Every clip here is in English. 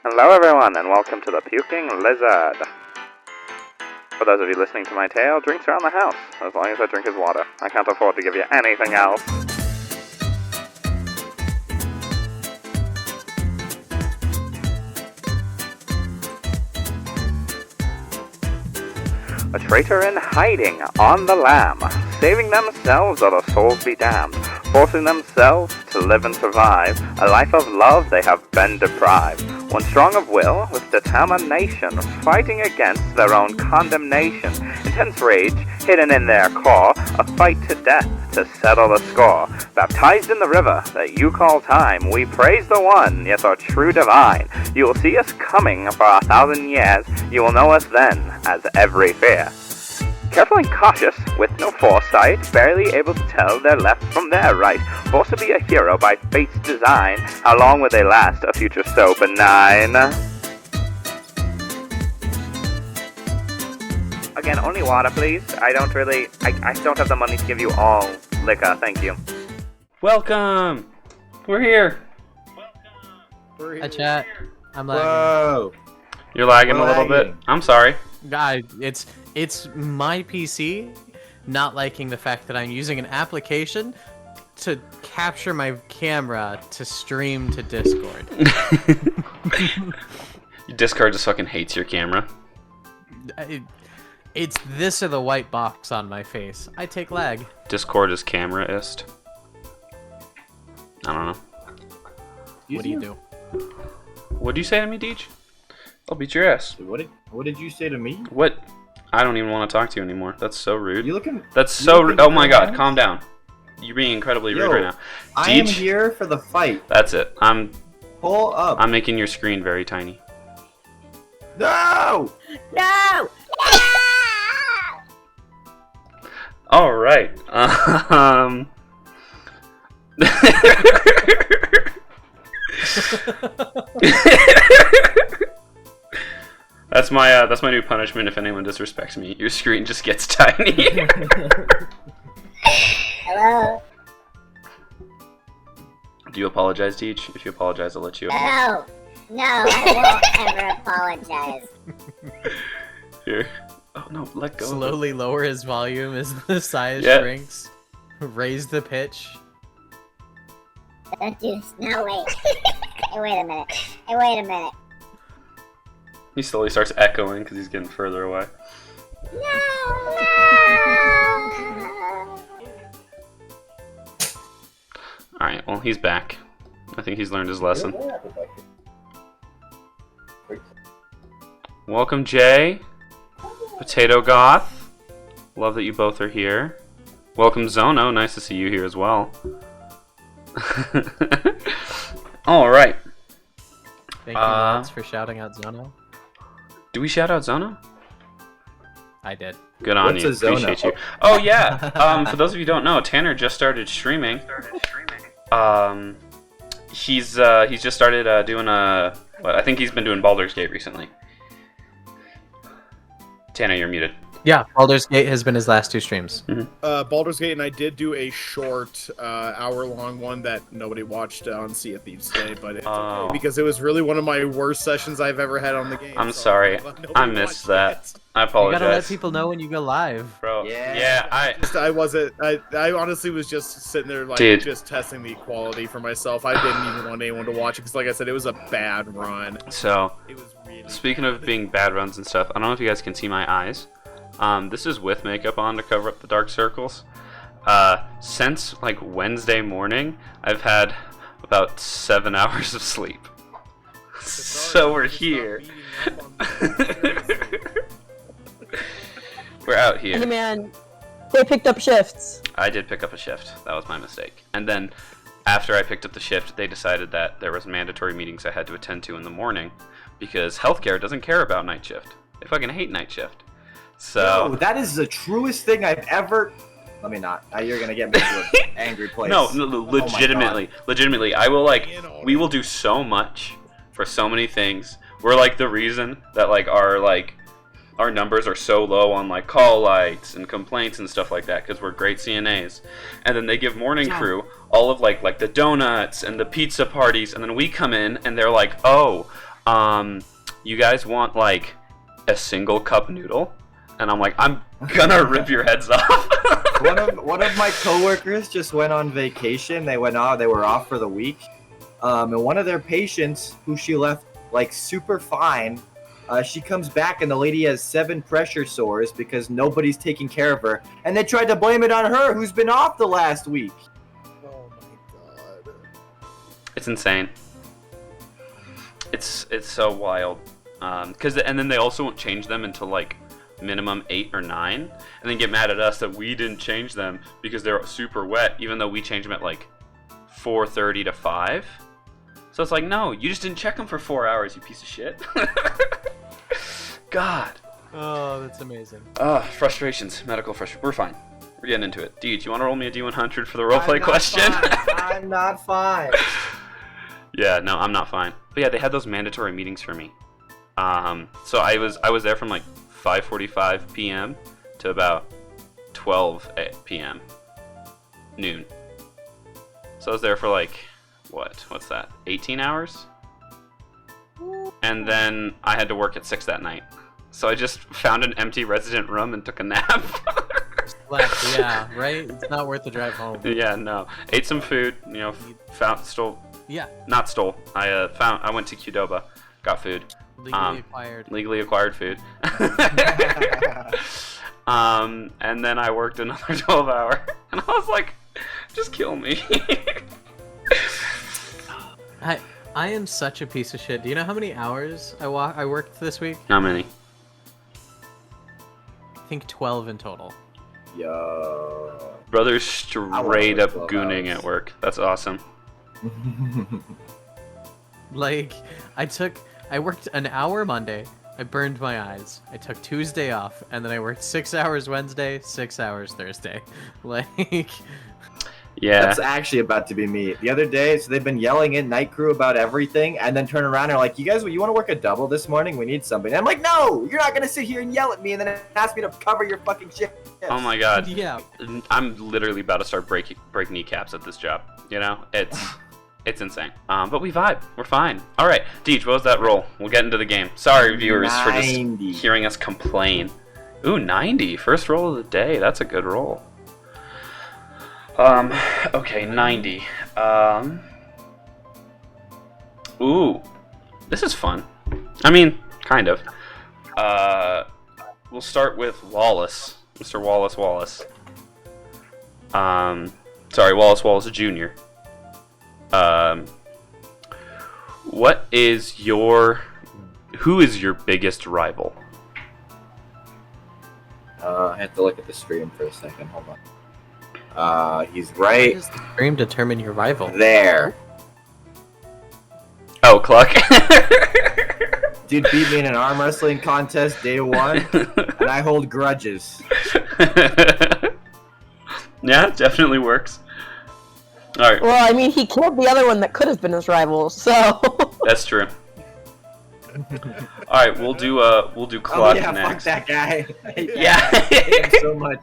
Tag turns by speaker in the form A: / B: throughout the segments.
A: Hello everyone, and welcome to the Puking Lizard. For those of you listening to my tale, drinks are on the house, as long as that drink is water. I can't afford to give you anything else. A traitor in hiding on the lam, saving themselves or their souls be damned, forcing themselves to live and survive, a life of love they have been deprived. One strong of will, with determination, fighting against their own condemnation, intense rage hidden in their core, a fight to death to settle the score. Baptized in the river that you call time, we praise the one, yes, our true divine. You will see us coming for 1,000 years, you will know us then as every fear. Careful and cautious, with no foresight, barely able to tell their left from their right, forced to be a hero by fate's design, how long will they last, a future so benign? Again, only water, please. I don't have the money to give you all liquor, thank you.
B: Welcome! We're here!
C: Hi, chat. I'm lagging.
D: Whoa!
B: You're lagging a little bit? I'm sorry.
C: Guy, it's my PC not liking the fact that I'm using an application to capture my camera to stream to Discord.
B: Discord just fucking hates your camera.
C: It's this or the white box on my face. I take lag.
B: Discord is cameraist. I don't know.
C: What do you do?
B: What'd you say to me, Deej? I'll beat your ass.
D: What did you say to me?
B: What? I don't even want to talk to you anymore. That's so rude.
D: You looking?
B: That's so rude. Oh my god, calm down. You're being incredibly rude right now.
D: I am
B: Deej,
D: here for the fight.
B: that's it.
D: Pull up.
B: I'm making your screen very tiny.
D: No!
E: No!
B: All right. That's my new punishment. If anyone disrespects me, your screen just gets tiny.
E: Hello?
B: Do you apologize, Deej? If you apologize, I'll let you.
E: No! No, I won't ever apologize.
B: Here. Oh no, let go.
C: Slowly lower his volume as the size
B: Yeah.
C: shrinks. Raise the pitch.
E: Don't do this. No, wait. Hey, wait a minute. Hey, wait a minute.
B: He slowly starts echoing because he's getting further away.
E: No!
B: Alright, well, he's back. I think he's learned his lesson. Welcome, Jay. Potato Goth. Love that you both are here. Welcome, Zono. Nice to see you here as well. Alright.
C: Thank you, Lance, for shouting out Zono.
B: Do we shout out Zono?
C: I did.
B: Good on
D: What's
B: you.
D: a Zono?
B: Appreciate you. Oh yeah. For those of you who don't know, Tanner just started streaming. He's just started doing I think he's been doing Baldur's Gate recently. Tanner, you're muted.
C: Yeah, Baldur's Gate has been his last 2 streams.
F: Baldur's Gate, and I did do a short, hour-long one that nobody watched on Sea of Thieves today, but it's okay because it was really one of my worst sessions I've ever had on the game.
B: I'm sorry. I missed that. I
C: You
B: apologize.
C: gotta let people know when you go live.
B: Bro.
D: Yeah.
F: I honestly was just sitting there, like,
B: Dude.
F: just testing the quality for myself. I didn't even want anyone to watch it, because, like I said, it was a bad run.
B: So,
F: It was really
B: speaking of being bad runs and stuff, I don't know if you guys can see my eyes. This is with makeup on to cover up the dark circles. Since like Wednesday morning, I've had about 7 hours of sleep. So we're here. We're out
G: Hey
B: here.
G: man, they picked up shifts.
B: I did pick up a shift. That was my mistake. And then after I picked up the shift, they decided that there was mandatory meetings I had to attend to in the morning because healthcare doesn't care about night shift. They fucking hate night shift. So
D: No, that is the truest thing I've ever. Let me not. You're gonna get me to an angry place.
B: No,
D: Oh my
B: legitimately. I will we will do so much for so many things. We're like the reason that our numbers are so low on like call lights and complaints and stuff like that because we're great CNAs. And then they give morning crew all of like the donuts and the pizza parties, and then we come in and they're like, oh, you guys want like a single cup noodle? And I'm like, I'm gonna rip your heads off.
D: One of my coworkers just went on vacation. They were off for the week. And one of their patients, who she left like super fine, she comes back and the lady has 7 pressure sores because nobody's taking care of her, and they tried to blame it on her, who's been off the last week.
F: Oh my god.
B: It's insane. It's so wild. And then they also won't change them until like minimum 8 or 9, and then get mad at us that we didn't change them because they're super wet, even though we changed them at like 4:30 to 5. So it's like, no, you just didn't check them for 4 hours, you piece of shit. God.
C: Oh, that's amazing.
B: Frustrations, medical frustration. We're fine. We're getting into it. D, do you want to roll me a D100 for the roleplay question?
D: I'm not fine.
B: Yeah, no, I'm not fine. But yeah, they had those mandatory meetings for me. So I was there from like 5:45 p.m. to about 12 p.m. noon. So I was there for like, what's that, 18 hours? And then I had to work at 6 that night. So I just found an empty resident room and took a nap.
C: Slept, yeah, right? It's not worth the drive home.
B: Yeah, no. Ate some food,
C: Yeah.
B: Not stole. I went to Qdoba, got food. Legally acquired food. And then I worked another 12 hour, and I was like, just kill me.
C: I am such a piece of shit. Do you know how many hours I worked this week?
B: How many?
C: I think 12 in total.
D: Yo.
B: Brother's straight up
D: 12
B: gooning
D: hours.
B: at work. That's awesome.
C: Like, I worked an hour Monday. I burned my eyes. I took Tuesday off, and then I worked 6 hours Wednesday, 6 hours Thursday. Like,
B: Yeah.
D: That's actually about to be me. The other day, so they've been yelling in night crew about everything, and then turn around and are like, you guys, you want to work a double this morning? We need somebody. And I'm like, no, you're not going to sit here and yell at me and then ask me to cover your fucking shit.
B: Oh my god.
C: yeah.
B: I'm literally about to start break kneecaps at this job. You know, it's insane. But we vibe. We're fine. All right, Deej, what was that roll? We'll get into the game. Sorry, viewers, for just
D: 90.
B: hearing us complain. Ooh, 90. First roll of the day. That's a good roll. Okay, 90. Ooh, this is fun. I mean, kind of. We'll start with Wallace. Mr. Wallace. Sorry, Wallace Jr. Who is your biggest rival?
D: I have to look at the stream for a second. Hold on. He's right
C: Does the stream determine your rival?
D: there.
B: Oh, Cluck.
D: Dude beat me in an arm wrestling contest day 1, and I hold grudges.
B: Yeah, definitely works. All right.
G: Well, I mean, he killed the other one that could have been his rival, so.
B: That's true. All right, we'll do Cluck
D: Oh yeah,
B: next.
D: fuck that guy.
B: Yeah.
D: I hate him so much.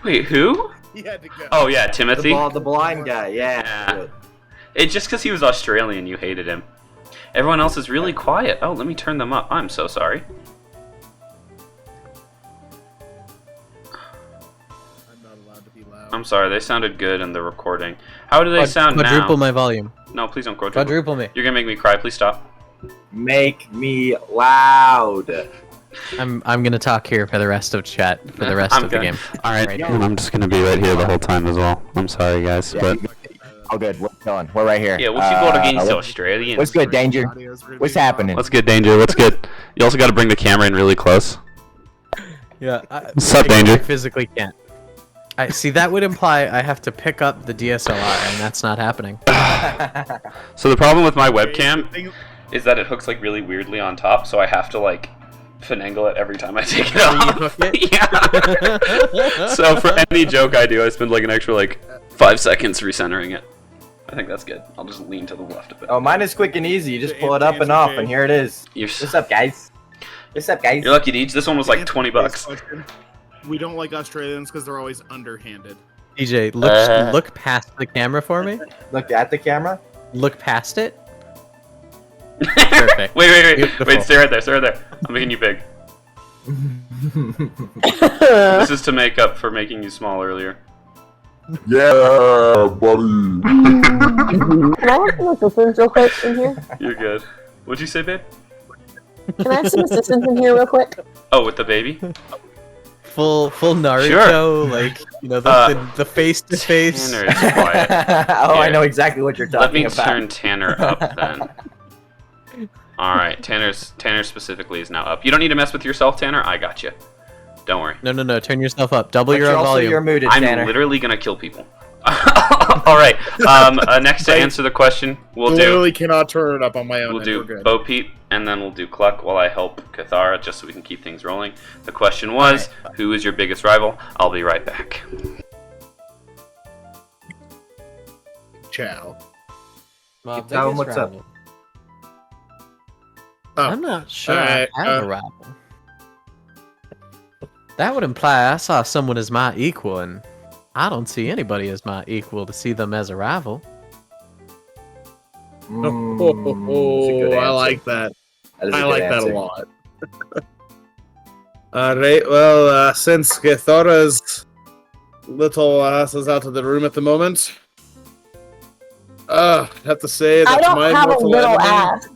B: Wait, who?
F: He had to go.
B: Oh yeah, Timothy.
D: The blind guy. Yeah.
B: Yeah. It's just because he was Australian, you hated him. Everyone else is really quiet. Oh, let me turn them up. I'm so sorry.
F: I'm not allowed to be loud.
B: I'm sorry. They sounded good in the recording. How do they sound
C: Quadruple
B: now?
C: my volume.
B: No, please don't quadruple.
C: Quadruple me.
B: You're gonna make me cry. Please stop.
D: Make me loud.
C: I'm gonna talk here for the rest of chat for the rest
B: I'm
C: of the
B: good.
C: game.
B: All right,
C: Right.
B: and I'm just gonna be right here the whole time as well. I'm sorry, guys,
D: Yeah,
B: but
D: all good. We're going. We're right here.
B: yeah, what you go against Australians?
D: What's good, Danger? What's happening?
B: What's good, Danger? What's good? You also got to bring the camera in really close.
C: Yeah.
B: What's up, Danger?
C: I physically can't. I see that would imply I have to pick up the DSLR, and that's not happening.
B: So the problem with my webcam is that it hooks like really weirdly on top, so I have to like finagle it every time I take it off.
C: Rehook it?
B: Yeah. So for any joke I do, I spend like an extra like 5 seconds recentering it. I think that's good. I'll just lean to the left a bit.
D: Oh, mine is quick and easy. You just pull it up and off, and here it is. What's up, guys? What's up, guys?
B: You're lucky, Deej. This one was like 20 bucks.
F: We don't like Australians because they're always underhanded.
C: DJ, look past the camera for me.
D: Look at the camera.
C: Look past it. Perfect.
B: Wait.
C: Beautiful.
B: Wait, stay right there. I'm making you big. This is to make up for making you small earlier.
H: Yeah, buddy.
G: Can I have some assistance real quick in here?
B: You're good. What'd you say, babe?
G: Can I have some assistance in here real quick?
B: Oh, with the baby?
C: Full Naruto,
B: Sure.
C: like, you know, the face to face.
B: Tanner is quiet.
D: I
B: Here.
D: know exactly what you're
B: Let me
D: talking about.
B: turn Tanner up then. Alright, Tanner specifically is now up. You don't need to mess with yourself, Tanner. I got you. Don't worry.
C: No, turn yourself up. Double
D: But
C: your own
D: also
C: volume.
D: you're muted,
B: I'm
D: Tanner.
B: literally gonna kill people. Alright, next to answer the question, we'll do
F: Literally cannot turn it up on my own.
B: we'll
F: and we're
B: do
F: good.
B: Bo Peep, and then we'll do Cluck while I help Cathara, just so we can keep things rolling. The question was, who is your biggest rival? I'll be right back.
F: Ciao.
C: My
D: Tell 'em
C: biggest
D: what's up.
C: rival.
F: Oh.
C: I'm not sure
F: Alright,
C: I have a rival. That would imply I saw someone as my equal, and I don't see anybody as my equal to see them as a rival.
D: That's a good
F: I
D: answer.
F: like that.
D: That is a
F: I
D: good
F: like that
D: answer.
F: a lot. Alright, well, since Gethora's little ass is out of the room at the moment, I have to say
G: I
F: that
G: don't
F: my
G: have a
F: mortal
G: little
F: enemy...
G: ass.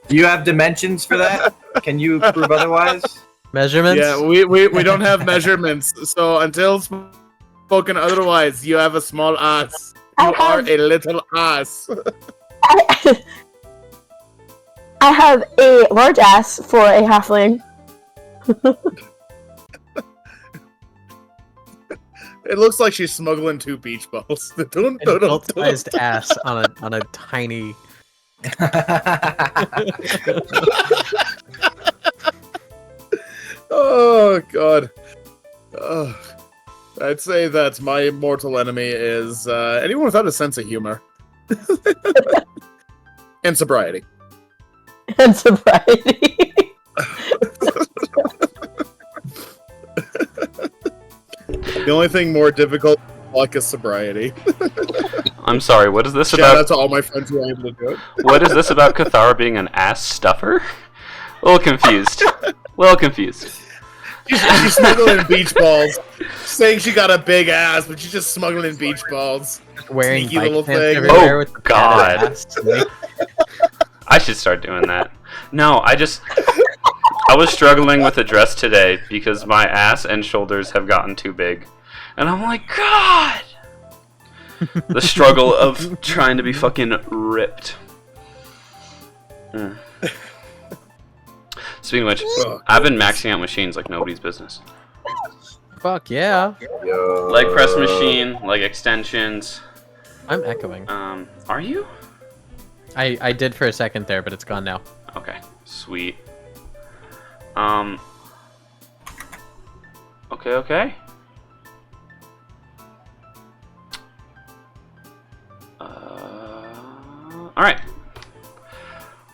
D: Do you have dimensions for that? Can you prove otherwise?
C: Measurements?
F: Yeah, we don't have measurements, so until spoken otherwise, you have a small ass. You
G: I
F: are
G: have-
F: a little ass.
G: I have a large ass for a halfling.
F: It looks like she's smuggling 2 beach balls.
C: An adult-sized ass on a tiny.
F: Oh god. I'd say that my mortal enemy is anyone without a sense of humor. And sobriety.
G: And sobriety.
F: The only thing more difficult like is sobriety.
B: I'm sorry, what is this
F: Shout
B: about?
F: out to all my friends who are able to do it.
B: What is this about Cathara being an ass stuffer? A little confused.
F: She's smuggling beach balls, saying she got a big ass, but she's just smuggling beach balls.
C: Wearing
F: Sneaky
C: bike
F: little
C: pants
F: thing.
C: everywhere
B: Oh,
C: with the
B: God.
C: tatted ass. Like,
B: I should start doing that. No, I was struggling with a dress today because my ass and shoulders have gotten too big. And I'm like, God! The struggle of trying to be fucking ripped. Speaking of which, I've been maxing out machines like nobody's business.
C: fuck yeah.
D: Yo.
B: Leg press machine, leg extensions.
C: I'm echoing.
B: Are you?
C: I did for a second there, but it's gone now.
B: Okay, sweet. Okay. Alright.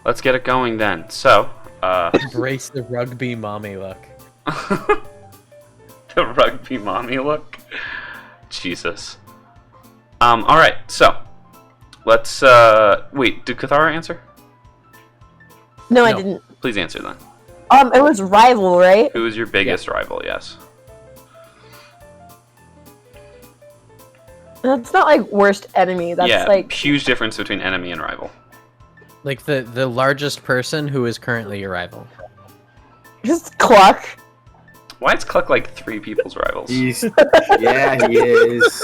B: Let's get it going then. So,
C: Embrace the rugby mommy look.
B: the rugby mommy look? Jesus. Alright, so. Let's, wait, did Cathara answer?
G: No, I
C: No.
G: didn't.
B: Please answer then.
G: It was rival, right?
B: Who is your biggest rival? Yes.
G: That's not like worst enemy. That's
B: yeah,
G: like
B: huge difference between enemy and rival.
C: Like the largest person who is currently your rival.
G: just Cluck.
B: Why is Cluck like 3 people's rivals?
D: Yeah, he is.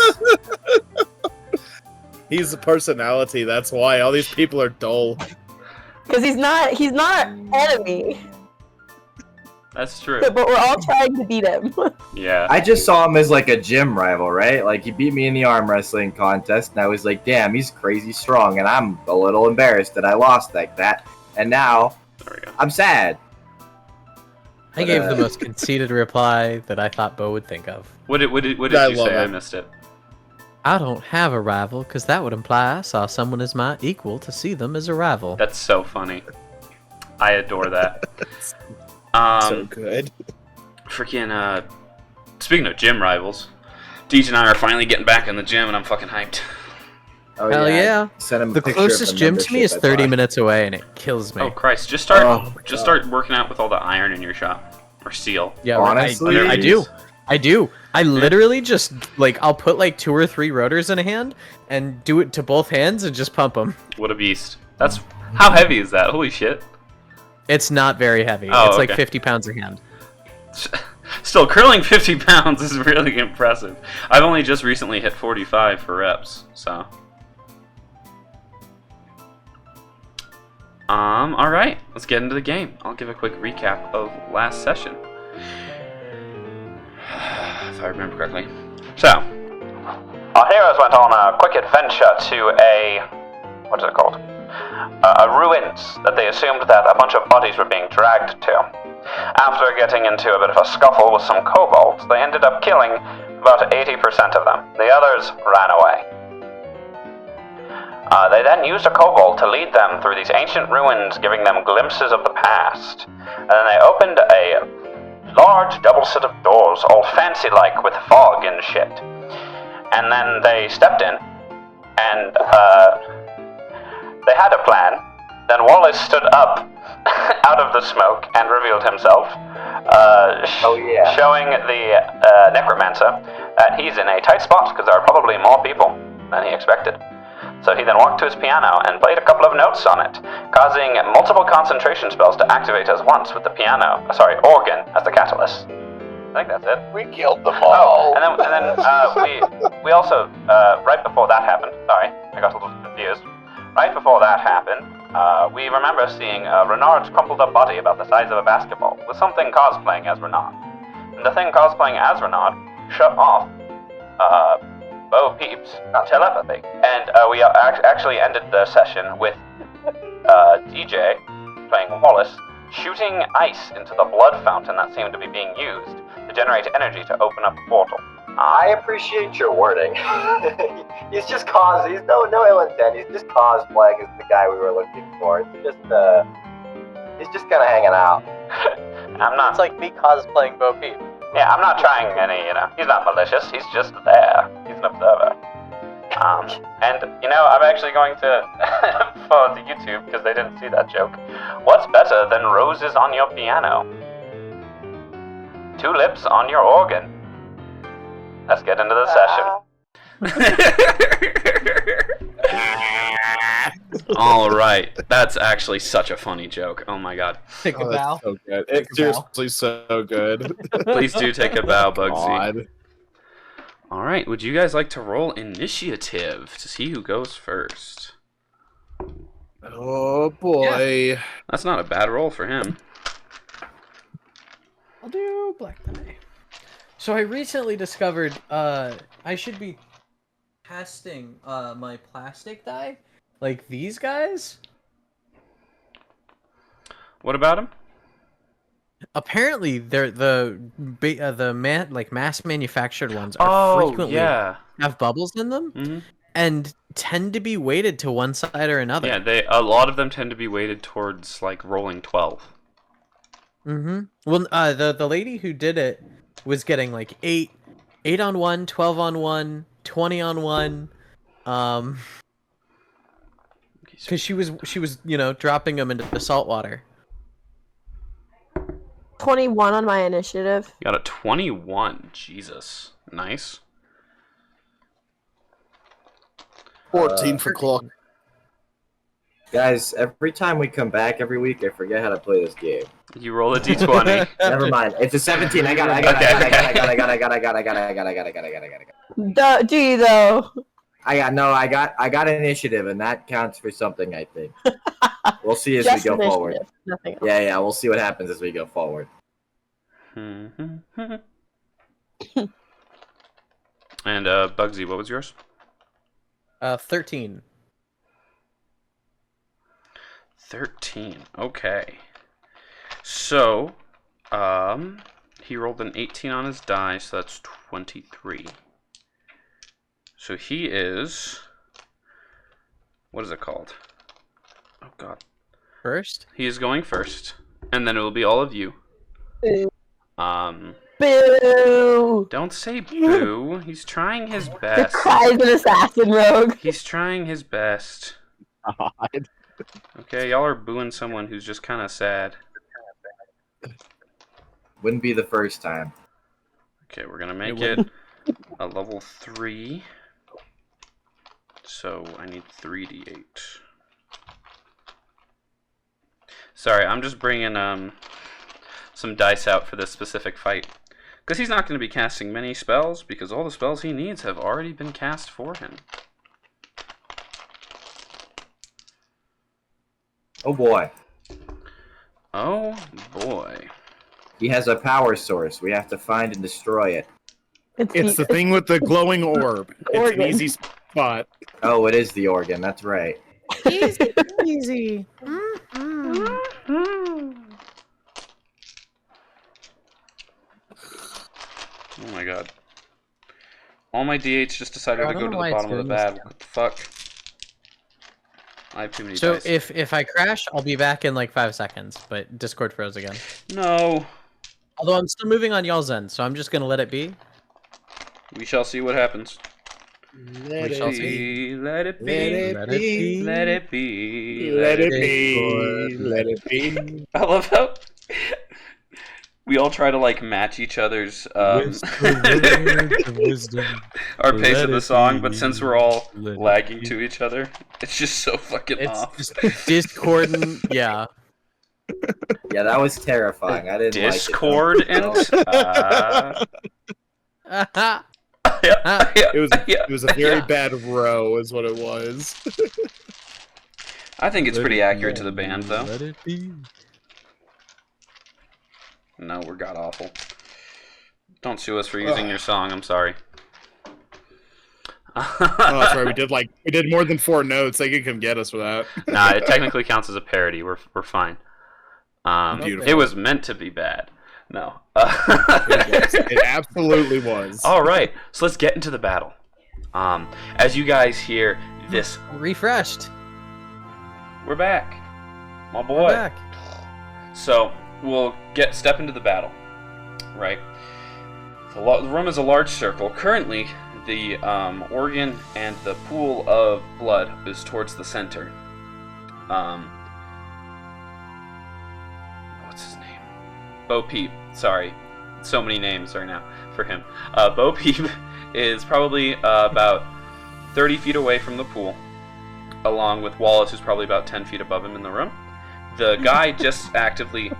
F: He's a personality, that's why. All these people are dull.
G: Because he's not an enemy.
B: That's true.
G: But we're all trying to beat him.
B: Yeah.
D: I just saw him as like a gym rival, right? Like he beat me in the arm wrestling contest, and I was like, damn, he's crazy strong, and I'm a little embarrassed that I lost like that. And now
B: There we go.
D: I'm sad.
C: I gave the most conceited reply that I thought Bo would think of.
B: What did
F: I
B: you
F: love
B: say? I
F: it.
B: missed it.
C: I don't have a rival, because that would imply I saw someone as my equal to see them as a rival.
B: That's so funny. I adore that.
F: So good.
B: Freaking, speaking of gym rivals, Deej and I are finally getting back in the gym, and I'm fucking hyped.
D: Oh,
C: Hell yeah.
D: Send him a
C: The
D: picture
C: closest
D: of the
C: gym to me is
D: membership,
C: 30
D: I thought.
C: minutes away, and it kills me.
B: Oh Christ! Just
D: Oh, my
B: start working out with all the iron in your shop or steel.
C: Yeah,
D: Honestly,
C: I do. I literally just like I'll put like 2 or 3 rotors in a hand and do it to both hands and just pump them.
B: What a beast! That's how heavy is that? Holy shit!
C: It's not very heavy.
B: Oh,
C: it's like
B: okay.
C: 50 pounds a hand.
B: Still, curling 50 pounds is really impressive. I've only just recently hit 45 for reps, so. Alright, let's get into the game. I'll give a quick recap of last session. If I remember correctly. So, our heroes went on a quick adventure to what is it called? Ruins that they assumed that a bunch of bodies were being dragged to. After getting into a bit of a scuffle with some kobolds, they ended up killing about 80% of them. The others ran away. They then used a kobold to lead them through these ancient ruins, giving them glimpses of the past. And then they opened a large double set of doors, all fancy-like with fog and shit. And then they stepped in, and they had a plan. Then Wallace stood up out of the smoke and revealed himself, showing the necromancer that he's in a tight spot because there are probably more people than he expected. So he then walked to his piano and played a couple of notes on it, causing multiple concentration spells to activate as once with the organ as the catalyst. I think that's it.
H: We killed them all.
B: Oh, and then we also right before that happened. Sorry, I got a little confused. Right before that happened, we remember seeing Renard's crumpled up body about the size of a basketball, with something cosplaying as Renard. And the thing cosplaying as Renard shut off Bo Peep's telepathy. And we actually ended the session with DJ, playing Wallace, shooting ice into the blood fountain that seemed to be being used to generate energy to open up a portal.
H: I appreciate your wording. He's just he's no ill intent. He's just cosplaying as the guy we were looking for. It's just he's just kind of hanging out.
B: I'm not.
C: It's like me cosplaying Bo Peep.
B: Yeah, I'm not trying any. He's not malicious. He's just there. He's an observer. And I'm actually going to forward to YouTube because they didn't see that joke. What's better than roses on your piano? Tulips on your organ. Let's get into the session. All right, that's actually such a funny joke. Oh my god.
C: Take a bow.
F: So good. It's seriously so good.
B: Please do take a bow, Bugsy.
F: God.
B: All right, would you guys like to roll initiative to see who goes first?
F: Oh boy.
C: Yeah.
B: That's not a bad roll for him.
C: I'll do black die. So I recently discovered I should be casting my plastic die, like these guys.
B: What about him?
C: Apparently, they're mass manufactured ones are frequently have bubbles in them and tend to be weighted to one side or another.
B: Yeah, a lot of them tend to be weighted towards like rolling 12.
C: Well, the lady who did it was getting like 8 on 1, 12 on 1, 20 on 1. Because she was dropping them into the salt water.
G: 21 on my initiative.
B: You got a 21. Jesus. Nice.
F: 14 for clock.
D: Guys, every time we come back every week, I forget how to play this game.
B: You roll a d20.
D: Never mind. It's a 17. I got it.
G: Do you though?
D: I got initiative, and that counts for something, I think. We'll see as we
G: Just
D: go
G: initiative,
D: forward.
G: nothing else.
D: Yeah, we'll see what happens as we go forward.
B: And Bugsy, what was yours?
C: 13.
B: 13. Okay. So, he rolled an 18 on his die, so that's 23. So he is... What is it called? Oh, God.
C: First?
B: He is going first, and then it will be all of you.
G: Boo!
B: Don't say boo. He's trying his
G: The
B: best.
G: cries of an assassin rogue.
B: He's trying his best.
F: God.
B: Okay, y'all are booing someone who's just kind of sad.
D: Wouldn't be the first time.
B: Okay, we're gonna make it a level 3. So I need 3d8. Sorry, I'm just bringing some dice out for this specific fight. Because he's not going to be casting many spells, because all the spells he needs have already been cast for him.
D: Oh boy.
B: Oh boy.
D: He has a power source. We have to find and destroy it.
F: It's the thing with the glowing orb. It's
G: Organ.
F: an easy spot.
D: Oh, it is the organ. That's right.
C: Easy, easy.
B: Oh my god. All my d8s just decided
C: I
B: to
C: don't
B: go
C: know
B: to
C: why
B: the
C: it's
B: bottom of the
C: doing this
B: bag.
C: now.
B: What the fuck? I have too many
C: So
B: dice.
C: if I crash, I'll be back in like 5 seconds, but Discord froze again.
B: No.
C: Although I'm still moving on y'all's end, so I'm just gonna let it be.
B: We shall see what happens.
F: Let
C: shall
F: it
C: see.
B: Let it be.
F: Let it be.
B: Let it be.
F: Let it be. Let it be.
B: I love how we all try to like match each other's our pace
C: Let
B: of the
C: it
B: song,
C: be.
B: but since we're all
C: Let it
B: lagging
C: be.
B: to each other, it's just so fucking
C: It's
B: off.
C: just discordant, yeah.
D: Yeah, that was terrifying. I didn't
B: Discord
D: like it.
B: and
F: It was a very bad row, is what it was.
B: I think it's pretty accurate to the band, though.
C: Let it be.
B: No, we're god awful. Don't sue us for using your song. I'm sorry.
F: Oh, that's right. We did more than 4 notes. They could come get us for that.
B: Nah, it technically counts as a parody. We're fine.
F: Beautiful.
B: It was meant to be bad. No.
F: It absolutely was.
B: All right, so let's get into the battle. As you guys hear this,
C: Refreshed.
B: we're back, my boy.
C: We're back.
B: So we'll step into the battle. Right. The room is a large circle. Currently, the organ and the pool of blood is towards the center. What's his name? Bo Peep. Sorry, so many names right now for him. Bo Peep is probably about 30 feet away from the pool, along with Wallace, who's probably about 10 feet above him in the room. The guy just actively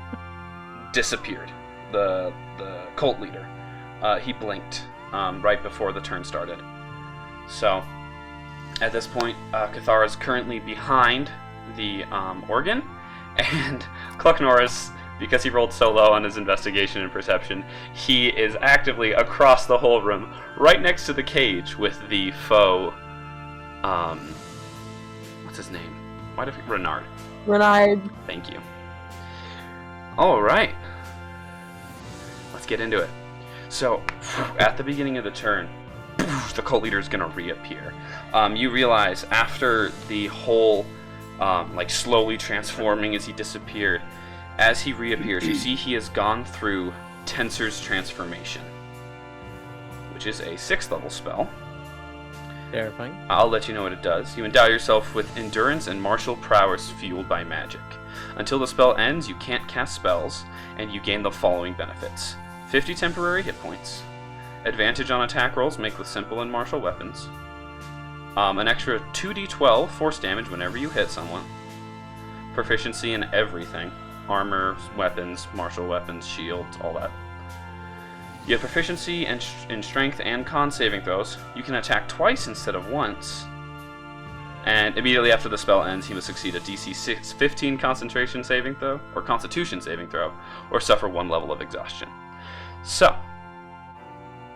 B: disappeared. The cult leader. He blinked right before the turn started. So, at this point, Cathara is currently behind the organ, and Clucknoris, because he rolled so low on his investigation and perception, he is actively across the whole room, right next to the cage with the foe. What's his name? Renard.
G: Renard.
B: Thank you. All right. Let's get into it. So, at the beginning of the turn, the cult leader is going to reappear. You realize after the whole, slowly transforming as he disappeared, as he reappears, you see he has gone through Tensor's Transformation, which is a 6th level spell.
C: Terrifying.
B: I'll let you know what it does. You endow yourself with endurance and martial prowess fueled by magic. Until the spell ends, you can't cast spells, and you gain the following benefits. 50 temporary hit points. Advantage on attack rolls make with simple and martial weapons. An extra 2d12 force damage whenever you hit someone. Proficiency in everything. Armor, weapons, martial weapons, shields, all that. You have proficiency in strength and con saving throws. You can attack twice instead of once. And immediately after the spell ends, he must succeed a DC 15 concentration saving throw, or constitution saving throw, or suffer 1 level of exhaustion. So,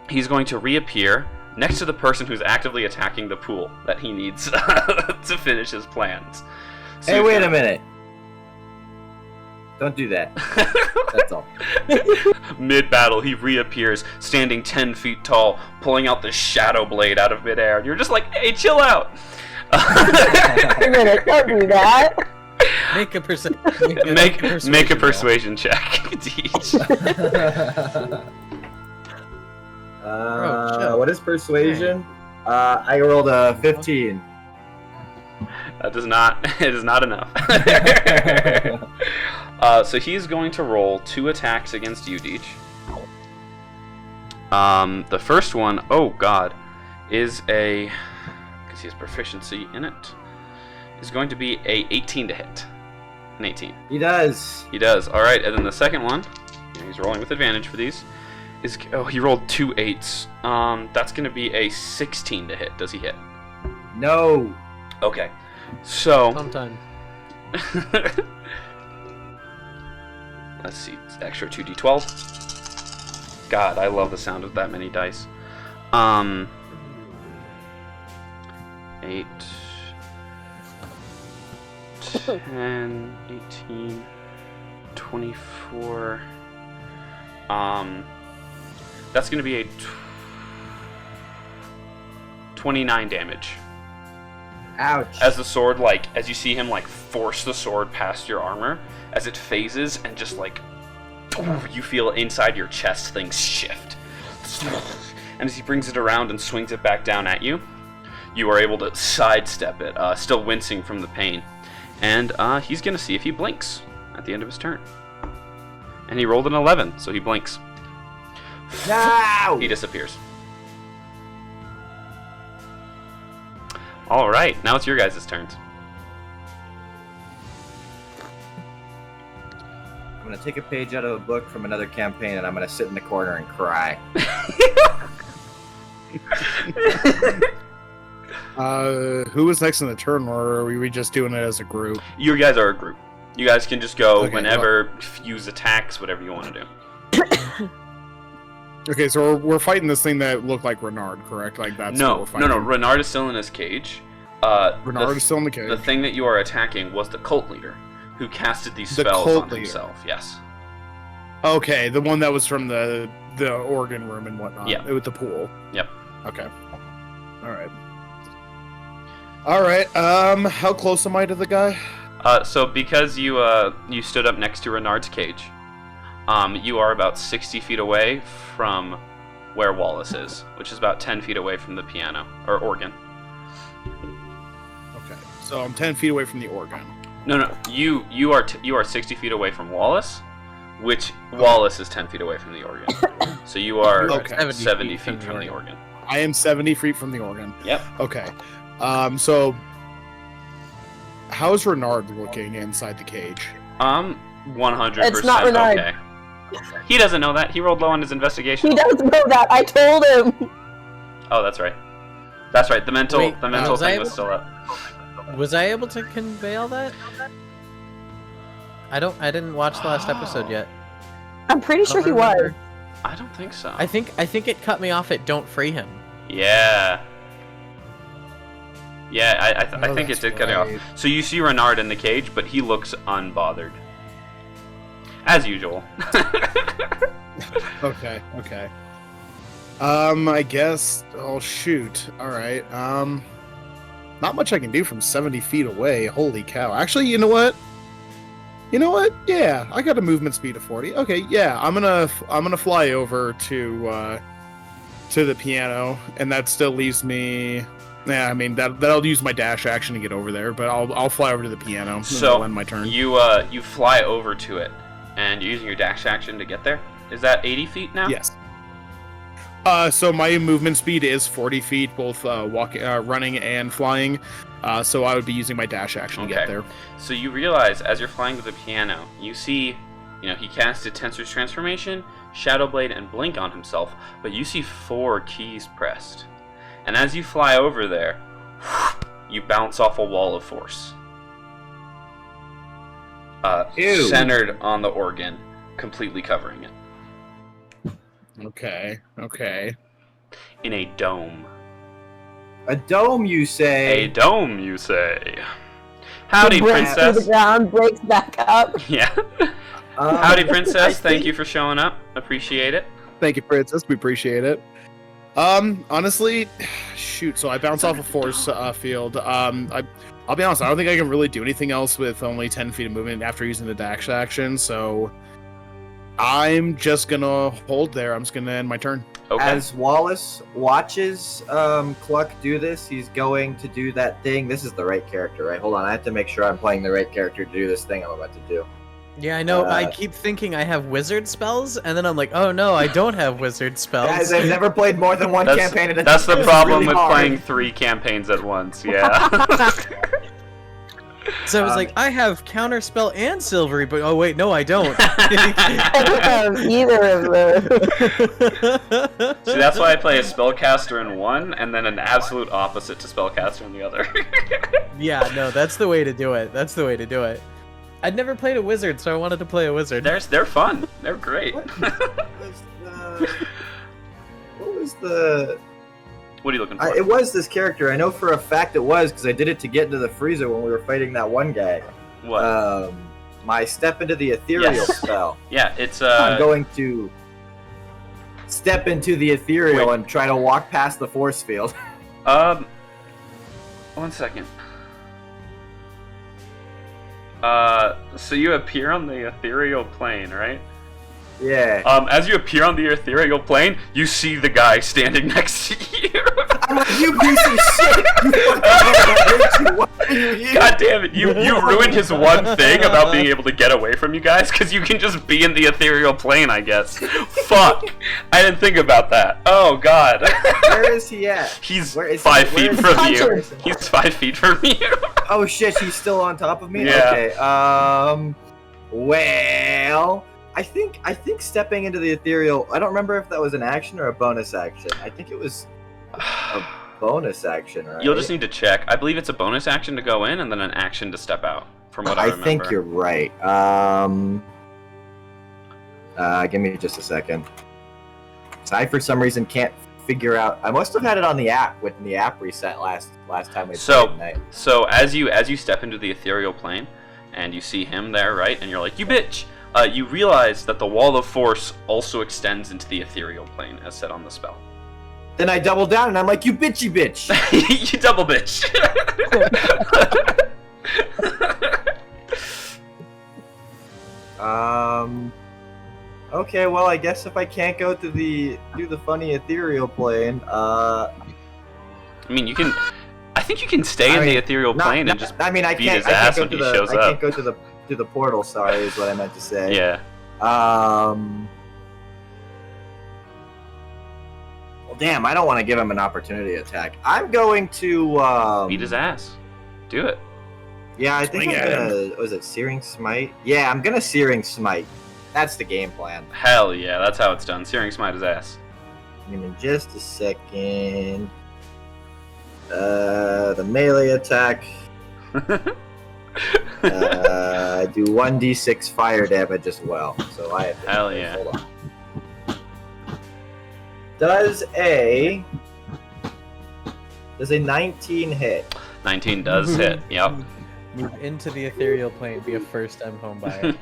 B: he's going to reappear next to the person who's actively attacking the pool that he needs to finish his plans. So
D: Hey, wait a minute. Don't do that. That's all.
B: Mid-battle, he reappears, standing 10 feet tall, pulling out the shadow blade out of midair, and you're just like, hey, chill out!
G: Wait a minute, don't do that.
C: Make a
B: Make a persuasion check. Teach.
C: shit.
D: What is persuasion? I rolled a 15.
B: That does not. It is not enough. So he's going to roll 2 attacks against you, Deech. The first one, oh god, is a, because he has proficiency in it, is going to be a 18 to hit. An 18.
D: He does.
B: He does. All right, and then the second one, he's rolling with advantage for these. He rolled 2 8s. That's going to be a 16 to hit. Does he hit?
D: No.
B: Okay. So.
C: Sometime.
B: Let's see. It's extra 2d12. God, I love the sound of that many dice. 8, 10, 18, 24. That's going to be a 29 damage.
D: Ouch.
B: As the sword, as you see him, force the sword past your armor, as it phases and just, you feel inside your chest things shift. And as he brings it around and swings it back down at you, you are able to sidestep it, still wincing from the pain. And he's going to see if he blinks at the end of his turn. And he rolled an 11, so he blinks.
D: No!
B: He disappears. Alright, now it's your guys' turns.
D: I'm gonna take a page out of a book from another campaign and I'm gonna sit in the corner and cry.
F: Who was next in the turn, or are we just doing it as a group?
B: You guys are a group. You guys can just go
F: Okay,
B: whenever, use attacks, whatever you want to do.
F: Okay, so we're fighting this thing that looked like Renard, correct? That's what we're fighting.
B: No. Renard is still in his cage.
F: Renard is still in the cage.
B: The thing that you are attacking was the cult leader, who casted these spells on himself. Yes.
F: Okay, the one that was from the organ room and whatnot.
B: Yeah.
F: With the pool.
B: Yep.
F: Okay. All right. How close am I to the guy?
B: So because you stood up next to Renard's cage, you are about 60 feet away from where Wallace is, which is about 10 feet away from the piano or organ.
F: Okay. So I'm 10 feet away from the organ.
B: No. You are 60 feet away from Wallace, which Wallace is 10 feet away from the organ. So you are 70 feet from the organ.
F: I am 70 feet from the organ.
B: Yep.
F: Okay. So how's Renard looking inside the cage?
B: 100%
G: It's not Renard.
B: okay. He doesn't know that. He rolled low on his investigation.
G: He doesn't know that. I told him.
B: Oh, that's right. That's right. The mental
C: Wait,
B: thing was still up.
C: Was I able to convey all that? I didn't watch the last episode yet.
G: I'm pretty sure he was.
B: I don't think so.
C: I think it cut me off at "Don't free him."
B: Yeah. Yeah, I think it did cut it off.
F: right.
B: So you see Renard in the cage, but he looks unbothered. As usual.
F: Okay. I guess. Oh shoot. All right. Not much I can do from 70 feet away. Holy cow. Actually, you know what? Yeah, I got a movement speed of 40. Okay, yeah, I'm gonna fly over to the piano, and that still leaves me. Yeah, I mean that'll use my dash action to get over there, but I'll fly over to the piano.
B: So
F: I'll end my turn.
B: You fly over to it, and you're using your dash action to get there. Is that 80 feet now?
F: Yes. So my movement speed is 40 feet, both running and flying. So I would be using my dash action to get there.
B: So you realize as you're flying to the piano, you see, he casted Tensor's Transformation, Shadow Blade, and Blink on himself, but you see 4 keys pressed. And as you fly over there, you bounce off a wall of force. Centered on the organ, completely covering it.
F: Okay.
B: In a dome.
D: A dome, you say?
B: A dome, you say. Howdy,
G: breaks
B: princess.
G: through the ground, breaks back up.
B: Yeah. Howdy, princess. Thank you for showing up. Appreciate it.
F: Thank you, princess. We appreciate it. Honestly, shoot. So I bounce off a force field. I'll be honest. I don't think I can really do anything else with only 10 feet of movement after using the dash action. So, I'm just gonna hold there. I'm just gonna end my turn.
B: Okay.
D: As Wallace watches Cluck do this, he's going to do that thing. This is the right character, right? Hold on, I have to make sure I'm playing the right character to do this thing I'm about to do.
C: Yeah, I know. I keep thinking I have wizard spells, and then I'm like, oh no, I don't have wizard spells.
D: Guys, I've never played more than one campaign at a time.
B: That's the
D: It's
B: problem
D: really
B: with
D: hard.
B: playing 3 campaigns at once. Yeah.
C: So I was like, I have counterspell and silvery, but oh wait, no, I don't.
G: I don't have either of those.
B: See, that's why I play a spellcaster in one, and then an absolute opposite to spellcaster in the other.
C: Yeah, no, that's the way to do it. That's the way to do it. I'd never played a wizard, so I wanted to play a wizard.
B: They're fun. They're great.
D: What was the...
B: What are you looking for?
D: It was this character. I know for a fact it was, because I did it to get into the freezer when we were fighting that one guy.
B: What?
D: My step into the ethereal
B: Yes.
D: spell.
B: Yeah, it's
D: I'm going to step into the ethereal
B: Wait.
D: and try to walk past the force field.
B: 1 second. So you appear on the ethereal plane, right?
D: Yeah.
B: As you appear on the ethereal plane, you see the guy standing next to you.
D: I'm like, you piece of shit! You fucking what are you here?
B: God damn it! You ruined his one thing about being able to get away from you guys, because you can just be in the ethereal plane, I guess. Fuck! I didn't think about that. Oh god.
D: Where is he at?
B: He's
D: Where is
B: 5
D: he?
B: feet
D: Where is
B: from
D: he?
B: you. He's 5 feet from you.
D: Oh shit, he's still on top of me?
B: Yeah.
D: Okay, well... I think stepping into the ethereal, I don't remember if that was an action or a bonus action. I think it was a bonus action, right?
B: You'll just need to check. I believe it's a bonus action to go in and then an action to step out, from what I remember.
D: think you're right. Give me just a second. So I, for some reason, can't figure out. I must have had it on the app when the app reset last time we played tonight.
B: So as you step into the ethereal plane, and you see him there, right? And you're like, you bitch! You realize that the wall of force also extends into the ethereal plane, as said on the spell.
D: Then I double down and I'm like, you bitchy bitch!
B: You double bitch!
D: Okay, well, I guess if I can't go to do the funny ethereal plane,
B: I mean, you can... I think you can stay in the ethereal plane and just
D: I
B: beat his ass when he shows up.
D: I can't go to the portal, sorry, is what I meant to say.
B: Yeah.
D: Well, damn, I don't want to give him an opportunity attack. I'm going to,
B: Beat his ass. Do it.
D: Yeah, I think
F: Swing
D: I'm
F: at
D: gonna... Was it Searing Smite? Yeah, I'm gonna Searing Smite. That's the game plan.
B: Hell yeah, that's how it's done. Searing Smite his ass.
D: Give me just a second. The melee attack. I do 1d6 fire damage as well. So I have to...
B: Hell yeah.
D: Hold on. Does a 19 hit?
B: 19 does hit, yep.
C: Move into the ethereal plane, be a first-time home buyer.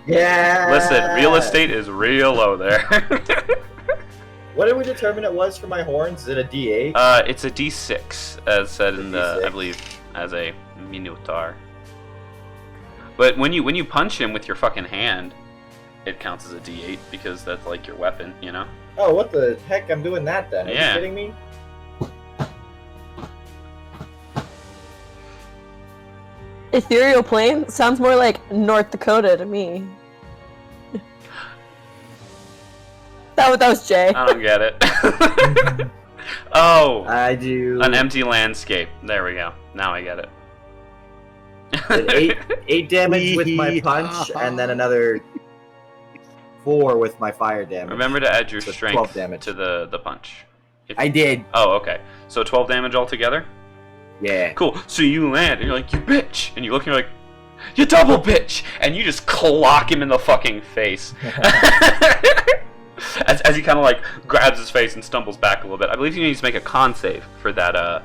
D: Yeah.
B: Listen, real estate is real low there.
D: What did we determine it was for my horns? Is it a D8?
B: It's a D6, as said in the, I believe, as a Minotaur. But when you punch him with your fucking hand, it counts as a D8 because that's like your weapon, you know?
D: Oh, what the heck? I'm doing that then. Are
B: Yeah.
D: you kidding me?
G: Ethereal plane sounds more like North Dakota to me. That was Jay.
B: I don't get it. Oh,
D: I do
B: an empty landscape. There we go. Now I get it.
D: an 8 damage with my punch, and then another 4 with my fire damage.
B: Remember to add your
D: So
B: strength
D: 12 damage.
B: to the punch.
D: I did.
B: Oh, okay. So 12 damage altogether?
D: Yeah.
B: Cool. So you land, and you're like, you bitch! And you look, and you're like, you double bitch! And you just clock him in the fucking face. As he kind of like grabs his face and stumbles back a little bit. I believe you need to make a con save for that, the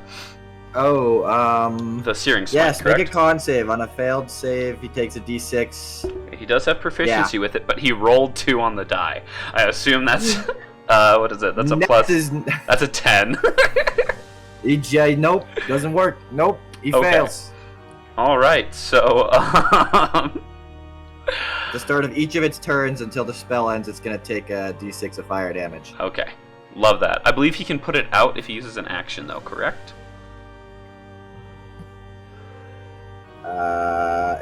B: Searing Smite,
D: Yes,
B: correct?
D: make a con save. On a failed save, he takes a d6.
B: He does have proficiency with it, but he rolled 2 on the die. I assume that's, what is it? That's a plus. That's a 10.
D: Nope, doesn't work. Nope, he
B: Okay.
D: fails.
B: Alright, so,
D: At the start of each of its turns until the spell ends, it's going to take a d6 of fire damage.
B: Okay. Love that. I believe he can put it out if he uses an action, though, correct?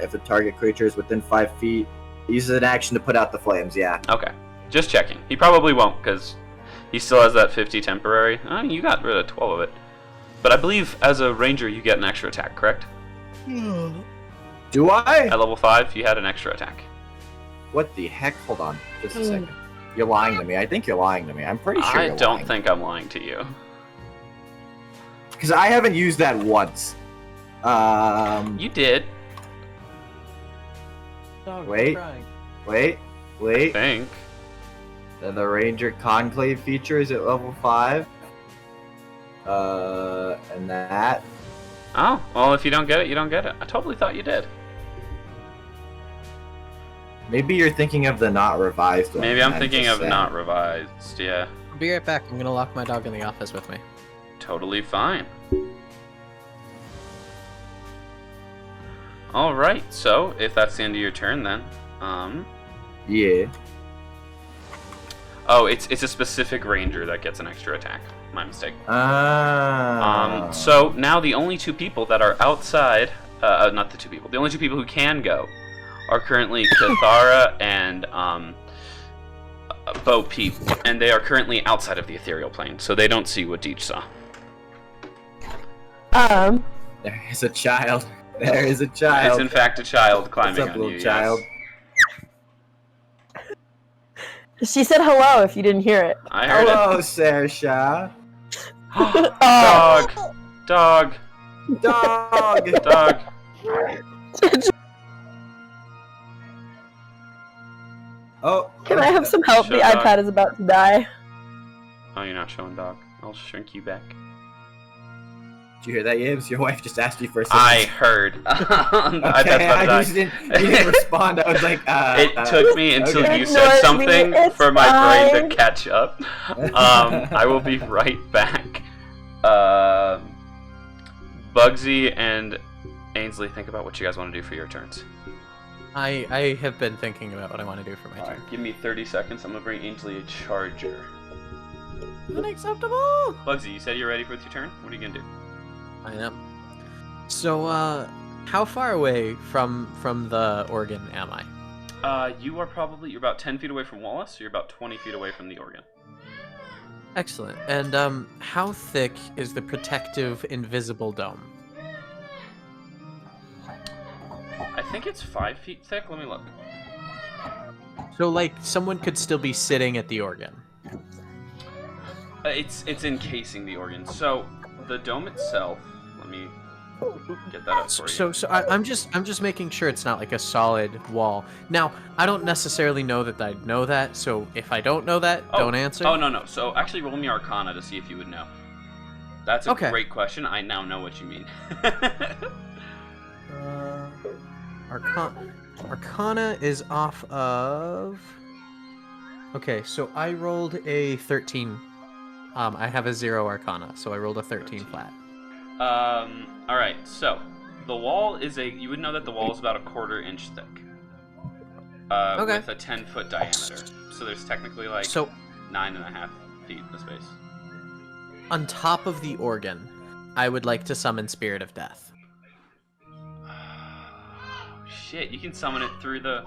D: If the target creature is within 5 feet, he uses an action to put out the flames, yeah.
B: Okay. Just checking. He probably won't, because he still has that 50 temporary. You got rid of 12 of it. But I believe as a ranger, you get an extra attack, correct?
D: Do I?
B: At level 5, you had an extra attack.
D: What the heck? Hold on. Just a second. You're lying to me. I think you're lying to me. I'm pretty sure
B: I
D: you're
B: don't
D: lying.
B: think I'm lying to you.
D: Because I haven't used that once.
B: You did.
C: Dog,
D: Wait.
C: crying.
B: I
D: Wait.
B: think.
D: The Ranger Conclave feature is at level 5. And that.
B: Oh, well, if you don't get it, you don't get it. I totally thought you did.
D: Maybe you're thinking of the not revised one.
B: Maybe I'm thinking
D: just
B: of
D: saying.
B: not revised, yeah.
C: I'll be right back. I'm gonna lock my dog in the office with me.
B: Totally fine. Alright, so if that's the end of your turn then,
D: Yeah.
B: oh, it's a specific ranger that gets an extra attack. My mistake.
D: Ah.
B: So now the only two people that are outside, not the two people, the only two people who can go are currently Cathara and Bo Peep, and they are currently outside of the ethereal plane, so they don't see what Deech saw.
D: There is a child. There is a child.
B: It's in fact a child climbing
D: What's up,
B: on
D: little
B: you.
D: child?
B: Yes.
G: She said hello if you didn't hear it.
B: I heard
D: Hello, Saoirse.
B: Dog! Dog!
D: Dog.
B: Dog!
D: Oh.
G: Can I have some help?
B: Show
G: The
B: dog.
G: iPad is about to die.
B: Oh, you're not showing dog. I'll shrink you back.
D: Did you hear that, Yibs? Your wife just asked you for a second.
B: I heard.
D: Okay, I just didn't, you didn't respond. I was like,
B: It took me until
D: okay.
B: you said
G: Ignore
B: something
G: me, it's
B: for my brain
G: fine.
B: to catch up. I will be right back. Bugsy and Ainsley, think about what you guys want to do for your turns.
C: I have been thinking about what I want to do for my turn.
B: Alright, give me 30 seconds. I'm gonna bring Ainsley a charger.
C: Unacceptable!
B: Bugsy, you said you're ready for your turn? What are you gonna do?
C: I am. So, how far away from the organ am I?
B: You're about 10 feet away from Wallace, so you're about 20 feet away from the organ.
C: Excellent. And, how thick is the protective invisible dome?
B: I think it's 5 feet thick. Let me look.
C: So, like, someone could still be sitting at the organ.
B: It's encasing the organ. So the dome itself. Let me get that up for you.
C: So I'm just making sure it's not like a solid wall. Now, I don't necessarily know that I know that. So if I don't know that, don't answer.
B: Oh no. So actually, roll me Arcana to see if you would know. That's a
C: Okay.
B: great question. I now know what you mean.
C: Arcana is off of. Okay, so I rolled a 13. I have a 0 Arcana, so I rolled a 13 flat.
B: All right. So the wall is you would know that the wall is about a 1/4 inch thick.
C: Okay.
B: With a 10-foot diameter. So there's technically like
C: So
B: 9.5 feet of space.
C: on top of the organ, I would like to summon Spirit of Death.
B: Shit, you can summon it through the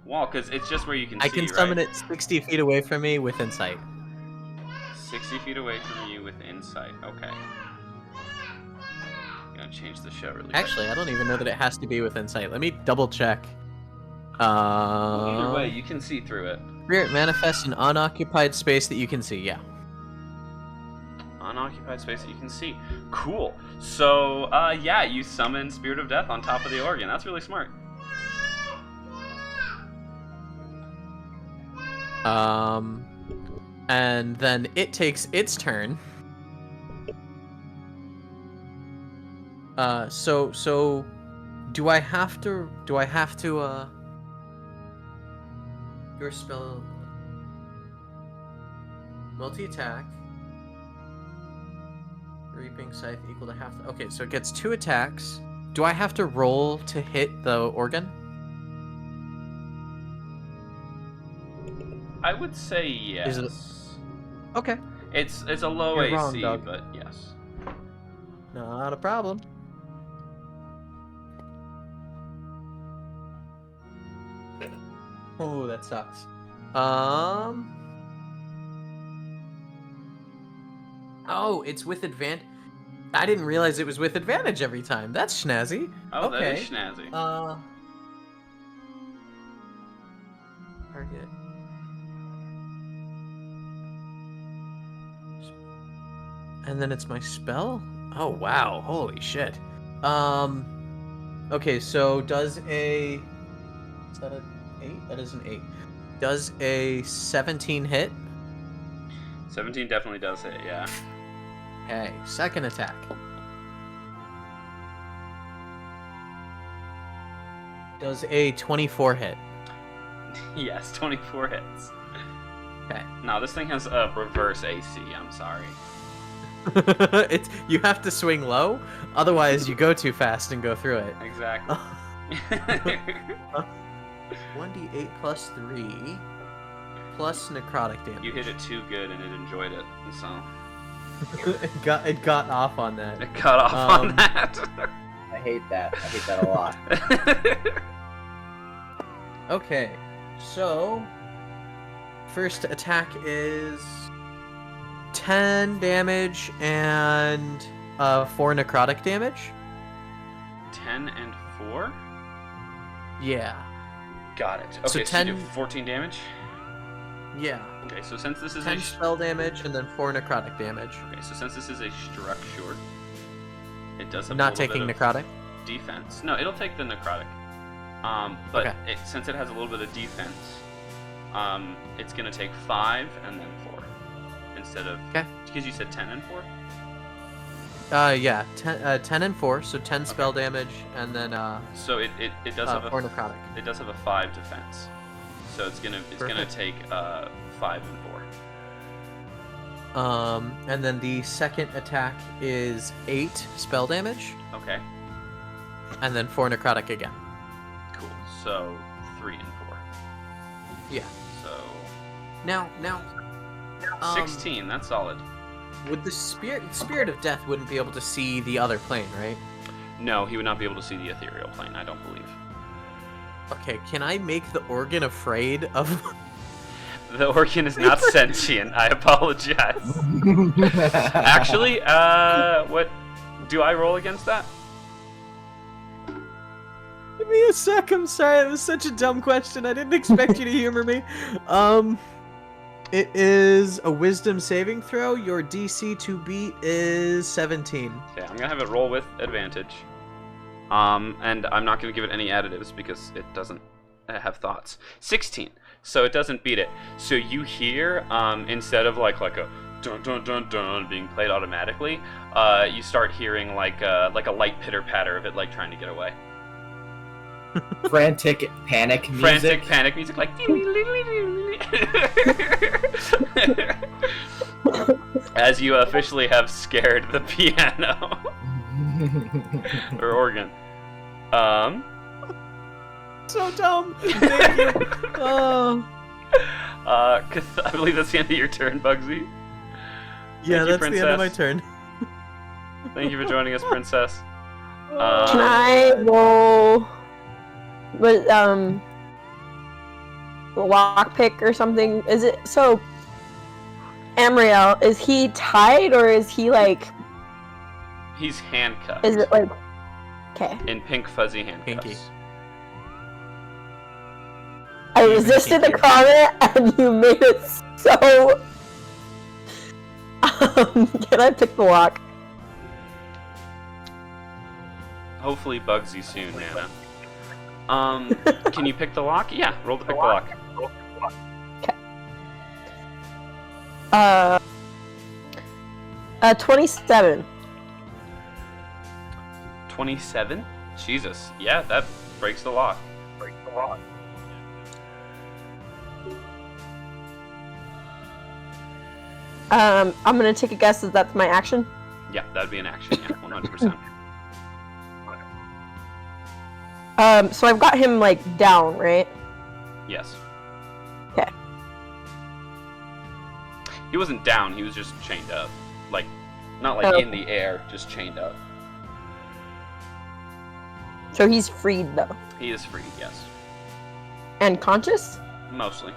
B: wall because it's just where you can see.
C: I can summon it 60 feet away from me with insight.
B: 60 feet away from you with insight. Okay. I'm gonna change the show really quick.
C: Actually, I don't even know that it has to be with insight. Let me double check.
B: Either way, you can see through it.
C: Spirit manifests an unoccupied space that you can see. Yeah.
B: Unoccupied space that you can see. Cool. So, yeah, you summon Spirit of Death on top of the organ. That's really smart.
C: And then it takes its turn. So do I have to your spell multi-attack reaping scythe equal to half. Okay, so it gets 2 attacks. Do I have to roll to hit the organ?
B: I would say yes.
C: Is it? Okay.
B: It's a low
C: You're
B: AC,
C: wrong, dog.
B: but yes.
C: Not a problem. Oh, that sucks. Oh, it's with advantage. I didn't realize it was with advantage every time. That's snazzy.
B: Oh,
C: okay.
B: that is snazzy.
C: Target. And then it's my spell? Oh, wow. Holy shit. Okay, so does a... Is that an 8? That is an 8. Does a 17 hit?
B: 17 definitely does hit, yeah.
C: Okay, second attack. Does a 24 hit?
B: Yes, 24 hits.
C: Okay.
B: No, this thing has a reverse AC, I'm sorry.
C: You have to swing low, otherwise you go too fast and go through it.
B: Exactly.
C: 1d8 plus 3 plus necrotic damage.
B: You hit it too good and it enjoyed it, so...
C: it got off on that.
B: It cut off on that.
D: I hate that. I hate that a lot.
C: Okay, so first attack is 10 damage and 4 necrotic damage.
B: 10 and 4?
C: Yeah.
B: Got it. Okay, so
C: 10
B: you do 14 damage?
C: Yeah.
B: Okay, so since this is
C: 10 spell damage and then 4 necrotic damage.
B: Okay, so since this is a structure, it does have
C: Not
B: a little
C: taking
B: bit
C: necrotic?
B: of defense. No, it'll take the necrotic. But
C: Okay.
B: since it has a little bit of defense, it's gonna take 5 and then 4 instead of.
C: Okay.
B: Because you said 10 and 4.
C: Yeah, 10 and 4, so 10 spell damage and then
B: So it does have
C: 4
B: a
C: necrotic.
B: it does have a 5 defense. So it's gonna
C: Perfect.
B: take 5 and 4.
C: And then the second attack is 8 spell damage
B: Okay.
C: and then 4 necrotic again.
B: Cool. So 3 and 4.
C: Yeah.
B: So
C: Now
B: 16. That's solid.
C: Would the spirit of death wouldn't be able to see the other plane, right?
B: No, he would not be able to see the ethereal plane. I don't believe.
C: Okay, can I make the organ afraid of?
B: The organ is not sentient. I apologize. Actually, what do I roll against that?
C: Give me a sec. I'm sorry. That was such a dumb question. I didn't expect you to humor me. It is a wisdom saving throw. Your DC to beat is 17.
B: Okay, I'm gonna have it roll with advantage. And I'm not gonna give it any additives because it doesn't have thoughts. 16. So it doesn't beat it. So you hear, instead of like a dun dun dun dun being played automatically, you start hearing like a light pitter patter of it like trying to get away.
D: Frantic panic music.
B: Frantic panic music like. As you officially have scared the piano or organ.
C: So dumb. Thank you. Oh.
B: I believe that's the end of your turn, Bugsy.
C: Yeah,
B: Thank you,
C: that's the end of my
B: Princess.
C: turn.
B: Thank you for joining us, Princess.
G: Can I roll with lockpick or something? Is it so? Amriel, is he tied or is he like?
B: He's handcuffed.
G: Is it like? Okay.
B: In pink fuzzy handcuffs.
C: Pinky.
G: I resisted the comment and you made it so. Can I pick the lock?
B: Hopefully Bugsy soon, Nana. Can you pick the lock? Yeah, roll to pick the lock.
G: 27.
B: 27? Jesus. Yeah, that breaks the lock.
G: I'm gonna take a guess that that's my action.
B: Yeah, that'd be an action, yeah, 100%.
G: So I've got him like down, right?
B: Yes.
G: Okay.
B: He wasn't down, he was just chained up. Like, not like
G: Oh.
B: in the air, just chained up.
G: So he's freed though.
B: He is free, yes.
G: And conscious?
B: Mostly.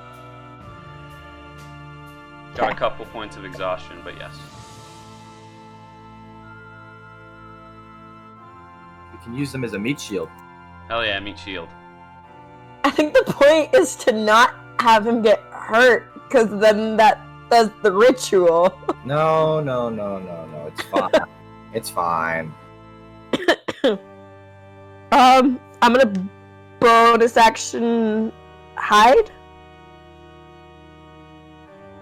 B: Got a
G: Okay.
B: couple points of exhaustion, but yes.
D: You can use them as a meat shield.
B: Hell yeah, meat shield.
G: I think the point is to not have him get hurt, because then that does the ritual.
D: No. It's fine. It's fine.
G: I'm gonna bonus action hide.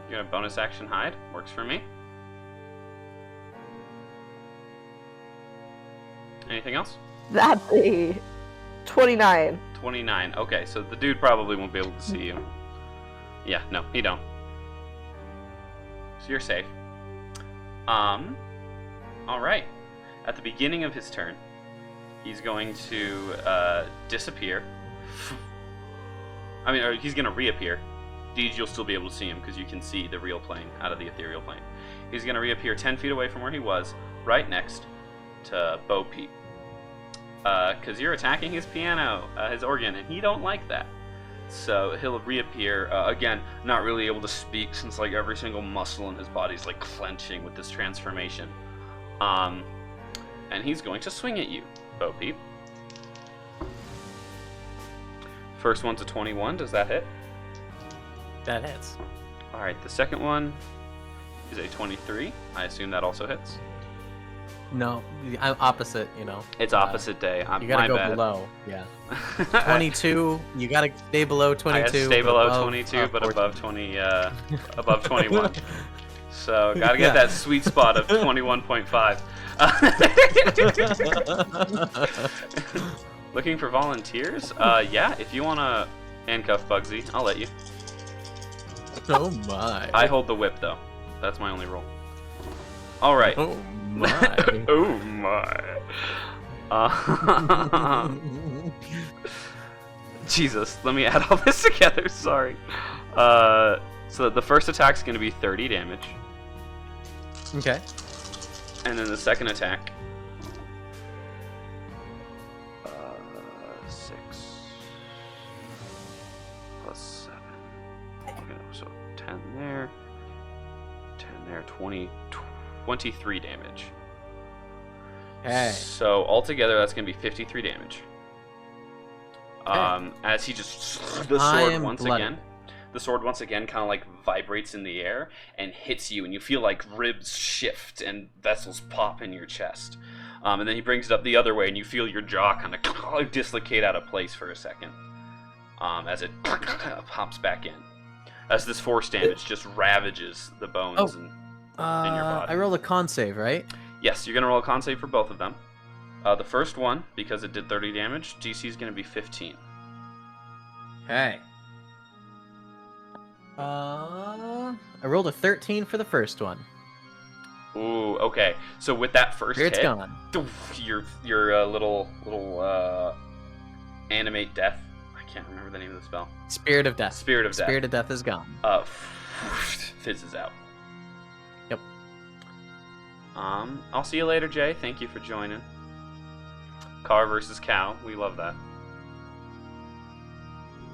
B: You're gonna bonus action hide? Works for me. Anything else?
G: That's a 29.
B: 29. Okay, so the dude probably won't be able to see you. Yeah, no, he don't. So you're safe. Alright. At the beginning of his turn, he's going to disappear. I mean, or he's gonna reappear. Deej, you'll still be able to see him because you can see the real plane out of the ethereal plane. He's gonna reappear 10 feet away from where he was, right next to Bo Peep. Because you're attacking his piano, his organ, and he don't like that. So he'll reappear, again, not really able to speak since like every single muscle in his body's like clenching with this transformation. And he's going to swing at you, Bo Peep. First one's a 21, does that hit?
C: That hits.
B: Alright, the second one is a 23. I assume that also hits.
C: No, I'm opposite, you know.
B: It's opposite day.
C: You gotta
B: my
C: go
B: bad.
C: below, yeah. 22, you gotta stay below 22.
B: I gotta stay
C: but
B: below
C: above,
B: 22, but
C: 14.
B: above 20, above 21. So gotta get that sweet spot of 21.5. Looking for volunteers? Yeah, if you wanna handcuff Bugsy, I'll let you.
C: Oh my.
B: I hold the whip though. That's my only rule. Alright.
C: Oh my.
B: Oh my. Jesus, let me add all this together, sorry. So the first attack's gonna be 30 damage.
C: Okay.
B: And then the second attack. 6 plus 7. Okay, so 10 there. 10 there, 23 damage.
C: Hey.
B: So altogether, that's gonna be 53 damage.
C: Okay.
B: As he just
C: I
B: the
C: am
B: sword once again kind of like vibrates in the air and hits you, and you feel like ribs shift and vessels pop in your chest. And then he brings it up the other way, and you feel your jaw kind of dislocate out of place for a second, as it pops back in. As this force damage just ravages the bones in your body.
C: I rolled a con save, right?
B: Yes, you're gonna roll a con save for both of them. The first one, because it did 30 damage, DC is gonna be 15.
C: Hey. I rolled a 13 for the first one.
B: Ooh, okay. So with that first
C: It's
B: hit,
C: gone.
B: your little animate death. I can't remember the name of the spell.
C: Spirit of Death.
B: Spirit of Death.
C: Spirit of Death is gone.
B: Fizzes out.
C: Yep.
B: I'll see you later, Jay. Thank you for joining. Car versus cow. We love that.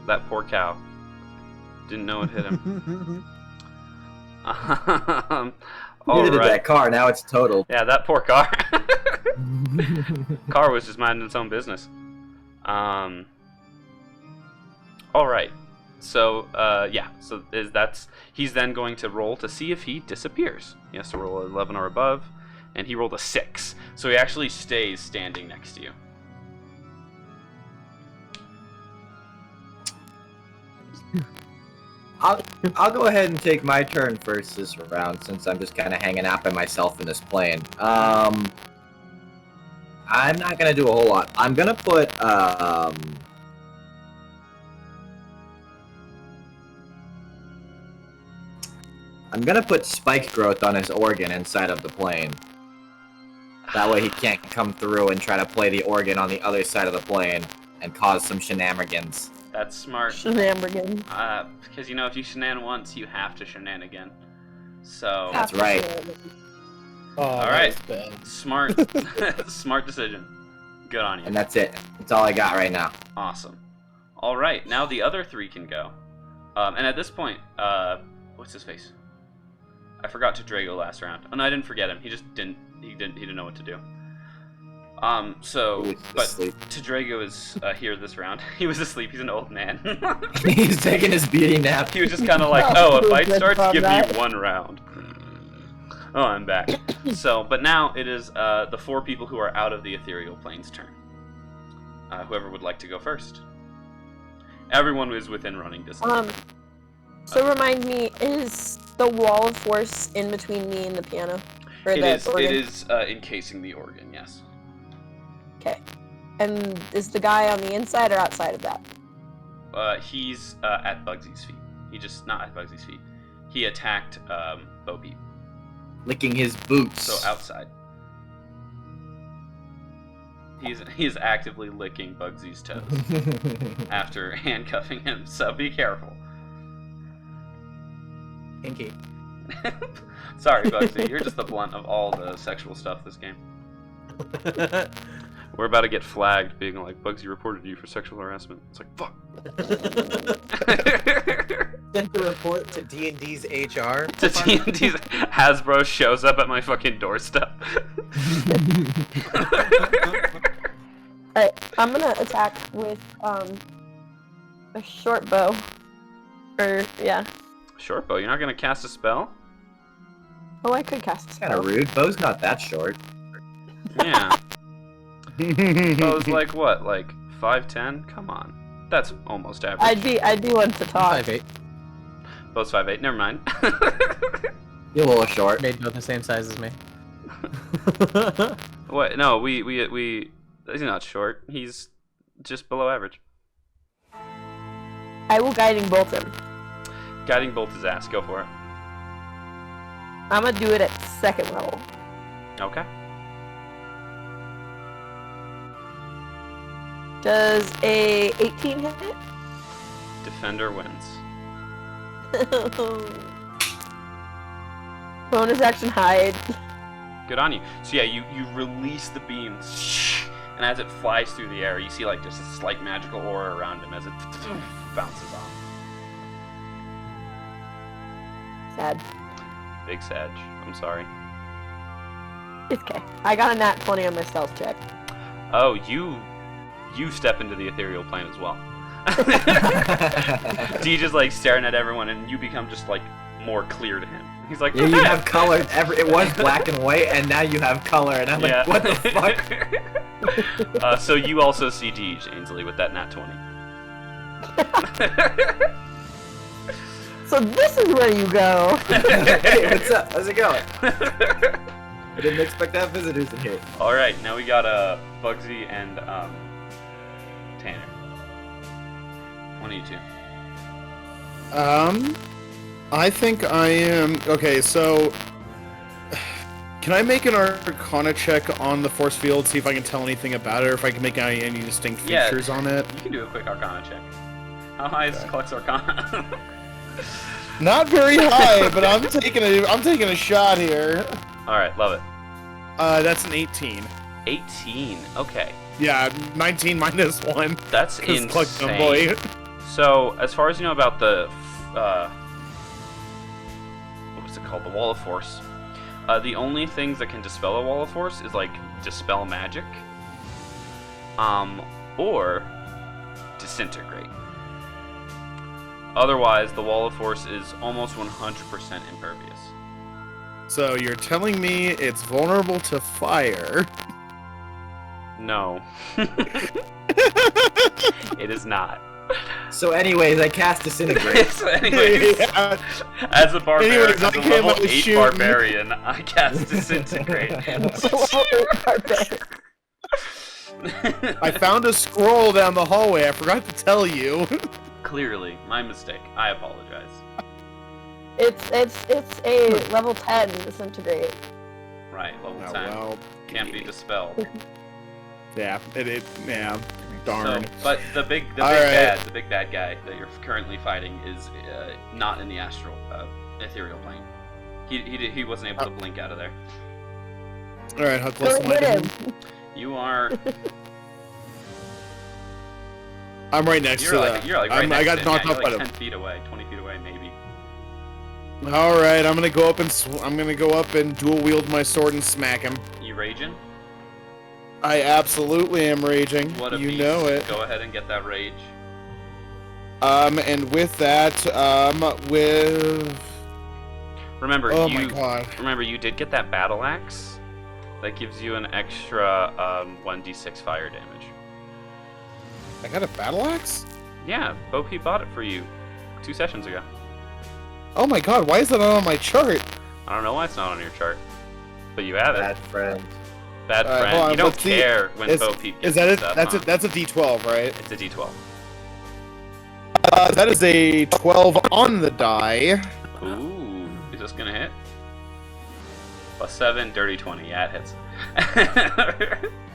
B: That poor cow. Didn't know it hit him.
D: Neither did
B: Alright.
D: that car. Now it's totaled.
B: Yeah, that poor car. Car was just minding its own business. Alright. So, yeah. So he's then going to roll to see if he disappears. He has to roll 11 or above, and he rolled a 6. So he actually stays standing next to you.
D: I'll go ahead and take my turn first this round, since I'm just kind of hanging out by myself in this plane. I'm not gonna do a whole lot. I'm gonna put spike growth on his organ inside of the plane. That way he can't come through and try to play the organ on the other side of the plane and cause some shenanigans.
B: That's smart.
G: Shenanigans.
B: Because, you know, if you shenan once, you have to shenan again. So
D: That's right.
F: Oh,
B: All
F: that
B: right.
F: was bad.
B: smart, smart decision. Good on you.
D: And that's it. That's all I got right now.
B: Awesome. All right, now the other three can go. And at this point, what's his face? I forgot to Drago last round. Oh no, I didn't forget him. He just didn't. He didn't know what to do. So, but Drago is here this round. He was asleep. He's an old man.
D: He's taking his beauty nap.
B: He was just kind of like, oh, a fight starts, give me 1 round. Oh, I'm back. So, but now it is the 4 people who are out of the ethereal plane's turn. Whoever would like to go first. Everyone is within running distance.
G: So remind me, is the wall of force in between me and the piano? Or
B: It
G: the
B: is.
G: organ?
B: It is encasing the organ. Yes.
G: Okay. And is the guy on the inside or outside of that?
B: He's at Bugsy's feet. He just not at Bugsy's feet. He attacked Bo Peep.
D: Licking his boots.
B: So outside. He is actively licking Bugsy's toes after handcuffing him. So be careful.
C: Pinky.
B: Sorry, Bugsy. You're just the blunt of all the sexual stuff this game. We're about to get flagged, being like, Bugsy reported you for sexual harassment. It's like, fuck.
C: Sent the report to D&D's HR.
B: To D&D's Hasbro shows up at my fucking doorstep.
G: Alright, I'm gonna attack with a short bow. Or, yeah.
B: Short bow, you're not gonna cast a spell?
G: Oh, I could cast a spell.
D: Kind of rude. Bow's not that short.
B: Yeah. Bow's like what? Like 5'10"? Come on. That's almost average.
G: I'd be one to talk.
C: 5'8".
B: Bow's 5'8". Never mind.
D: You're a little short.
C: Made both the same size as me.
B: What? No, we. He's not short. He's just below average.
G: I will guiding bolt him.
B: Guiding bolt his ass. Go for it.
G: I'm gonna do it at 2nd level.
B: Okay.
G: Does a 18 hit it?
B: Defender wins.
G: Bonus action hide.
B: Good on you. So yeah, you release the beam, and as it flies through the air, you see like just a slight magical aura around him as it bounces off.
G: Sad.
B: Big Sag. I'm sorry.
G: It's okay. I got a nat 20 on my stealth check.
B: Oh, you step into the ethereal plane as well. D just like staring at everyone, and you become just like more clear to him. He's like,
D: Yeah, you have color. It was black and white, and now you have color, and I'm like, what the fuck?
B: So you also see D, Ainsley, with that nat 20.
G: So this is where you go.
D: Hey, what's up? How's it going? I didn't expect to have visitors in here.
B: All right, now we got Bugsy and Tanner. One of you two.
F: I think I am... Okay, so... Can I make an Arcana check on the force field, see if I can tell anything about it, or if I can make any distinct features on it?
B: You can do a quick Arcana check. How high is Cluck's Arcana?
F: Not very high, but I'm taking a shot here.
B: All right, love it.
F: That's an 18.
B: 18. Okay.
F: Yeah, 19 minus 1.
B: That's
F: 'cause
B: insane.
F: Cluck's dumb boy.
B: So, as far as you know about the what was it called? The Wall of Force. The only things that can dispel a Wall of Force is like dispel magic, or disintegrate. Otherwise, the Wall of Force is almost 100% impervious.
F: So you're telling me it's vulnerable to fire?
B: No. It is not.
D: So anyways, I cast Disintegrate.
B: So anyways,
F: Yeah.
B: as a barbarian,
F: Anyways, I
B: as a
F: came
B: level
F: up with
B: 8
F: shooting.
B: barbarian, I cast Disintegrate.
F: I found a scroll down the hallway. I forgot to tell you.
B: Clearly, my mistake. I apologize.
G: It's a level 10 disintegrate.
B: Right, level
F: Oh,
B: 10.
F: well,
B: Can't be dispelled.
F: yeah, yeah. Darn.
B: So, but the big
F: Alright.
B: bad guy that you're currently fighting is not in the ethereal plane. He wasn't able to blink out of there.
F: All right, how close
G: Don't
F: am I
G: hit
F: to
G: him.
F: him?
B: You are.
F: I'm right next to that.
B: You're like right next
F: I got
B: to him.
F: knocked
B: Yeah,
F: off
B: you're
F: by
B: like
F: him.
B: 10 feet away, 20 feet away, maybe.
F: All right, I'm gonna go up and dual wield my sword and smack him.
B: You raging?
F: I absolutely am raging.
B: What a
F: You
B: beast.
F: know it.
B: Go ahead and get that rage.
F: And with that,
B: Remember,
F: oh my god.
B: Remember, you did get that battle axe. That gives you an extra 1d6 fire damage.
F: I got a battle axe?
B: Yeah, Bo Peep bought it for you 2 sessions ago.
F: Oh my god, why is that not on my chart?
B: I don't know why it's not on your chart, but you have it.
D: Bad friend.
B: Bad
F: Alright,
B: friend.
F: hold on,
B: You don't
F: let's see.
B: care when
F: Is-
B: Bo Peep gets
F: Is that it?
B: stuff,
F: That's
B: huh?
F: it. That's a D12, right?
B: It's a d12.
F: That is a 12 on the die.
B: Ooh, is this gonna hit? +7, dirty 20. Yeah, it hits.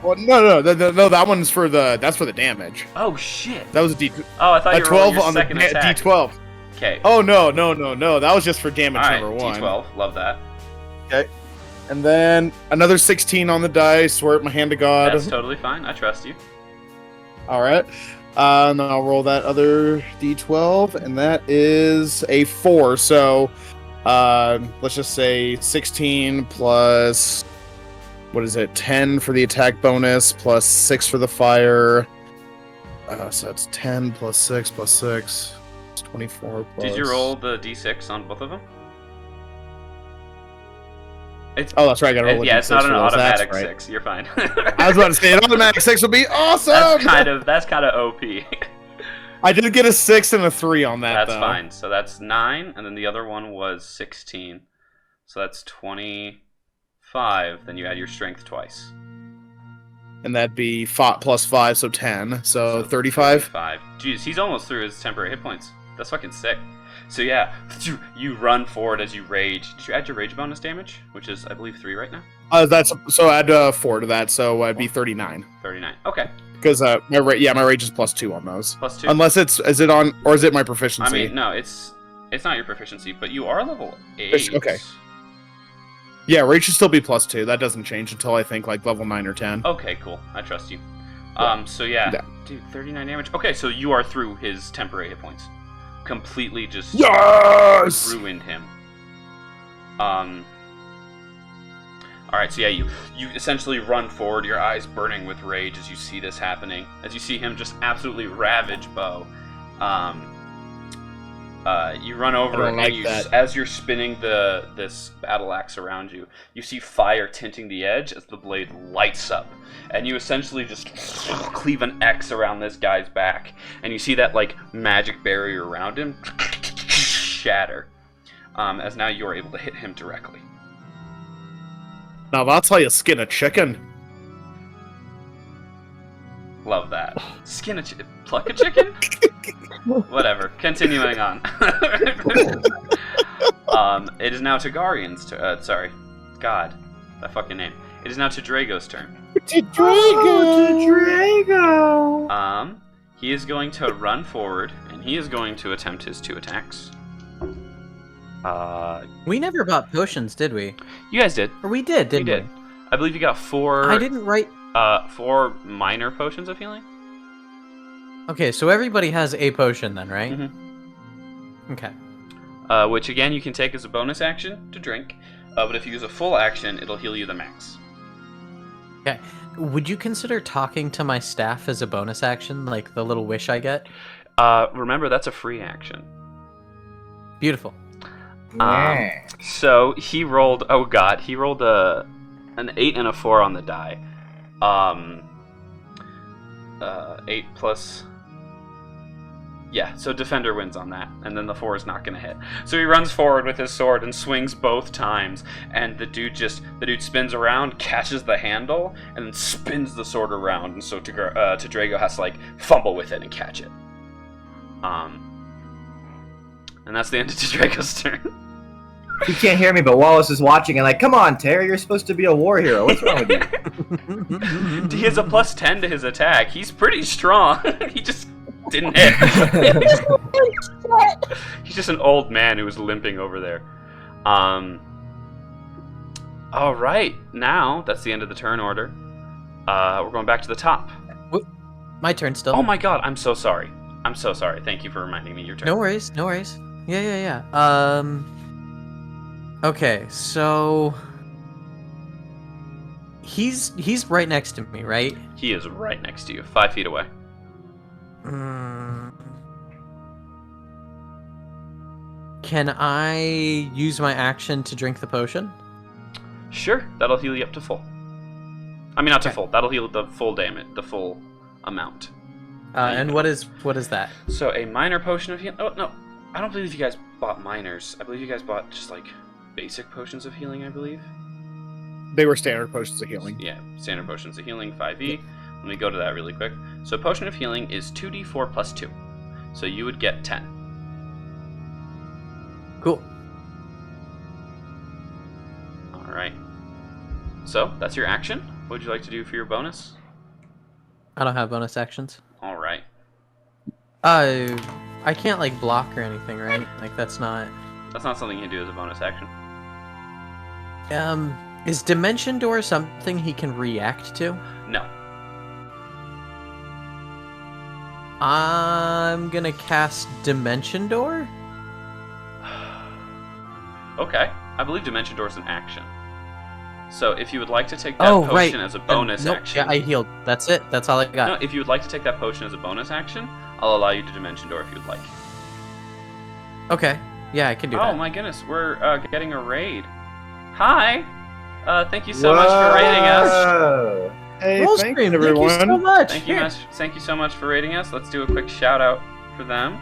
F: Well, no, that one's for that's for the damage.
B: Oh shit!
F: That was a D.
B: Oh, I thought
F: A
B: you were rolling
F: 12
B: your
F: on the
B: second attack.
F: D12.
B: Okay.
F: Oh no, that was just for damage
B: All right,
F: number 1.
B: D12. Love that.
F: And then another 16 on the dice. Swear at my hand to God.
B: That's totally fine. I trust you.
F: All right. And then I'll roll that other D12, and that is a 4. So, let's just say 16 plus, what is it, 10 for the attack bonus, plus 6 for the fire. So that's 10 plus 6 plus 6. It's 24 plus...
B: Did you roll the d6 on both of them? It's,
F: Oh, that's right, I gotta roll a
B: yeah, it's
F: D6
B: not an
F: for those. That's
B: automatic
F: right.
B: 6. You're fine.
F: I was about to say, an automatic 6 would be awesome!
B: That's kind of OP.
F: I did get a 6 and a 3 on that,
B: That's
F: though.
B: fine. So that's 9, and then the other one was 16. So that's 25. Then you add your strength twice.
F: And that'd be plus 5, so 10. So 35?
B: 35. Jeez, he's almost through his temporary hit points. That's fucking sick. So yeah, you run forward as you rage. Did you add your rage bonus damage? Which is, I believe, 3 right now?
F: That's so add 4 to that, so I'd be 39.
B: 39. Okay.
F: Because my rage is plus 2 on those.
B: +2.
F: Unless is it on, or is it my proficiency?
B: I mean, no, it's not your proficiency, but you are level 8.
F: Okay. Yeah, rage should still be plus 2. That doesn't change until I think like level 9 or 10.
B: Okay, cool. I trust you. So yeah, dude, 39 damage. Okay, so you are through his temporary hit points. Completely just
F: Yes!
B: ruined him. Alright, so yeah, you essentially run forward, your eyes burning with rage as you see this happening. As you see him just absolutely ravage Bo. You run over and as you're spinning this battle axe around you, you see fire tinting the edge as the blade lights up. And you essentially just cleave an X around this guy's back. And you see that like magic barrier around him shatter. As now you're able to hit him directly.
F: Now that's how you skin a chicken.
B: Love that. Skin a chicken? Pluck a chicken? Whatever. Continuing on. It is now Targaryen's turn. Sorry. God. That fucking name. It is now to Drago's turn.
D: Drago!
B: He is going to run forward, and he is going to attempt his 2 attacks.
C: We never bought potions, did we?
B: You guys did.
C: Or we did, didn't we?
B: You did. I believe you got 4...
C: I didn't write...
B: 4 minor potions of healing?
C: Okay, so everybody has a potion then, right?
B: Mm-hmm.
C: Okay.
B: Which, again, you can take as a bonus action to drink. But if you use a full action, it'll heal you the max.
C: Okay. Would you consider talking to my staff as a bonus action, like the little wish I get?
B: Remember, that's a free action.
C: Beautiful.
B: So he rolled. Oh god, he rolled an 8 and a 4 on the die. 8 plus. Yeah, so defender wins on that, and then the 4 is not gonna hit. So he runs forward with his sword and swings both times, and the dude spins around, catches the handle, and then spins the sword around, and so Drago has to like fumble with it and catch it. And that's the end of Drago's turn.
D: You can't hear me, but Wallace is watching and like, come on, Terry, you're supposed to be a war hero. What's wrong with you?
B: He has a +10 to his attack. He's pretty strong. He just didn't hit. He's just an old man who was limping over there. All right, now that's the end of the turn order. We're going back to the top.
C: My turn still.
B: Oh my god, I'm so sorry. I'm so sorry. Thank you for reminding me your turn.
C: No worries, no worries. Yeah. Okay, so he's right next to me, right?
B: He is right next to you, 5 feet away.
C: Can I use my action to drink the potion?
B: Sure, that'll heal you up to full. I mean, not to full. That'll heal the full damage, the full amount.
C: And what is that?
B: So a minor potion of healing. Oh no, I don't believe you guys bought minors. I believe you guys bought just like basic potions of healing. I believe.
F: They were standard potions of healing.
B: Yeah, standard potions of healing, 5e. Let me go to that really quick. So potion of healing is 2d4 plus 2. So you would get 10.
C: Cool.
B: All right. So that's your action. What would you like to do for your bonus?
C: I don't have bonus actions.
B: All right.
C: I can't like block or anything, right? Like that's not.
B: That's not something you can do as a bonus action.
C: Is Dimension Door something he can react to?
B: No.
C: I'm gonna cast Dimension Door.
B: Okay. I believe Dimension Door is an action. So if you would like to take that potion as a bonus action...
C: Yeah, I healed. That's it. That's all I got.
B: No, if you would like to take that potion as a bonus action, I'll allow you to Dimension Door if you would like.
C: Okay. Yeah, I can do that.
B: Oh my goodness, we're getting a raid. Hi! Thank you so much for raiding us.
F: Hey,
C: Roll
F: thank
C: screen,
F: you, everyone.
C: Thank you so much.
B: Thank you so much for raiding us. Let's do a quick shout out for them.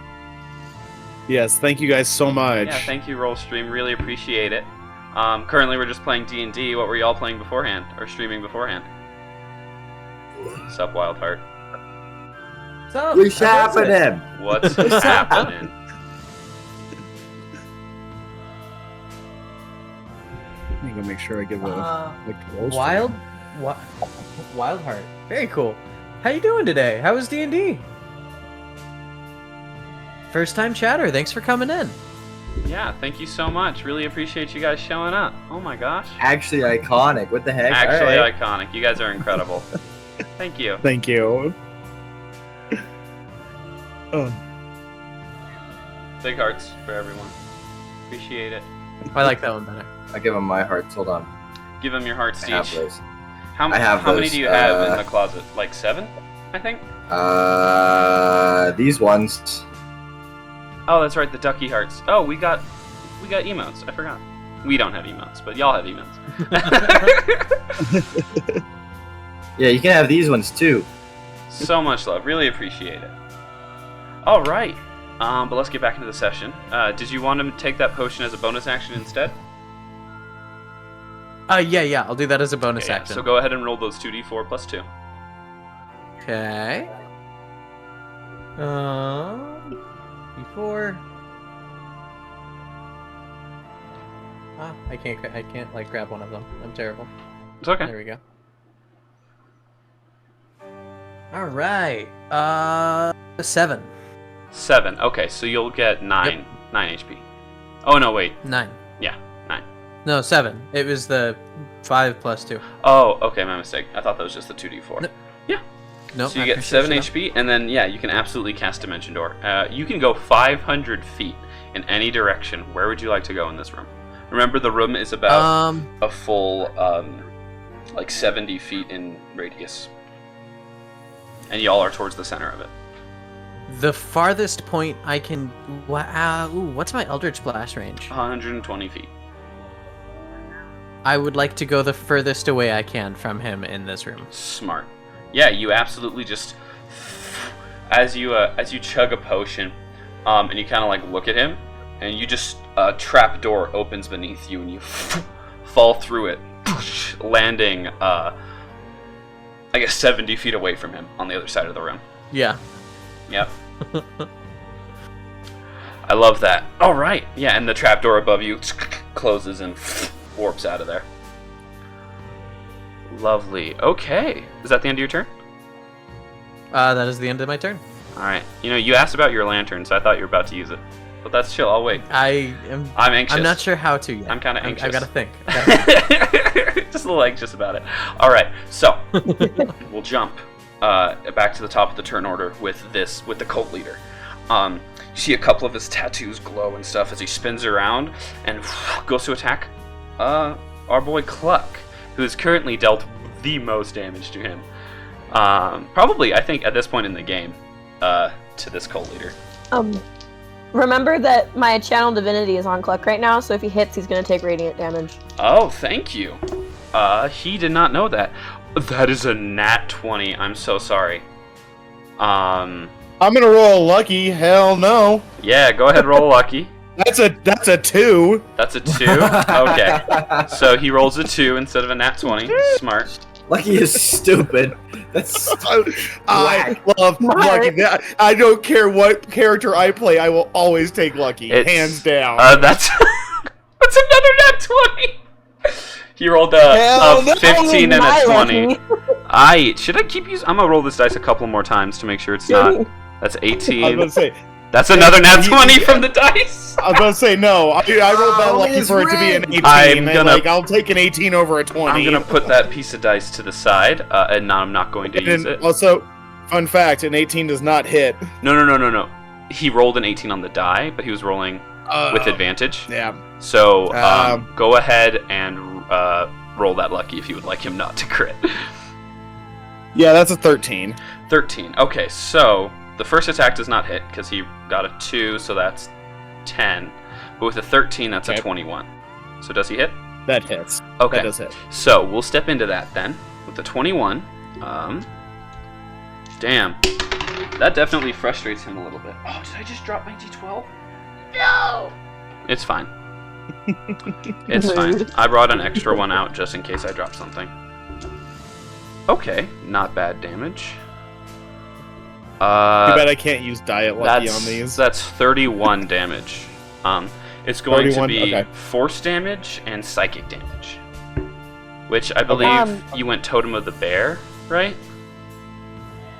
F: Yes, thank you guys so much.
B: Yeah, thank you, Rollstream. Really appreciate it. Currently, we're just playing D&D. What were y'all playing beforehand, or streaming beforehand? What's up, Wildheart?
C: What's up?
D: What's happening?
B: What's happening?
F: I'm gonna make sure I give a
C: Wild Heart. Very cool. How you doing today? How was D&D? First time chatter. Thanks for coming in.
B: Yeah, thank you so much. Really appreciate you guys showing up. Oh my gosh.
D: Actually iconic. What the heck?
B: Actually
D: All right.
B: iconic. You guys are incredible. Thank you.
F: Thank you. Oh.
B: Big hearts for everyone. Appreciate it.
C: I like that one better.
D: I'll give him my hearts. Hold on.
B: Give them your hearts
D: I have
B: each.
D: those.
B: How
D: I have
B: many
D: those,
B: do you have in the closet? Like 7, I think?
D: These ones.
B: Oh, that's right, the ducky hearts. Oh, we got emotes. I forgot. We don't have emotes, but y'all have emotes.
D: Yeah, you can have these ones too.
B: So much love. Really appreciate it. All right. But let's get back into the session. Did you want to take that potion as a bonus action instead?
C: Yeah. I'll do that as a bonus
B: Okay,
C: action.
B: So go ahead and roll those 2d4 plus 2.
C: Okay. Before. I can't like grab one of them. I'm terrible.
B: It's okay.
C: There we go. All right. 7.
B: 7. Okay, so you'll get 9 HP. Oh no, wait.
C: 9.
B: Yeah, 9.
C: No, 7. It was the 5 plus 2.
B: Oh, okay, my mistake. I thought that was just the 2d4.
C: No.
B: Yeah.
C: Nope,
B: So you
C: I
B: get
C: appreciate
B: 7
C: you.
B: HP, and then yeah, you can absolutely cast Dimension Door. You can go 500 feet in any direction. Where would you like to go in this room? Remember, the room is about a full like 70 feet in radius, and y'all are towards the center of it.
C: The farthest point I can. What's my Eldritch Blast range?
B: 120 feet.
C: I would like to go the furthest away I can from him in this room.
B: Smart. Yeah, you absolutely just as you chug a potion, and you kind of like look at him, and you just a trap door opens beneath you, and you fall through it, landing I guess 70 feet away from him on the other side of the room.
C: Yeah.
B: Yep. I love that. All right. Yeah, and the trapdoor above you closes and warps out of there. Lovely. Okay. Is that the end of your turn?
C: That is the end of my turn.
B: All right. You know, you asked about your lantern, so I thought you were about to use it. But that's chill. I'll wait.
C: I'm
B: anxious.
C: I'm not sure how to yet.
B: I'm kind of anxious.
C: I've got to think.
B: like just about it. All right, so we'll jump back to the top of the turn order with the cult leader. You see a couple of his tattoos glow and stuff as he spins around and goes to attack our boy Cluck, who is currently dealt the most damage to him. Probably, I think, at this point in the game, to this cult leader.
G: Remember that my channel divinity is on Cluck right now, so if he hits, he's gonna take radiant damage.
B: Oh, thank you. He did not know that. That is a nat 20. I'm so sorry.
F: I'm gonna roll lucky. Hell no.
B: Yeah, go ahead, roll lucky.
F: That's a 2.
B: That's a 2? Okay. So he rolls a 2 instead of a nat 20. Smart.
D: Lucky is stupid. That's
F: I love Lucky. I don't care what character I play, I will always take Lucky. Hands down.
B: That's another nat 20! He rolled a 15 and a 20. Should I keep using... I'm gonna roll this dice a couple more times to make sure it's not... That's 18.
F: I was gonna say...
B: That's another nat 20 from the dice!
F: I was gonna say, no. I rolled that lucky for it to be an 18. I'll take an 18 over a 20.
B: I'm gonna put that piece of dice to the side, and now I'm not going to use it.
F: Also, fun fact, an 18 does not hit.
B: No. He rolled an 18 on the die, but he was rolling with advantage.
F: Yeah.
B: So, go ahead and roll that lucky if you would like him not to crit.
F: Yeah, that's a 13.
B: 13. Okay, so... The first attack does not hit, because he got a 2, so that's 10. But with a 13, that's a 21. So does he hit?
F: That hits.
B: Okay.
F: That does hit.
B: So we'll step into that then. With the 21. Damn. That definitely frustrates him a little bit. Oh, did I just drop my D12? No! It's fine. It's fine. I brought an extra one out just in case I drop something. Okay, not bad damage.
F: Too bad I can't use Diet Lucky on these.
B: That's 31 damage. It's going
F: 31?
B: to be
F: Okay.
B: force damage and psychic damage. Which I believe you went Totem of the Bear, right?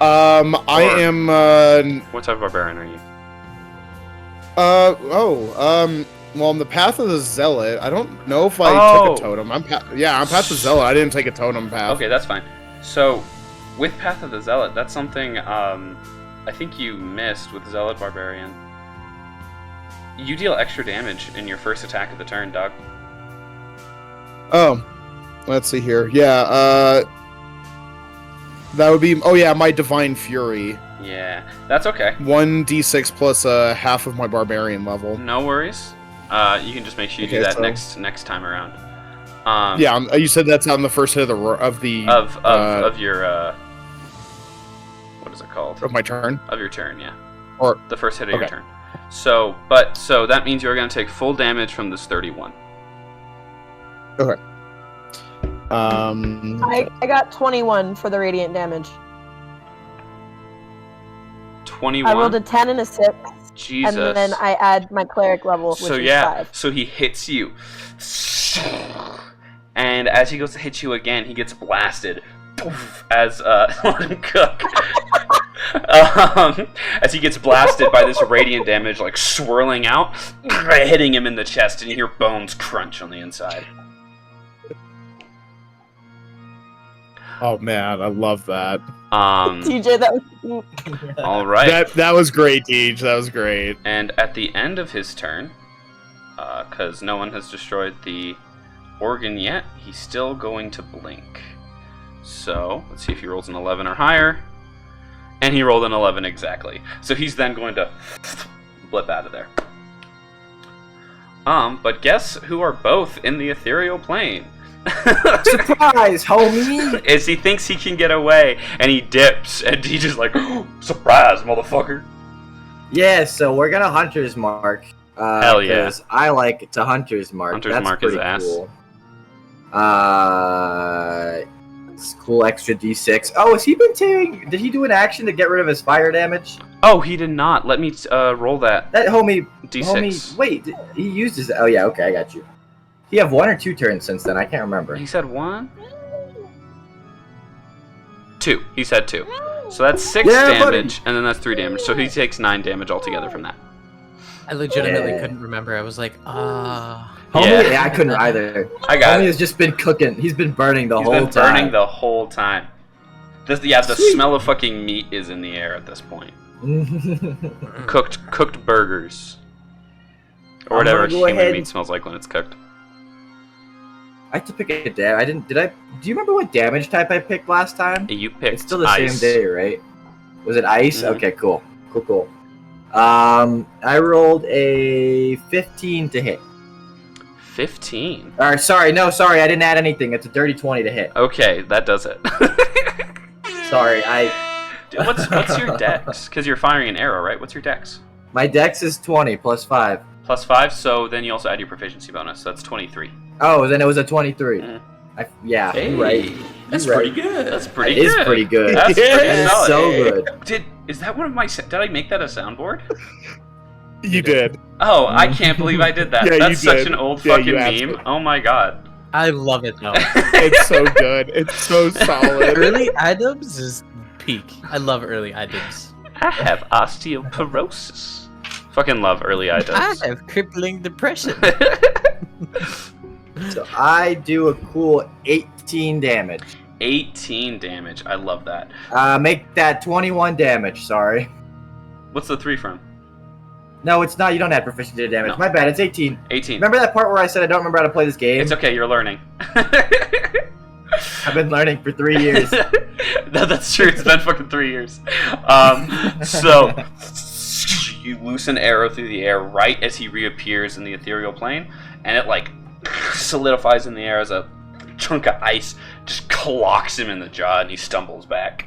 F: I am...
B: What type of barbarian are you?
F: Well, I'm the Path of the Zealot. I don't know if I took a totem. I'm Path the Zealot. I didn't take a totem path.
B: Okay, that's fine. So, with Path of the Zealot, that's something I think you missed with Zealot Barbarian. You deal extra damage in your first attack of the turn, Doug.
F: Oh, let's see here. Yeah, that would be... Oh yeah, my Divine Fury.
B: Yeah, that's okay.
F: 1d6 plus half of my Barbarian level.
B: No worries. You can just make sure you do that next time around.
F: Yeah, you said that's on the first hit of
B: your what is it called?
F: Of my turn?
B: Of your turn, yeah.
F: Or
B: the first hit of your turn. So that means you're going to take full damage from this 31.
F: Okay.
G: I got 21 for the radiant damage.
B: 21?
G: I rolled a 10 and a 6.
B: Jesus.
G: And then I add my cleric level, which is 5.
B: So he hits you. And as he goes to hit you again, he gets blasted. Poof, as Lord Cook. As he gets blasted by this radiant damage, like swirling out, hitting him in the chest, and you hear bones crunch on the inside.
F: Oh man, I love that.
G: TJ, that was
B: all right.
F: That was great, Deej. That was great.
B: And at the end of his turn, because no one has destroyed the organ yet, he's still going to blink. So let's see if he rolls an 11 or higher, and he rolled an 11 exactly. So he's then going to blip out of there. But guess who are both in the ethereal plane?
D: Surprise, homie!
B: As he thinks he can get away, and he dips, and he's just like, surprise, motherfucker!
D: Yeah, so we're gonna Hunter's Mark.
B: Hell yeah.
D: I like to Hunter's Mark.
B: Hunter's Mark is ass.
D: Cool. It's cool, extra d6. Oh, has he been taking... Did he do an action to get rid of his fire damage?
B: Oh, he did not. Let me roll that.
D: That homie...
B: D6.
D: Homie, wait, he used his... Oh yeah, okay, I got you. He have 1 or 2 turns since then, I can't remember.
B: He said 1? 2. He said 2. So that's 6 damage, and then that's 3 damage. So he takes 9 damage altogether from that.
C: I legitimately couldn't remember. I was like,
D: Homie, yeah, I couldn't either.
B: I got
D: Homie
B: it.
D: has just been cooking. He's been burning the
B: He's
D: whole
B: been
D: time.
B: burning the whole time. The
D: Sweet.
B: smell of fucking meat is in the air at this point. Cooked burgers. Or
D: I'm
B: whatever
D: gonna go
B: human
D: ahead-
B: meat smells like when it's cooked.
D: I have to pick a damage. I didn't. Did I? Do you remember what damage type I picked last time?
B: You picked
D: It's still the
B: ice.
D: same day, right? Was it ice?
B: Mhm.
D: Okay, cool. Cool. I rolled a 15 to hit.
B: 15.
D: Or sorry, I didn't add anything. It's a dirty 20 to hit.
B: Okay, that does it.
D: Sorry,
B: Dude, what's your dex? Because you're firing an arrow, right? What's your dex?
D: my dex is 20 plus 5.
B: Plus 5, so then you also add your proficiency bonus, so that's 23.
D: Oh, then it was a 23.
B: Mhm.
D: Yeah, you're right.
I: That's
D: You're
I: pretty
D: right.
I: good.
B: That's pretty
D: It is
B: good.
D: pretty good.
B: That's pretty
F: Yeah.
B: solid.
D: So good.
B: Is that one of my... Did I make that a soundboard?
F: You did.
B: Oh, I can't believe I did that.
F: Yeah, you
B: That's such
F: did.
B: an old
F: Yeah,
B: fucking
F: you
B: meme.
F: absolutely-
B: Oh my god.
C: I love it though.
F: It's so good. It's so solid.
C: Early items is peak. I love early items.
B: I have osteoporosis. Fucking love early
C: I
B: items.
C: have crippling depression.
D: So I do a cool 18 damage.
B: 18 damage. I love that.
D: Make that 21 damage. Sorry.
B: What's the 3 from?
D: No, it's not. You don't have proficiency to damage.
B: No.
D: My bad. It's 18.
B: 18.
D: Remember that part where I said I don't remember how to play this game?
B: It's okay, you're learning.
D: I've been learning for 3 years.
B: No, that's true. It's been fucking 3 years. So you loose an arrow through the air right as he reappears in the ethereal plane, and it like solidifies in the air as a chunk of ice just clocks him in the jaw, and he stumbles back.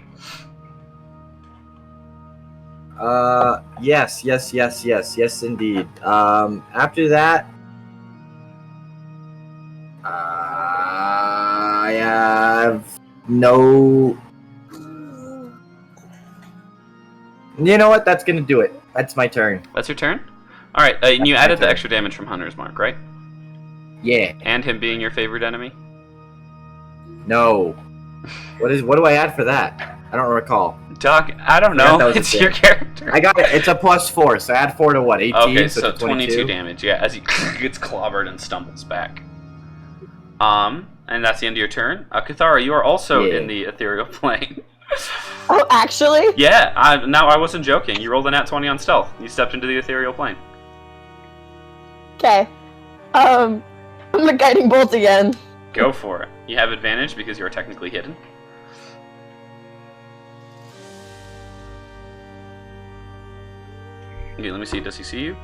D: Yes, indeed. After that, I have no. You know what? That's gonna do it. That's my turn.
B: That's your turn. All right, and you added the
D: turn.
B: extra damage from Hunter's Mark, right?
D: Yeah.
B: And him being your favorite enemy.
D: No. What do I add for that? I don't recall.
B: Doc, I don't
D: forgot that
B: know.
D: was a
B: It's
D: thing.
B: your character.
D: I got it. It's a +4, so add 4 to what? 18.
B: Okay,
D: so
B: so
D: it's
B: 22 damage. Yeah, as he gets clobbered and stumbles back. And that's the end of your turn. Cathara, you are also
D: Yeah.
B: in the ethereal plane.
G: Oh, actually?
B: Yeah, I wasn't joking. You rolled a nat 20 on stealth. You stepped into the ethereal plane.
G: Okay. I'm the guiding bolt again.
B: Go for it. You have advantage because you are technically hidden. Okay, let me see. Does he see you?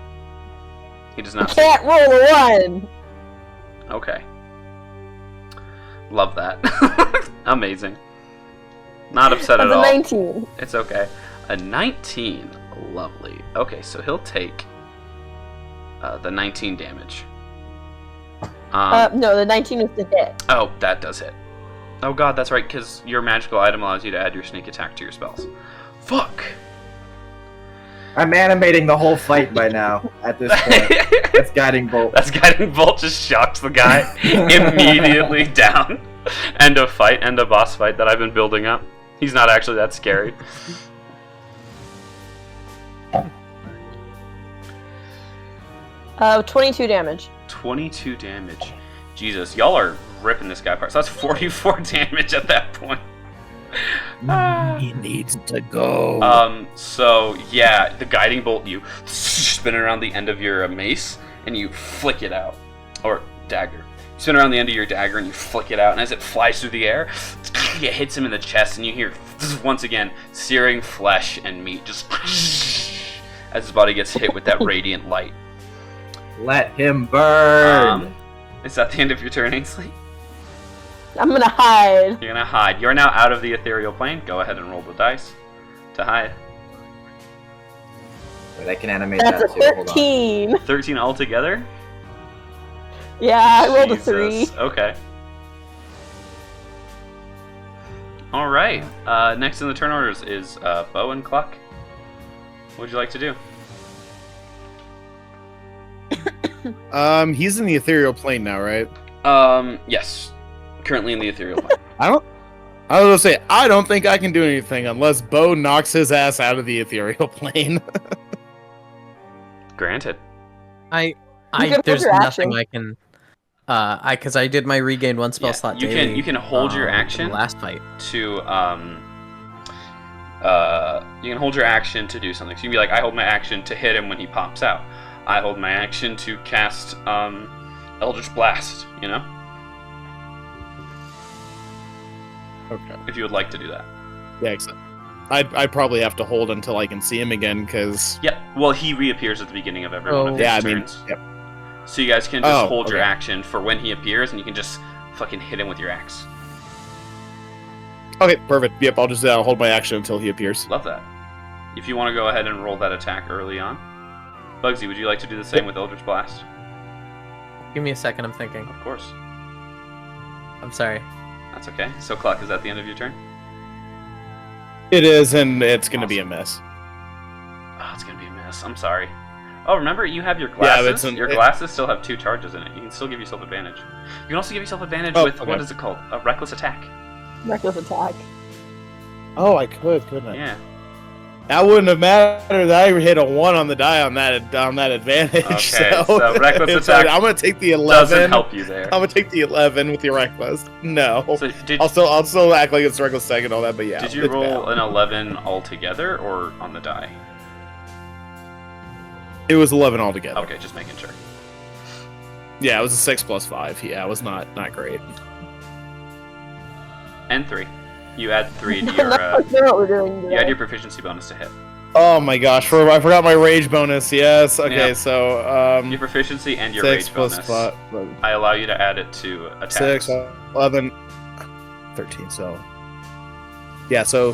B: He does not see you.
G: Can't roll a 1.
B: Okay. Love that. Amazing. Not upset at
G: That's a
B: all.
G: 19.
B: It's okay. A 19. Lovely. Okay, so he'll take the 19 damage.
G: No, the 19 is the hit.
B: Oh, that does hit. Oh god, that's right, because your magical item allows you to add your sneak attack to your spells. Fuck!
D: I'm animating the whole fight by now. At this point, it's guiding bolt.
B: That's guiding bolt just shocks the guy immediately down. End of fight, end of boss fight that I've been building up. He's not actually that scary.
G: 22 damage.
B: 22 damage. Jesus, y'all are ripping this guy apart. So that's 44 damage at that point.
F: He needs to go.
B: So yeah, the guiding bolt, you spin it around the end of your mace and you flick it out. Or dagger. You spin around the end of your dagger and you flick it out, and as it flies through the air, it hits him in the chest, and you hear once again searing flesh and meat just as his body gets hit with that radiant light.
D: Let him burn.
B: Is that the end of your turn, Ainsley?
G: I'm gonna hide.
B: You're gonna hide. You're now out of the ethereal plane. Go ahead and roll the dice to hide.
D: Wait, I can animate
G: That's a
D: that too. Hold on.
G: 13.
B: 13 altogether?
G: Yeah, I rolled a
B: Jesus.
G: 3.
B: Okay. Alright. Next in the turn orders is Bo and Cluck. What would you like to do?
F: He's in the ethereal plane now, right?
B: Yes. Currently in the ethereal plane.
F: I was gonna say, I don't think I can do anything unless Bo knocks his ass out of the ethereal plane.
B: Granted.
G: You can hold
C: There's
G: your
C: nothing
G: action.
C: I can. Because I did my regain one spell
B: Yeah,
C: slot
B: you
C: daily.
B: can you can hold your
C: in
B: action
C: the last fight.
B: to you can hold your action to do something. So you can be like, I hold my action to hit him when he pops out. I hold my action to cast Eldritch Blast. You know,
F: Okay.
B: if you would like to do that.
F: Yeah, exactly. I'd probably have to hold until I can see him again, because...
B: Yeah. Well, he reappears at the beginning of every one of his
F: Yeah, I mean...
B: turns.
F: Yep.
B: So you guys can just hold your
F: okay.
B: action for when he appears, and you can just fucking hit him with your axe.
F: Okay, perfect. Yep, I'll just hold my action until he appears.
B: Love that. If you want to go ahead and roll that attack early on. Bugsy, would you like to do the same with Eldritch Blast?
C: Give me a second, I'm thinking.
B: Of course.
C: I'm sorry.
B: That's okay. So, Cluck, is that the end of your turn?
F: It is, and it's going to be a mess.
B: Oh, it's gonna be a mess. I'm sorry. Oh, remember, you have your
F: Yeah,
B: glasses.
F: but
B: Your glasses still have 2 charges in it. You can still give yourself advantage. You can also give yourself advantage with,
F: okay.
B: what is it called? A reckless attack.
G: Reckless attack.
F: Oh, I could, couldn't I?
B: Yeah.
F: That wouldn't have mattered. I hit a 1 on the die on that advantage.
B: Okay, so reckless
F: it's
B: attack
F: I'm gonna take the 11.
B: Doesn't help you there.
F: I'm gonna take the 11 with your reckless. No.
B: So
F: I'll still act like it's reckless attack and all that, but yeah.
B: did you
F: it's
B: roll
F: bad.
B: an 11 altogether or on the die?
F: It was 11 altogether.
B: Okay, just making sure.
F: Yeah, it was a 6 plus 5. Yeah, it was not great.
B: And 3. You add 3 to
G: That's
B: your
G: what we're doing
B: you
G: today.
B: add your proficiency bonus to hit.
F: Oh my gosh, I forgot my rage bonus. Yes. Okay,
B: Yeah.
F: So
B: Your proficiency and your
F: 6
B: rage
F: plus
B: bonus.
F: 5.
B: I allow you to add it to attacks.
F: 6, 11, 13. So yeah, so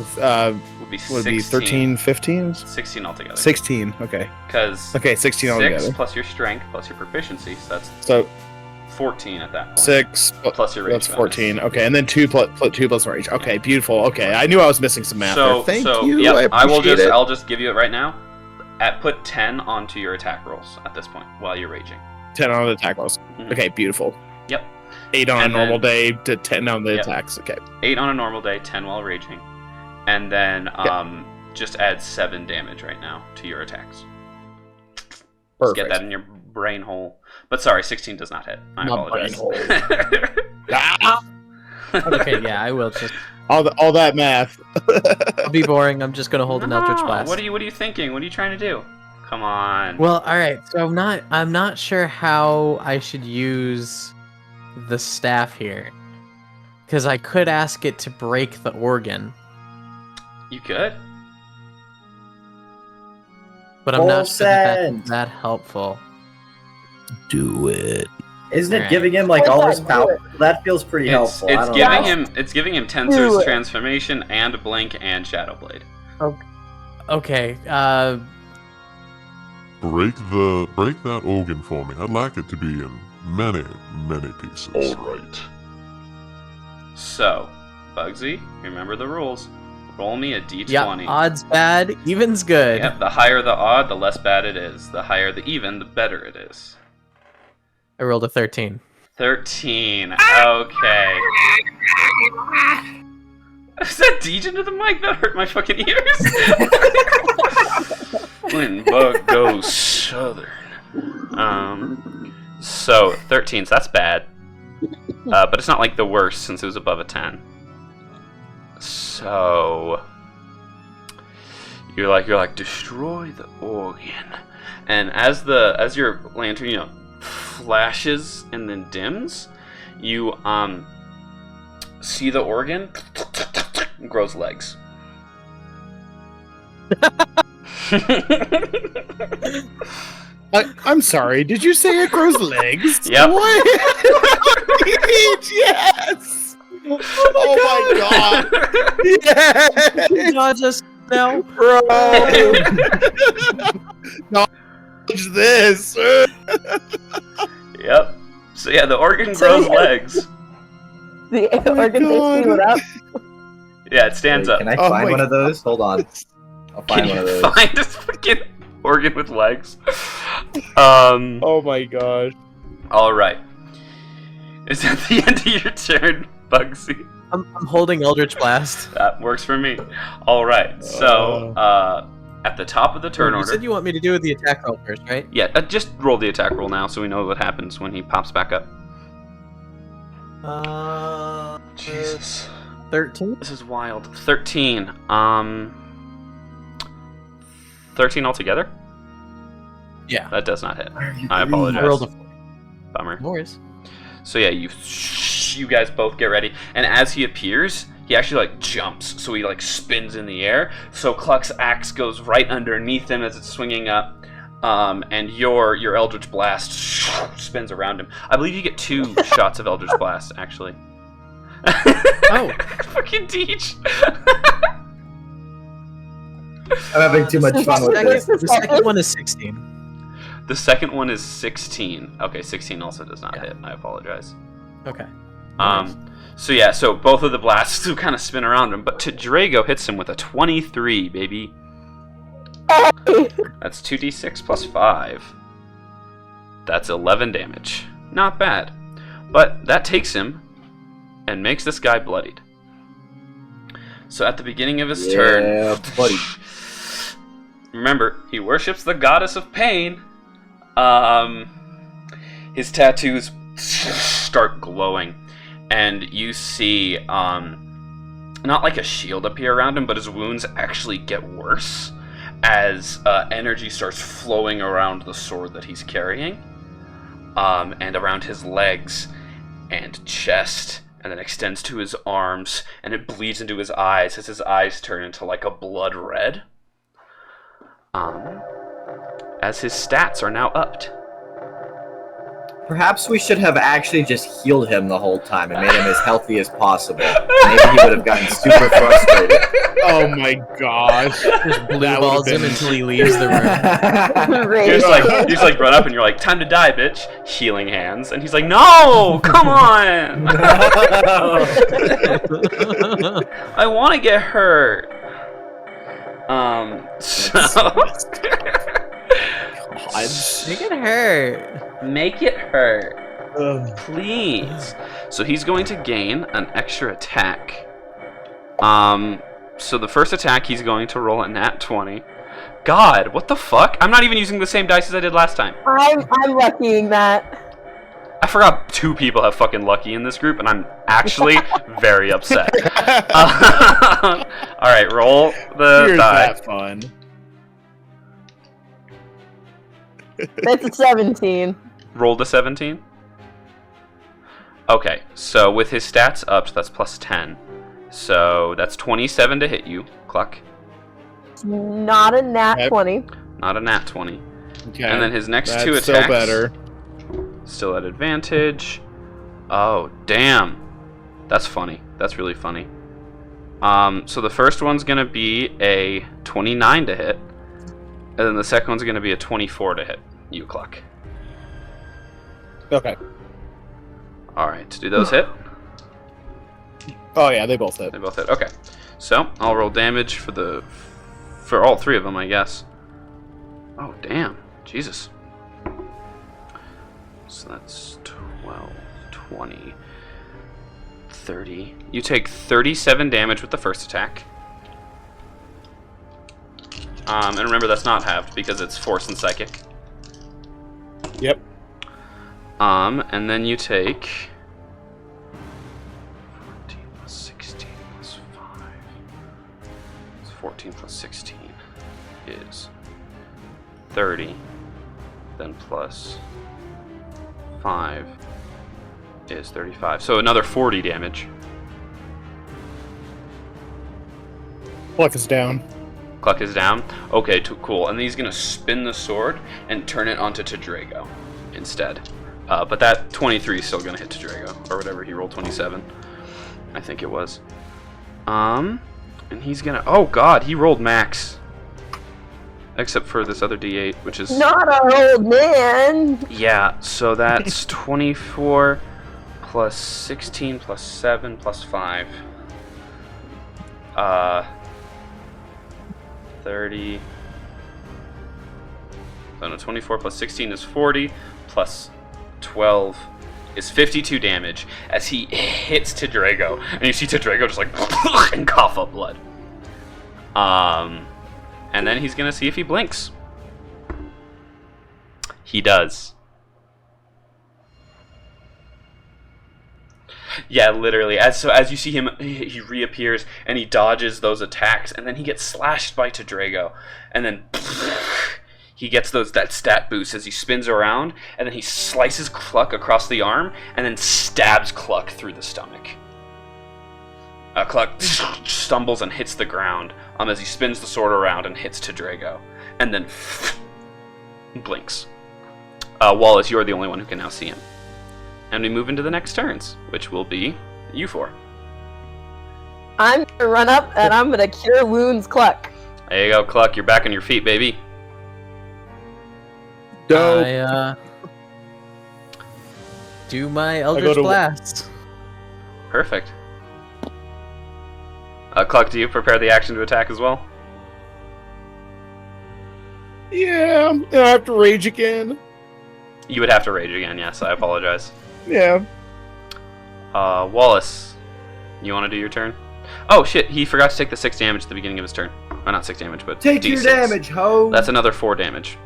B: would be
F: would it be
B: 16.
F: 13, 15?
B: 16 altogether.
F: 16. Okay.
B: Because
F: Okay, 16
B: 6
F: altogether.
B: plus your strength plus your proficiency, so that's
F: So
B: 14 at that point.
F: 6
B: plus your rage
F: that's
B: bonus.
F: 14. Okay, and then 2 plus rage. Okay, beautiful. Okay, I knew I was missing some math
B: So,
F: there. Thank you.
B: Yep,
F: I appreciate it.
B: I'll just give you it right now. Put 10 onto your attack rolls at this point while you're raging.
F: 10 on the attack rolls.
B: Mhm.
F: Okay, beautiful.
B: Yep.
F: 8 on
B: And
F: a normal
B: then-
F: day to 10 on the
B: Yep.
F: attacks. Okay.
B: 8 on a normal day, 10 while raging. And then just add 7 damage right now to your attacks. Just
F: Perfect.
B: get that in your brain hole. But sorry, 16 does not hit. I
F: Not
B: apologize.
F: Ah!
C: Okay, yeah, I will just.
F: All that math.
C: I'll be boring. I'm just gonna hold an Eldritch
B: No,
C: Blast.
B: What are you thinking? What are you trying to do? Come on.
C: Well, all right. So I'm not sure how I should use the staff here, because I could ask it to break the organ,
B: You could.
C: but I'm not sure that
D: Olsen!
C: that's that helpful.
F: Do it.
D: Isn't it
C: Alright.
D: giving him like all his
G: Do
D: power?
G: it.
D: That feels pretty helpful. I
B: It's
D: don't
B: giving
D: know.
B: him
G: Do
B: Tensor's
G: it.
B: transformation and Blink and Shadow Blade.
C: Okay.
I: Break that organ for me. I'd like it to be in many, many pieces.
J: Alright.
B: So, Bugsy, remember the rules. Roll me a d20.
C: Yeah. Odds bad, evens good.
B: Yep, the higher the odd, the less bad it is. The higher the even, the better it is.
C: I rolled a 13.
B: 13. Okay. Is that Deej into the mic? That hurt my fucking ears. When Bug goes southern. So 13. So that's bad. But it's not like the worst since it was above a 10. So you're like destroy the organ, and as your lantern flashes and then dims, you see the organ grows legs.
F: I'm sorry. Did you say it grows legs?
B: Yep.
F: What? Yes. Oh my god. Yes.
C: Dodge us now.
F: Bro. Dodge this.
B: Yep. So yeah, the organ grows legs.
G: The
F: Oh my
G: organ takes me
F: God.
G: up.
B: Yeah, it stands
D: Wait,
B: up.
D: Can I
F: Oh
D: find
F: my
D: one of those? Hold on. I'll
B: Can
D: find one of
B: you
D: those.
B: find this fucking organ with legs?
F: Oh my gosh.
B: All right. Is that the end of your turn, Bugsy?
C: I'm holding Eldritch Blast.
B: That works for me. All right. So, at the top of the turn
C: You
B: order.
C: said you want me to do the attack roll first, right?
B: Yeah, just roll the attack roll now, so we know what happens when he pops back up. Jesus.
C: 13?
B: This is wild. 13. 13 altogether?
C: Yeah.
B: That does not hit. I apologize.
C: I rolled a 4.
B: Bummer.
C: No worries.
B: So yeah, you guys both get ready, and as he appears, he actually like jumps, so he like spins in the air. So Cluck's axe goes right underneath him as it's swinging up, and your Eldritch Blast spins around him. I believe you get 2 shots of Eldritch Blast, actually.
C: Oh,
B: fucking Deej.
D: I'm having too much fun with this.
C: the second one is 16.
B: The second one is 16. Okay, 16 also does not hit. I apologize.
C: Okay.
B: So both of the blasts do kind of spin around him, but Drago hits him with a 23, baby. That's 2d6 plus 5. That's 11 damage. Not bad. But that takes him and makes this guy bloodied. So at the beginning of his turn,
D: buddy.
B: remember, he worships the goddess of pain. His tattoos start glowing, and you see, not like a shield appear around him, but his wounds actually get worse as energy starts flowing around the sword that he's carrying, and around his legs and chest, and then extends to his arms, and it bleeds into his eyes as his eyes turn into like a blood red. As his stats are now upped.
D: Perhaps we should have actually just healed him the whole time and made him as healthy as possible. Maybe he would have gotten super frustrated.
F: Oh my gosh.
C: Just blue balls him until he leaves the room.
B: You just like run up and you're like, time to die, bitch. Healing hands. And he's like, no, come on. I want to get hurt.
C: Make it hurt.
B: Make it hurt. Please. So he's going to gain an extra attack. So the first attack he's going to roll a nat 20. God, what the fuck? I'm not even using the same dice as I did last time.
G: I'm luckying that.
B: I forgot 2 people have fucking lucky in this group, and I'm actually very upset. Alright, roll the
F: Here's
B: die.
F: that fun.
G: That's a 17.
B: Roll the 17. Okay, so with his stats upped, that's plus 10. So that's 27 to hit you, Cluck.
G: Not a nat
F: Yep.
G: 20.
B: Not a nat 20.
F: Okay.
B: And then his next
F: That's
B: 2 attacks.
F: still better.
B: Still at advantage. Oh, damn. That's funny. That's really funny. So the first one's going to be a 29 to hit. And then the second one's going to be a 24 to hit. You, Cluck.
F: Okay.
B: Alright, do those hit?
F: Oh yeah, they both hit.
B: They both hit. Okay. So, I'll roll damage for all 3 of them, I guess. Oh, damn. Jesus. So that's 12, 20, 30. You take 37 damage with the first attack. And remember, that's not halved because it's force and psychic.
F: Yep.
B: And then you take 14 plus 16 plus 5. It's 14 plus 16 is 30. Then plus 5 is 35. So another 40 damage.
F: Pluck is down.
B: Cluck is down. Okay, cool. And then he's going to spin the sword and turn it onto Drago instead. But that 23 is still going to hit Drago, or whatever. He rolled 27, I think it was. And he's going to... Oh, God, he rolled max. Except for this other D8, which is...
G: Not an old man!
B: Yeah, so that's 24 plus 16 plus 7 plus 5. 30. So no, 24 plus 16 is 40, plus 12 is 52 damage as he hits Drago. And you see Drago just like and cough up blood. And then he's gonna see if he blinks. He does. Yeah, literally. As you see him, he reappears and he dodges those attacks, and then he gets slashed by Tadrago, and then he gets that stat boost as he spins around, and then he slices Cluck across the arm, and then stabs Cluck through the stomach. Cluck stumbles and hits the ground as he spins the sword around and hits Tadrago, and then blinks. Wallace, you are the only one who can now see him. And we move into the next turns, which will be you four.
G: I'm gonna run up and I'm gonna cure wounds Cluck.
B: There you go, Cluck. You're back on your feet, baby.
F: Dope.
C: I do my Eldritch Blast.
B: Perfect. Cluck, do you prepare the action to attack as well?
F: Yeah, I have to rage again.
B: You would have to rage again, yes. I apologize.
F: Yeah.
B: Wallace, you want to do your turn? Oh shit, he forgot to take the 6 damage at the beginning of his turn. Well, not 6 damage, but
D: Take
B: D6.
D: your damage, ho!
B: That's another 4 damage.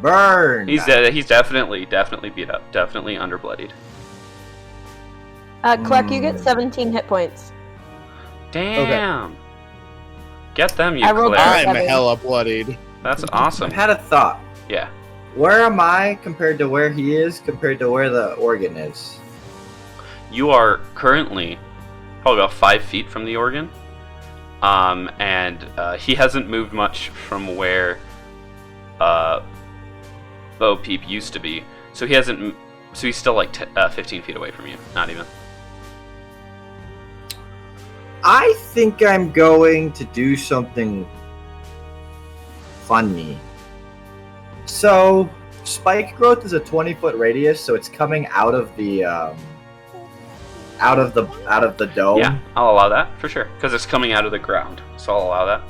D: Burn!
B: He's definitely beat up. Definitely underbloodied.
G: Cluck, you get 17 hit points.
B: Damn. Okay. Get them, you
G: I rolled
B: cleric.
F: I'm hella bloodied.
B: That's awesome.
D: I had a thought.
B: Yeah.
D: Where am I compared to where he is, compared to where the organ is?
B: You are currently probably about 5 feet from the organ. And he hasn't moved much from where Bo Peep used to be. So he hasn't. So he's still like 15 feet away from you. Not even.
D: I think I'm going to do something funny. So, spike growth is a 20-foot radius, so it's coming out of the out of the dome.
B: Yeah, I'll allow that for sure because it's coming out of the ground. So I'll allow that.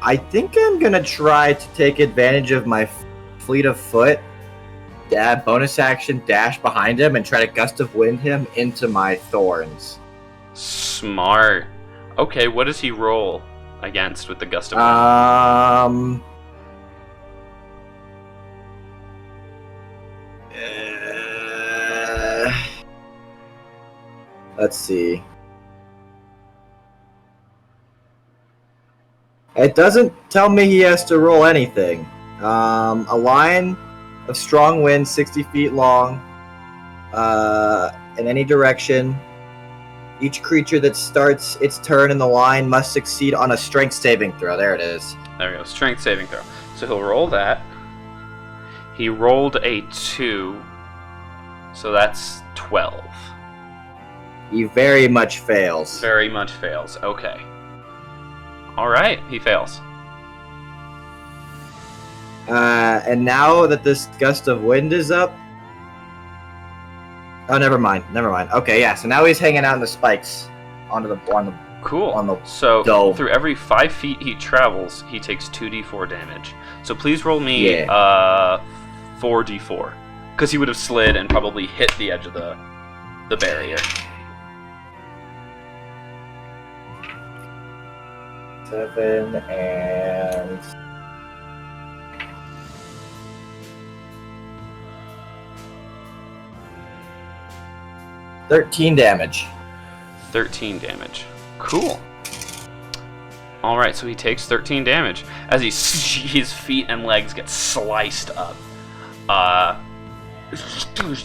D: I think I'm gonna try to take advantage of my fleet of foot, bonus action dash behind him, and try to gust of wind him into my thorns.
B: Smart. Okay, what does he roll against with the gust of wind?
D: Let's see. It doesn't tell me he has to roll anything. A line of strong wind, 60 feet long, in any direction. Each creature that starts its turn in the line must succeed on a strength saving throw. There it is.
B: There we go. Strength saving throw. So he'll roll that. He rolled a 2. So that's 12.
D: He very much fails.
B: Very much fails. Okay. Alright, he fails.
D: And now that this gust of wind is up... Oh, never mind. Okay, yeah, so now he's hanging out in the spikes
B: Cool.
D: on the
B: so
D: dome.
B: through every 5 feet he travels, he takes 2d4 damage. So please roll me 4d4. Because he would have slid and probably hit the edge of the barrier.
D: 7 and... 13 damage.
B: 13 damage. Cool. Alright, so he takes 13 damage as his feet and legs get sliced up. He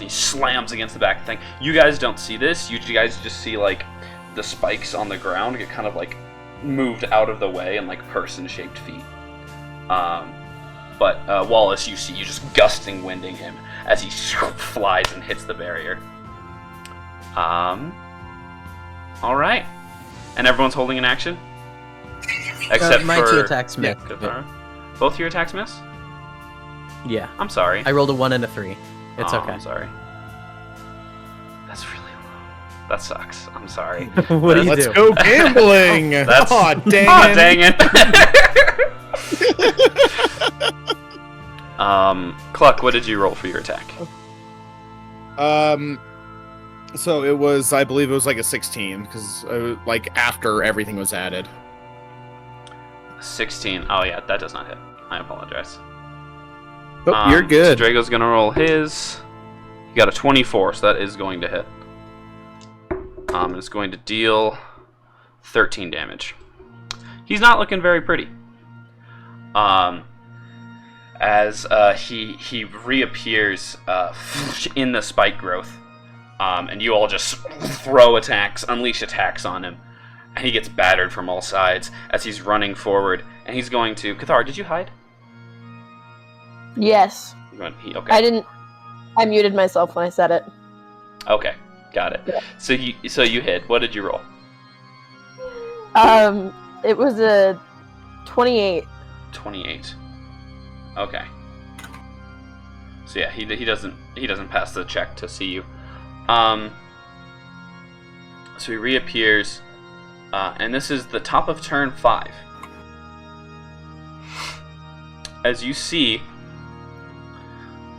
B: slams against the back of the thing. You guys don't see this. You guys just see, like, the spikes on the ground get kind of, like, moved out of the way and, like, person-shaped feet. But Wallace, you see, you just gusting winding him as he flies and hits the barrier. Alright. And everyone's holding an action? Except
C: my
B: for
C: 2 attacks miss.
B: Cathara. Both your attacks miss?
C: Yeah.
B: I'm sorry.
C: I rolled a 1 and a 3. It's okay.
B: I'm sorry. That's really low. That sucks. I'm sorry.
C: What do you
F: Let's
C: do?
F: go gambling!
B: That's...
F: Aw, dang
B: Aw,
F: it!
B: dang it. Cluck, what did you roll for your attack?
F: So it was, I believe it was like a 16, because like after everything was added.
B: 16. Oh yeah, that does not hit. I apologize.
F: Oh, you're good.
B: Drago's gonna roll his. He got a 24, so that is going to hit. And it's going to deal 13 damage. He's not looking very pretty. As he reappears in the spike growth, and you all just throw attacks, unleash attacks on him, and he gets battered from all sides as he's running forward. And he's going to Cathar. Did you hide?
G: Yes.
B: Okay.
G: I didn't. I muted myself when I said it.
B: Okay, got it.
G: Yeah.
B: So you hid. What did you roll?
G: It was a 28.
B: 28. Okay. So yeah, he doesn't pass the check to see you. So he reappears, and this is the top of turn 5. As you see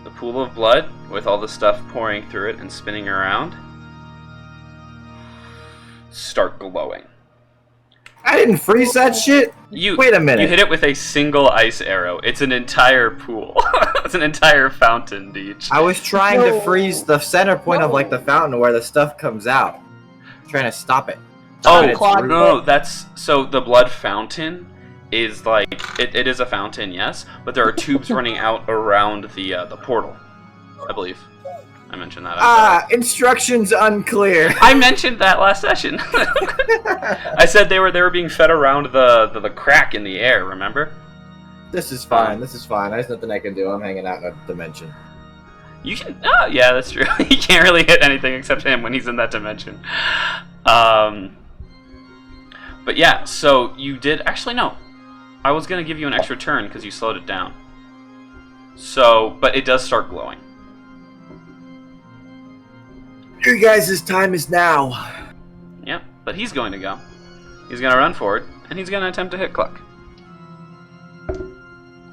B: the pool of blood with all the stuff pouring through it and spinning around start glowing.
D: I didn't freeze that shit. Wait a minute.
B: You hit it with a single ice arrow. It's an entire pool. It's an entire fountain, Deej.
D: I was trying to freeze the center point of like the fountain where the stuff comes out. Trying to stop it.
B: No, that's so the blood fountain is like it is a fountain, yes, but there are tubes running out around the portal. I believe I mentioned that.
D: Instructions unclear.
B: I mentioned that last session. I said they were being fed around the crack in the air. Remember?
D: This is fine. This is fine. There's nothing I can do. I'm hanging out in a dimension.
B: You can. Oh, yeah, that's true. You can't really hit anything except him when he's in that dimension. But yeah, so you did. Actually, no. I was gonna give you an extra turn because you slowed it down. So, but it does start glowing.
D: You guys' time is now.
B: Yep, but he's going to go. He's going to run forward, and he's going to attempt to hit Cluck.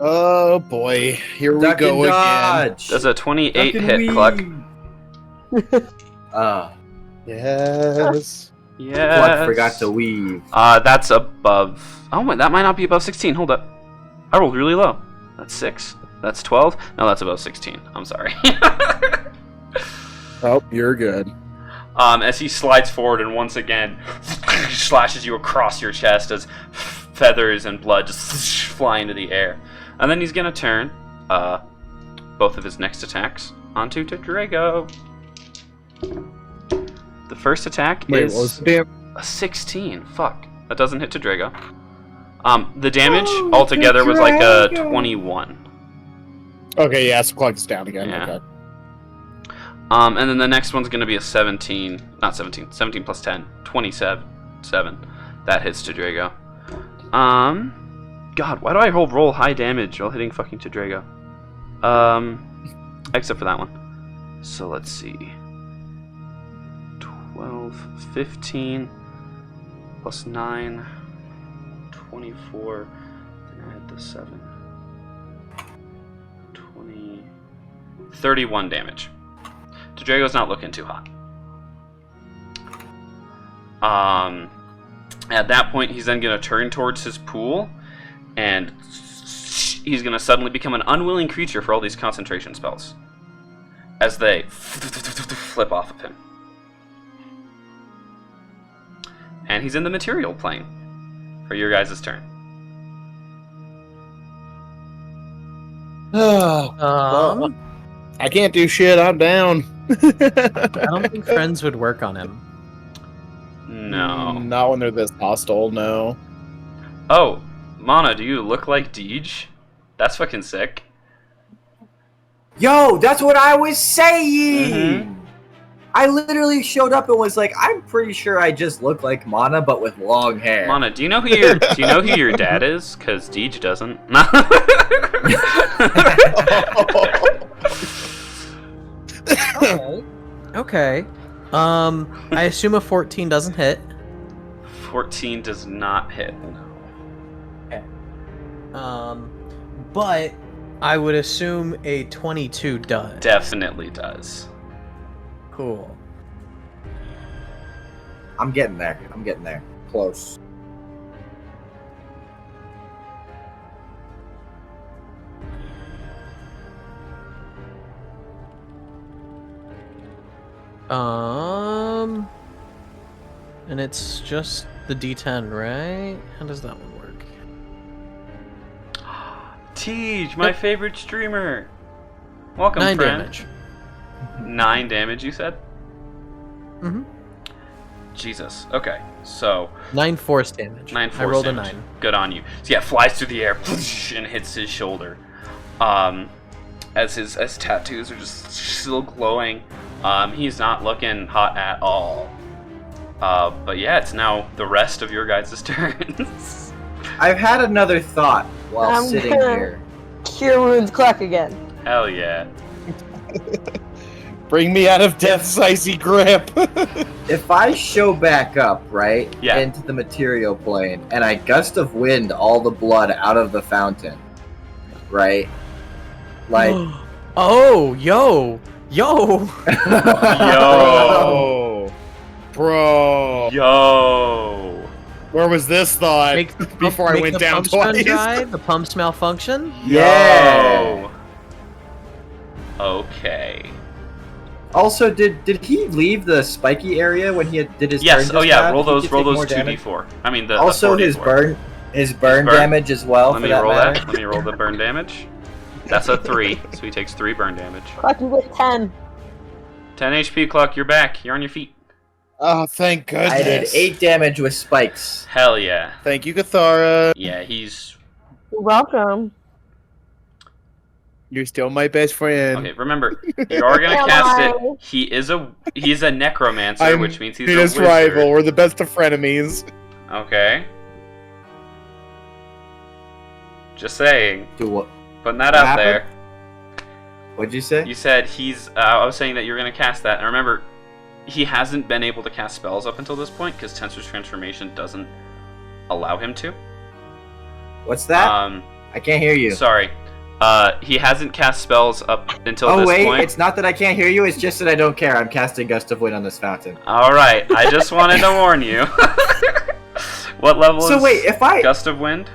F: Oh boy, here we go again.
B: Does a 28 hit Cluck?
F: Yes.
B: Yes.
D: Cluck forgot to weave.
B: That's above. Oh, wait, that might not be above 16. Hold up. I rolled really low. That's 6. That's 12. No, that's above 16. I'm sorry.
F: Oh, you're good.
B: As he slides forward and once again slashes you across your chest as feathers and blood just fly into the air. And then he's going to turn both of his next attacks onto Drago. The first attack is a 16. Fuck. That doesn't hit Drago. The damage altogether was like a 21.
F: Okay, yeah, so Cluck is down again.
B: Yeah.
F: Okay.
B: And then the next one's going to be a 17. Not 17. 17 plus 10. 27. That hits Drago. God, why do I roll high damage while hitting fucking Drago? Except for that one. So let's see. 12, 15, plus 9, 24, then add the 7. 20, 31 damage. Drago's not looking too hot. At that point, he's then going to turn towards his pool, and he's going to suddenly become an unwilling creature for all these concentration spells as they flip off of him. And he's in the material plane for your guys' turn.
F: I can't do shit. I'm down.
C: I don't think friends would work on him.
B: No.
F: Not when they're this hostile, no.
B: Oh, Mana, do you look like Deej? That's fucking sick.
D: Yo, that's what I was saying!
B: Mm-hmm.
D: I literally showed up and was like, I'm pretty sure I just look like Mana, but with long hair.
B: Mana, do you know who your dad is? Because Deej doesn't.
C: Okay. I assume a 14 doesn't hit.
B: 14 does not hit.
C: Okay. But I would assume a 22 does.
B: Definitely does.
C: Cool.
D: I'm getting there. Close.
C: and it's just the D10, right? How does that one work?
B: Tej, my favorite streamer. Welcome,
C: 9
B: friend.
C: damage.
B: 9 damage, you said?
C: Mm-hmm.
B: Jesus. Okay, so
C: 9 force damage.
B: 9 force
C: I rolled
B: damage.
C: a 9.
B: Good on you. So yeah, flies through the air and hits his shoulder. As his tattoos are just still glowing. He's not looking hot at all. But yeah, it's now the rest of your guys' turns.
D: I've had another thought while
G: I'm
D: sitting
G: gonna-
D: here.
G: Cure wounds clock again.
B: Hell yeah.
F: Bring me out of death's icy grip.
D: If I show back up, right,
B: Yeah.
D: into the material plane, and I gust of wind all the blood out of the fountain, right? Like,
C: Oh, yo!
B: Yo.
F: Bro.
B: Yo.
F: Where was this thought before I
C: make
F: went
C: the
F: down
C: pumps run
F: twice?
C: dry, the pumps malfunction?
D: yeah.
B: Yo. Okay.
D: Also, did he leave the spiky area when he did his turn?
B: Yes.
D: just
B: Oh yeah.
D: now?
B: Roll
D: He
B: those.
D: could
B: Roll
D: take
B: those
D: more
B: 2d4. I mean the.
D: Also,
B: the 4d4.
D: his burn
B: burn.
D: damage as well.
B: Let
D: for
B: me
D: that
B: roll
D: matter.
B: that. Let me roll the burn damage. That's a 3, so he takes 3 burn damage.
G: Clock you with 10.
B: 10 HP, Cluck. You're back. You're on your feet.
F: Oh, thank goodness.
D: I did 8 damage with spikes.
B: Hell yeah.
F: Thank you, Cathara.
B: Yeah, he's...
G: You're welcome.
F: You're still my best friend.
B: Okay, remember, you are gonna
G: Come
B: cast it.
G: on.
B: He's a necromancer,
F: I'm
B: which means he's a
F: his
B: wizard.
F: rival. We're the best of frenemies.
B: Okay. Just saying.
D: Do what?
B: Putting that
D: What
B: out
D: happened?
B: there.
D: What'd you say?
B: You said he's... I was saying that you're gonna cast that, and remember, he hasn't been able to cast spells up until this point, because Tensor's Transformation doesn't allow him to.
D: What's that? I can't hear you.
B: Sorry. He hasn't cast spells up until
D: Oh
B: this
D: wait,
B: point.
D: it's not that I can't hear you. It's just that I don't care. I'm casting Gust of Wind on this fountain.
B: Alright, I just wanted to warn you. What level
D: So
B: is
D: wait, if I
B: Gust of Wind?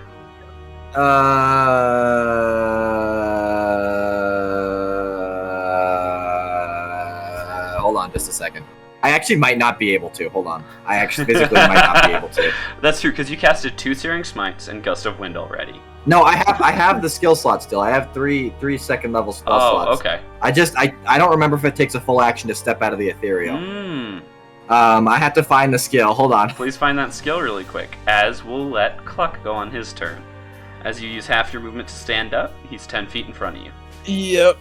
D: Hold on just a second. I actually might not be able to. Hold on. I actually physically might not be able to.
B: That's true, because you casted 2 Searing Smites and Gust of Wind already.
D: No, I have the skill slot still. I have three second level spell slots.
B: Oh, okay.
D: I don't remember if it takes a full action to step out of the ethereal.
B: Hmm.
D: I have to find the skill. Hold on.
B: Please find that skill really quick, as we'll let Cluck go on his turn. As you use half your movement to stand up, he's 10 feet in front of you.
F: Yep.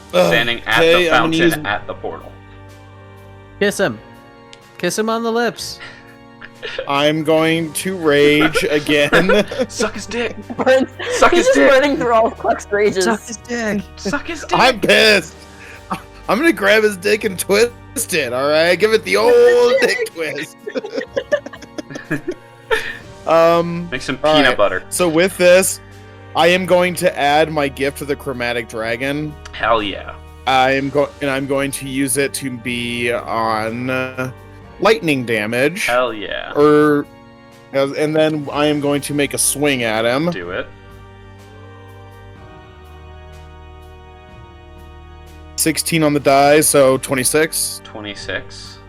B: Standing at the fountain at the portal.
C: Kiss him. Kiss him on the lips.
F: I'm going to rage again.
B: Suck his dick!
G: Burns.
B: Suck
G: He's
B: his
G: just
B: dick!
G: burning through all of Cluck's rages.
C: dick.
B: Suck his dick!
F: I'm pissed. I'm gonna grab his dick and twist it. All right, give it the old dick twist.
B: Make some
F: all
B: peanut
F: right.
B: butter.
F: So with this, I am going to add my gift to the chromatic dragon.
B: Hell yeah.
F: I'm going to use it to be on lightning damage.
B: Hell yeah.
F: And then I am going to make a swing at him.
B: Do it.
F: 16 on the die, so 26.
B: 26.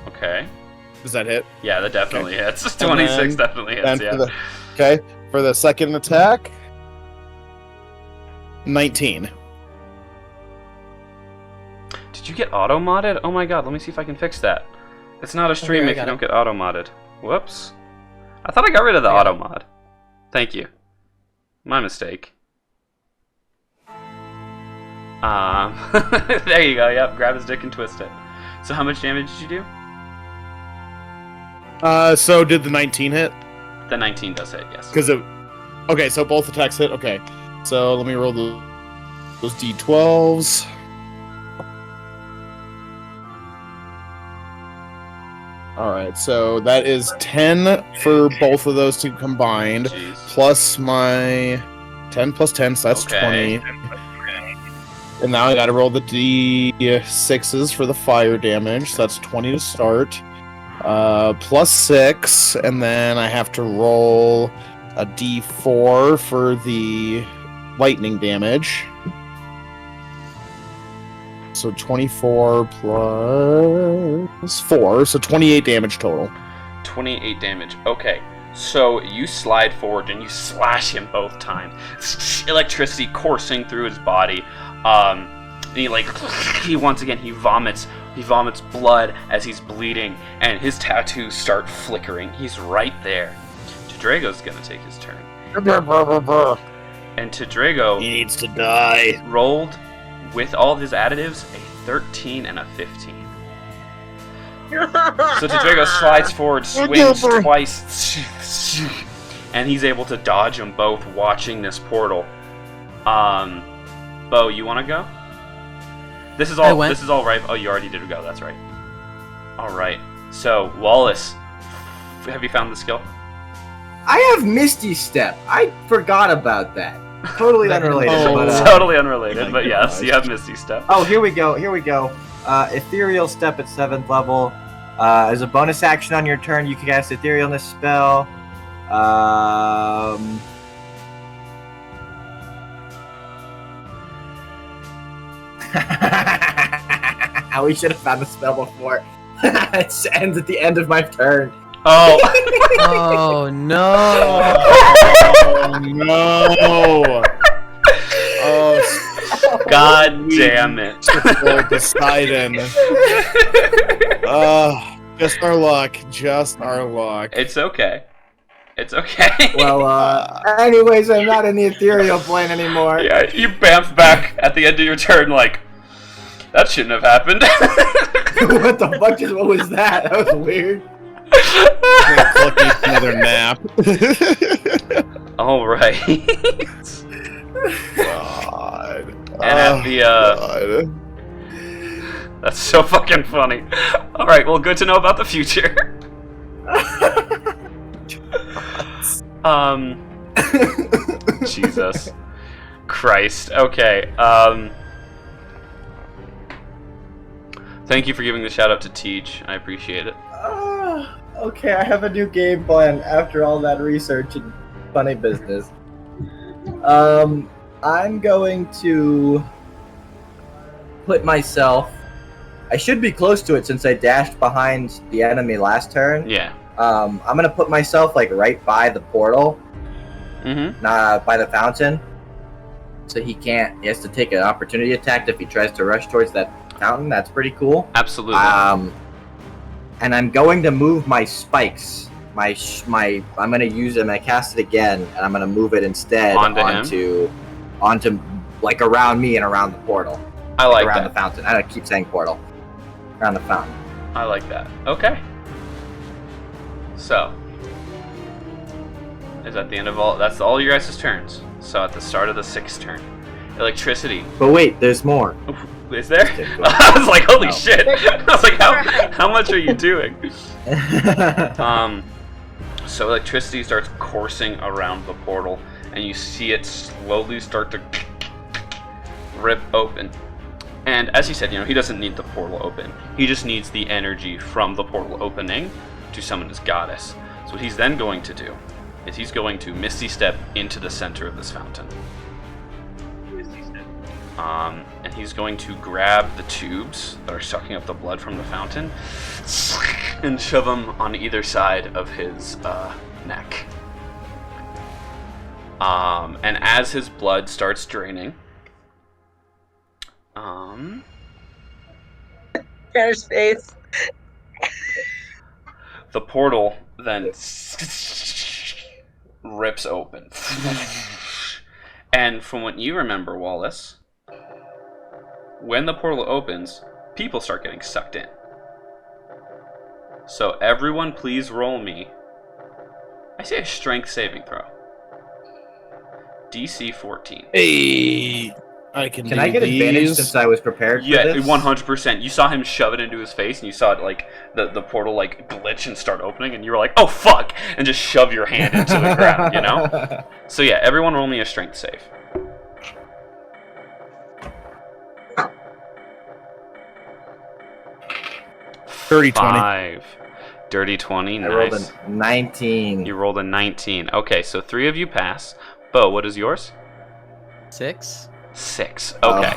B: Okay.
F: Does that hit?
B: Yeah, that definitely hits.
F: And
B: 26
F: then-
B: definitely hits, yeah.
F: Okay, for the second attack, 19.
B: Did you get auto-modded? Oh my god, let me see if I can fix that. It's not a stream
C: I
B: if you
C: got
B: don't
C: it.
B: get auto-modded. Whoops. I thought I got rid of the
C: I got it.
B: auto-mod. Thank you. My mistake. There you go, yep, grab his dick and twist it. So how much damage did you do?
F: So did the 19 hit?
B: The 19 does hit, yes.
F: Okay, so both attacks hit. Okay, so let me roll those d12s. All right, so that is 10 for both of those two combined,
B: Jeez.
F: plus my 10 plus 10, so that's
B: Okay.
F: 20. And now I gotta roll the d6s for the fire damage, so that's 20 to start. Plus 6, and then I have to roll a d4 for the lightning damage. So 24 plus 4, so 28 damage total.
B: 28 damage. Okay. So you slide forward and you slash him both times. Electricity coursing through his body. And he once again he vomits blood as he's bleeding, and his tattoos start flickering. He's right there. Drago's gonna take his turn. And Drago
F: He needs to die.
B: rolled with all of his additives a 13 and a 15. So Drago slides forward, swings twice, and he's able to dodge them both, watching this portal. Bo, you want to go? This is all right. Oh, you already did go. That's right. All right. So Wallace, have you found the skill?
D: I have Misty Step. I forgot about that. Totally unrelated.
B: Totally unrelated, but yes, you have Misty Step.
D: Oh, here we go. Ethereal Step at 7th level. As a bonus action on your turn, you can cast Etherealness spell. We should have found the spell before. It ends at the end of my turn.
B: Oh.
C: Oh no!
F: Oh no! Oh,
B: God damn it!
F: Poseidon. Just our luck. Just our luck.
B: It's okay. It's okay.
D: Well, anyways, I'm not in the ethereal plane anymore.
B: Yeah, you bamf back at the end of your turn like, that shouldn't have happened.
D: What the fuck? What was that? That was weird.
F: Another nap.
B: All right.
F: God.
B: And at the
F: God.
B: that's so fucking funny. All right, well, good to know about the future. Jesus Christ. Okay. Thank you for giving the shout out to Teach. I appreciate it.
D: Okay, I have a new game plan after all that research and funny business. I'm going to put myself... I should be close to it since I dashed behind the enemy last turn.
B: Yeah.
D: I'm going to put myself like right by the portal.
B: Mm-hmm.
D: By the fountain. So he has to take an opportunity attack if he tries to rush towards that fountain. That's pretty cool.
B: Absolutely.
D: And I'm going to move my spikes. I'm going to use them. I cast it again, and I'm going to move it instead onto like around me and around the portal.
B: I like
D: around
B: that.
D: The fountain. I don't keep saying portal. Around the fountain.
B: I like that. Okay. So, is at the end of all. That's all your guys' turns. So at the start of the 6th turn, electricity.
D: But wait, there's more.
B: Is there? I was like, holy shit! I was like, how much are you doing? So electricity starts coursing around the portal, and you see it slowly start to rip open. And as he said, he doesn't need the portal open. He just needs the energy from the portal opening to summon his goddess. So what he's then going to do is he's going to Misty Step into the center of this fountain. And he's going to grab the tubes that are sucking up the blood from the fountain and shove them on either side of his neck. And as his blood starts draining,
G: His face.
B: the portal then rips open. And from what you remember, Wallace, when the portal opens, people start getting sucked in. So everyone please roll me, I say, a strength saving throw. DC 14.
F: Hey, Can
D: I get advantage since I was prepared for this?
B: Yeah, 100%. You saw him shove it into his face, and you saw it, like, the portal, like, glitch and start opening, and you were like, oh, fuck! And just shove your hand into the ground, you know? So yeah, everyone roll me a strength save.
F: Dirty 20.
B: 5. Dirty 20, nice.
D: I rolled a 19.
B: You rolled a 19. Okay, so 3 of you pass. Bo, what is yours?
C: 6.
B: 6. Okay.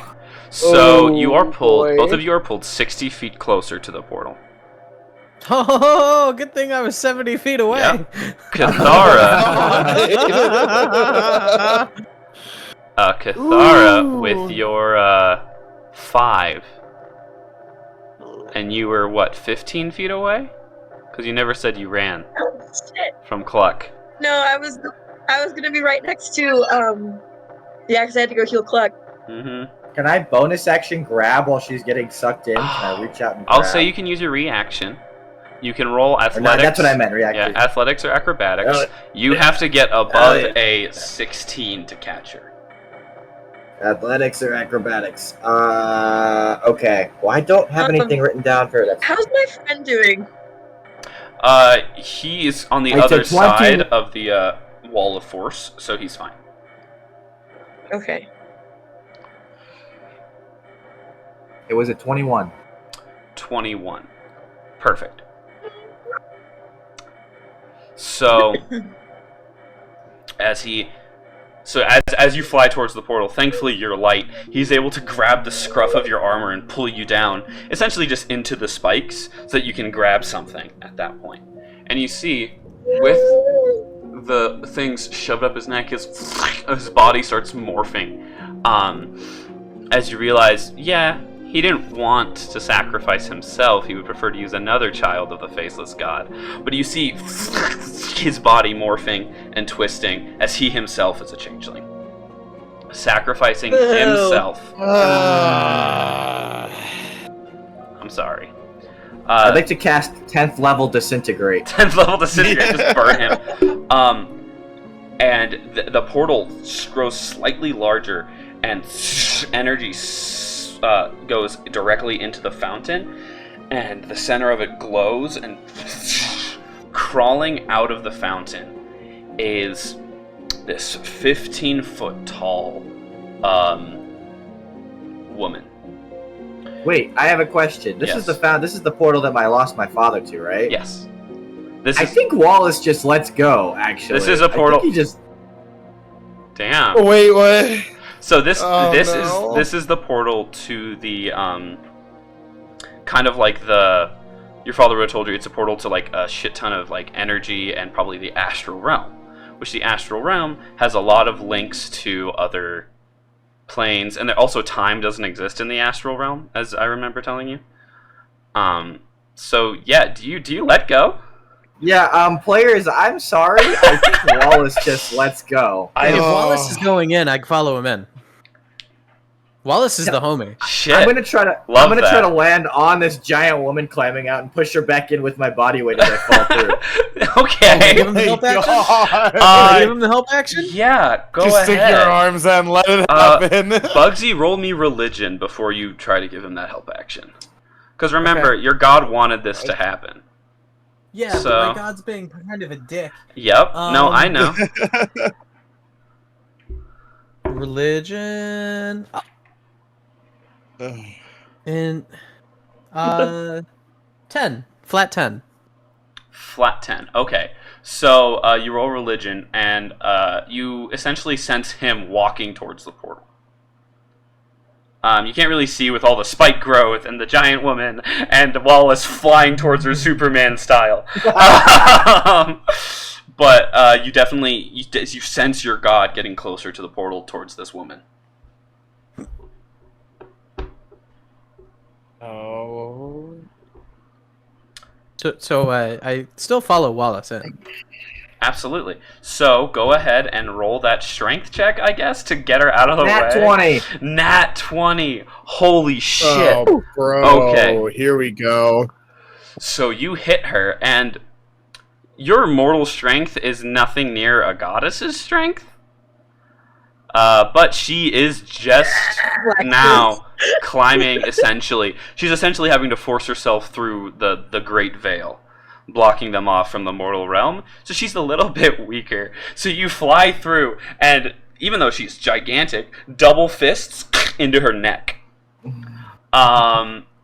B: So you are pulled.
F: boy.
B: Both of you are pulled 60 feet closer to the portal.
C: Oh, good thing I was 70 feet away.
B: Yep. Cathara. Cathara
F: Ooh.
B: with your 5. And you were what, 15 feet away? Because you never said you ran
J: Oh, shit.
B: from Cluck.
J: No, I was gonna be right next to yeah, because I had to go heal Cluck.
B: Mm-hmm.
D: Can I bonus action grab while she's getting sucked in? Can I reach out and grab?
B: I'll say you can use your reaction. You can roll
D: Or
B: athletics.
D: no, that's what I meant, reaction.
B: Yeah, athletics or acrobatics.
D: Oh.
B: You have to get above a 16 to catch her.
D: Athletics or acrobatics? Okay. Well, I don't have anything written down for that.
J: How's my friend doing?
B: He is on the
D: I said
B: other
D: 20.
B: side of the wall of force, so he's fine.
J: Okay.
D: It was a 21.
B: 21. Perfect. So, as you fly towards the portal, thankfully you're light. He's able to grab the scruff of your armor and pull you down, essentially just into the spikes, so that you can grab something at that point. And you see, with the things shoved up his neck, his body starts morphing. As you realize, yeah, he didn't want to sacrifice himself. He would prefer to use another child of the faceless god. But you see his body morphing and twisting as he himself is a changeling. Sacrificing himself. I'm sorry.
D: I'd like to cast 10th level disintegrate.
B: 10th level disintegrate, just burn him. And the portal grows slightly larger, and energy goes directly into the fountain, and the center of it glows, and crawling out of the fountain is this 15-foot tall woman.
D: Wait, I have a question. This is the portal that I lost my father to, right?
B: Yes.
D: I think Wallace just lets go, actually.
B: This is a portal.
D: I think he just...
B: Damn.
F: Wait, what?
B: So this
F: no.
B: is the portal to the kind of like your father would have told you it's a portal to like a shit ton of like energy and probably the astral realm, which the astral realm has a lot of links to other planes, and also time doesn't exist in the astral realm, as I remember telling you. So yeah, do you let go?
D: Yeah, players, I'm sorry. I think Wallace just lets go.
C: If Wallace is going in, I follow him in. Wallace is the homie.
B: Shit.
D: I'm gonna try to land on this giant woman climbing out and push her back in with my body weight as I fall through.
B: Okay.
C: Give him the help action? Give him the help action?
B: Yeah, go
F: Just
B: ahead.
F: stick your arms out and let it happen.
B: Bugsy, roll me religion before you try to give him that help action. Because remember, your god wanted this to happen.
C: Yeah,
B: So-
C: but my god's being kind of a dick.
B: Yep. No, I know.
C: Religion. And 10. Flat 10.
B: Flat 10. Okay. So you roll religion, and you essentially sense him walking towards the portal. You can't really see with all the spike growth and the giant woman and Wallace flying towards her Superman style. But you definitely you sense your god getting closer to the portal towards this woman.
F: Oh.
C: So I still follow Wallace in.
B: Absolutely. So go ahead and roll that strength check, I guess, to get her out of the
D: Nat
B: way.
D: 20.
B: Nat 20. Holy shit.
F: Oh, bro.
B: Okay.
F: Here we go.
B: So you hit her, and your mortal strength is nothing near a goddess's strength. But she is just now climbing, essentially. She's essentially having to force herself through the Great Veil, blocking them off from the mortal realm. So she's a little bit weaker. So you fly through, and even though she's gigantic, double fists into her neck.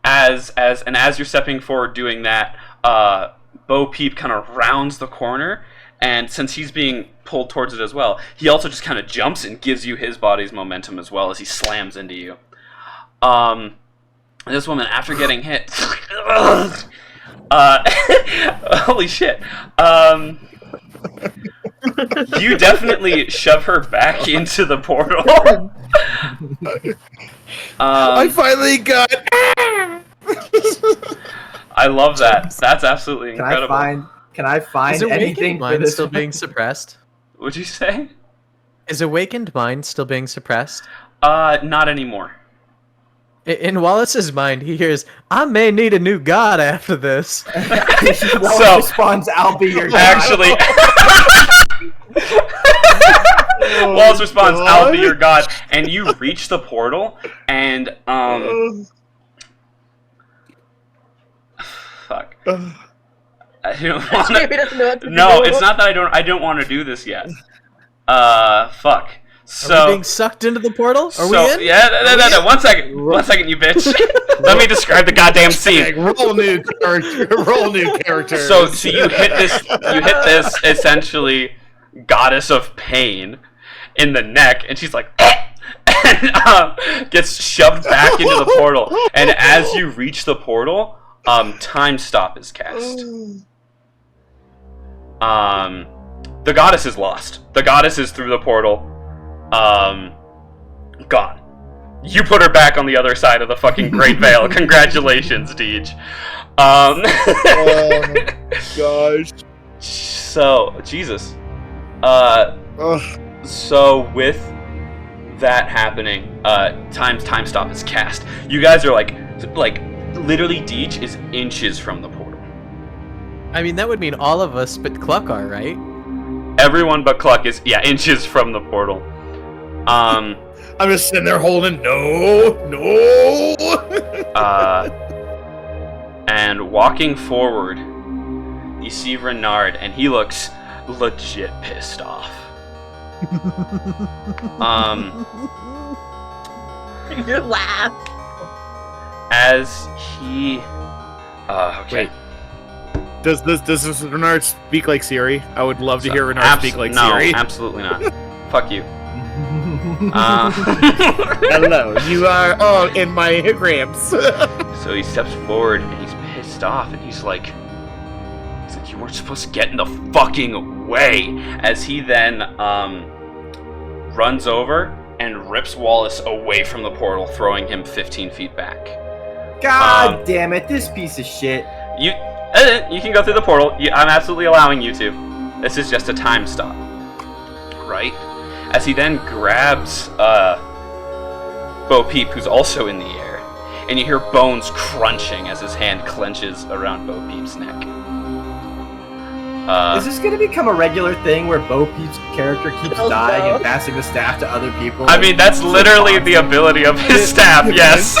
B: As you're stepping forward doing that, Bo Peep kind of rounds the corner, and since he's being pulled towards it as well, he also just kind of jumps and gives you his body's momentum as well as he slams into you. This woman, after getting hit, holy shit. You definitely shove her back into the portal.
F: I finally got.
B: I love that. That's absolutely incredible.
D: Can I find
C: Is Awakened
D: anything for
C: Mind
D: this?
C: still being suppressed?
B: What'd you say?
C: Is Awakened Mind still being suppressed?
B: Not anymore.
C: In Wallace's mind, he hears, "I may need a new god after this."
D: Wallace responds, "I'll be your god."
B: Actually, Wallace responds, "I'll be your god," and you reach the portal, and fuck. I don't want to. No, it's not that I don't want to do this yet. Fuck. So
C: Are we being sucked into the portal? Are we in?
B: Yeah, no. 1 second, you bitch. Let me describe the goddamn scene.
F: Roll new character.
B: So you hit this essentially goddess of pain in the neck, and she's like, and gets shoved back into the portal. And as you reach the portal, time stop is cast. The goddess is lost. The goddess is through the portal. Gone. You put her back on the other side of the fucking Great Veil. Congratulations, Deej.
F: Oh my gosh.
B: So, Jesus. So with that happening, time stop is cast. You guys are like literally Deej is inches from the portal.
C: I mean, that would mean all of us but Cluck are, right?
B: Everyone but Cluck is inches from the portal.
F: I'm just sitting there holding no.
B: And walking forward, you see Renard, and he looks legit pissed off.
J: You laugh.
B: As he, okay.
F: Wait. Does Renard speak like Siri? I would love to hear Renard speak like Siri.
B: No, absolutely not. Fuck you.
F: Hello, you are all in my grams.
B: So he steps forward and he's pissed off, and he's like, you weren't supposed to get in the fucking way. As he then runs over and rips Wallace away from the portal, throwing him 15 feet back.
D: God damn it, this piece of shit.
B: You can go through the portal. I'm absolutely allowing you to. This is just a time stop. Right? As he then grabs Bo Peep, who's also in the air, and you hear bones crunching as his hand clenches around Bo Peep's neck.
D: Is this going to become a regular thing where Bo Peep's character keeps dying and passing the staff to other people?
B: I mean, that's literally the ability of his staff, yes.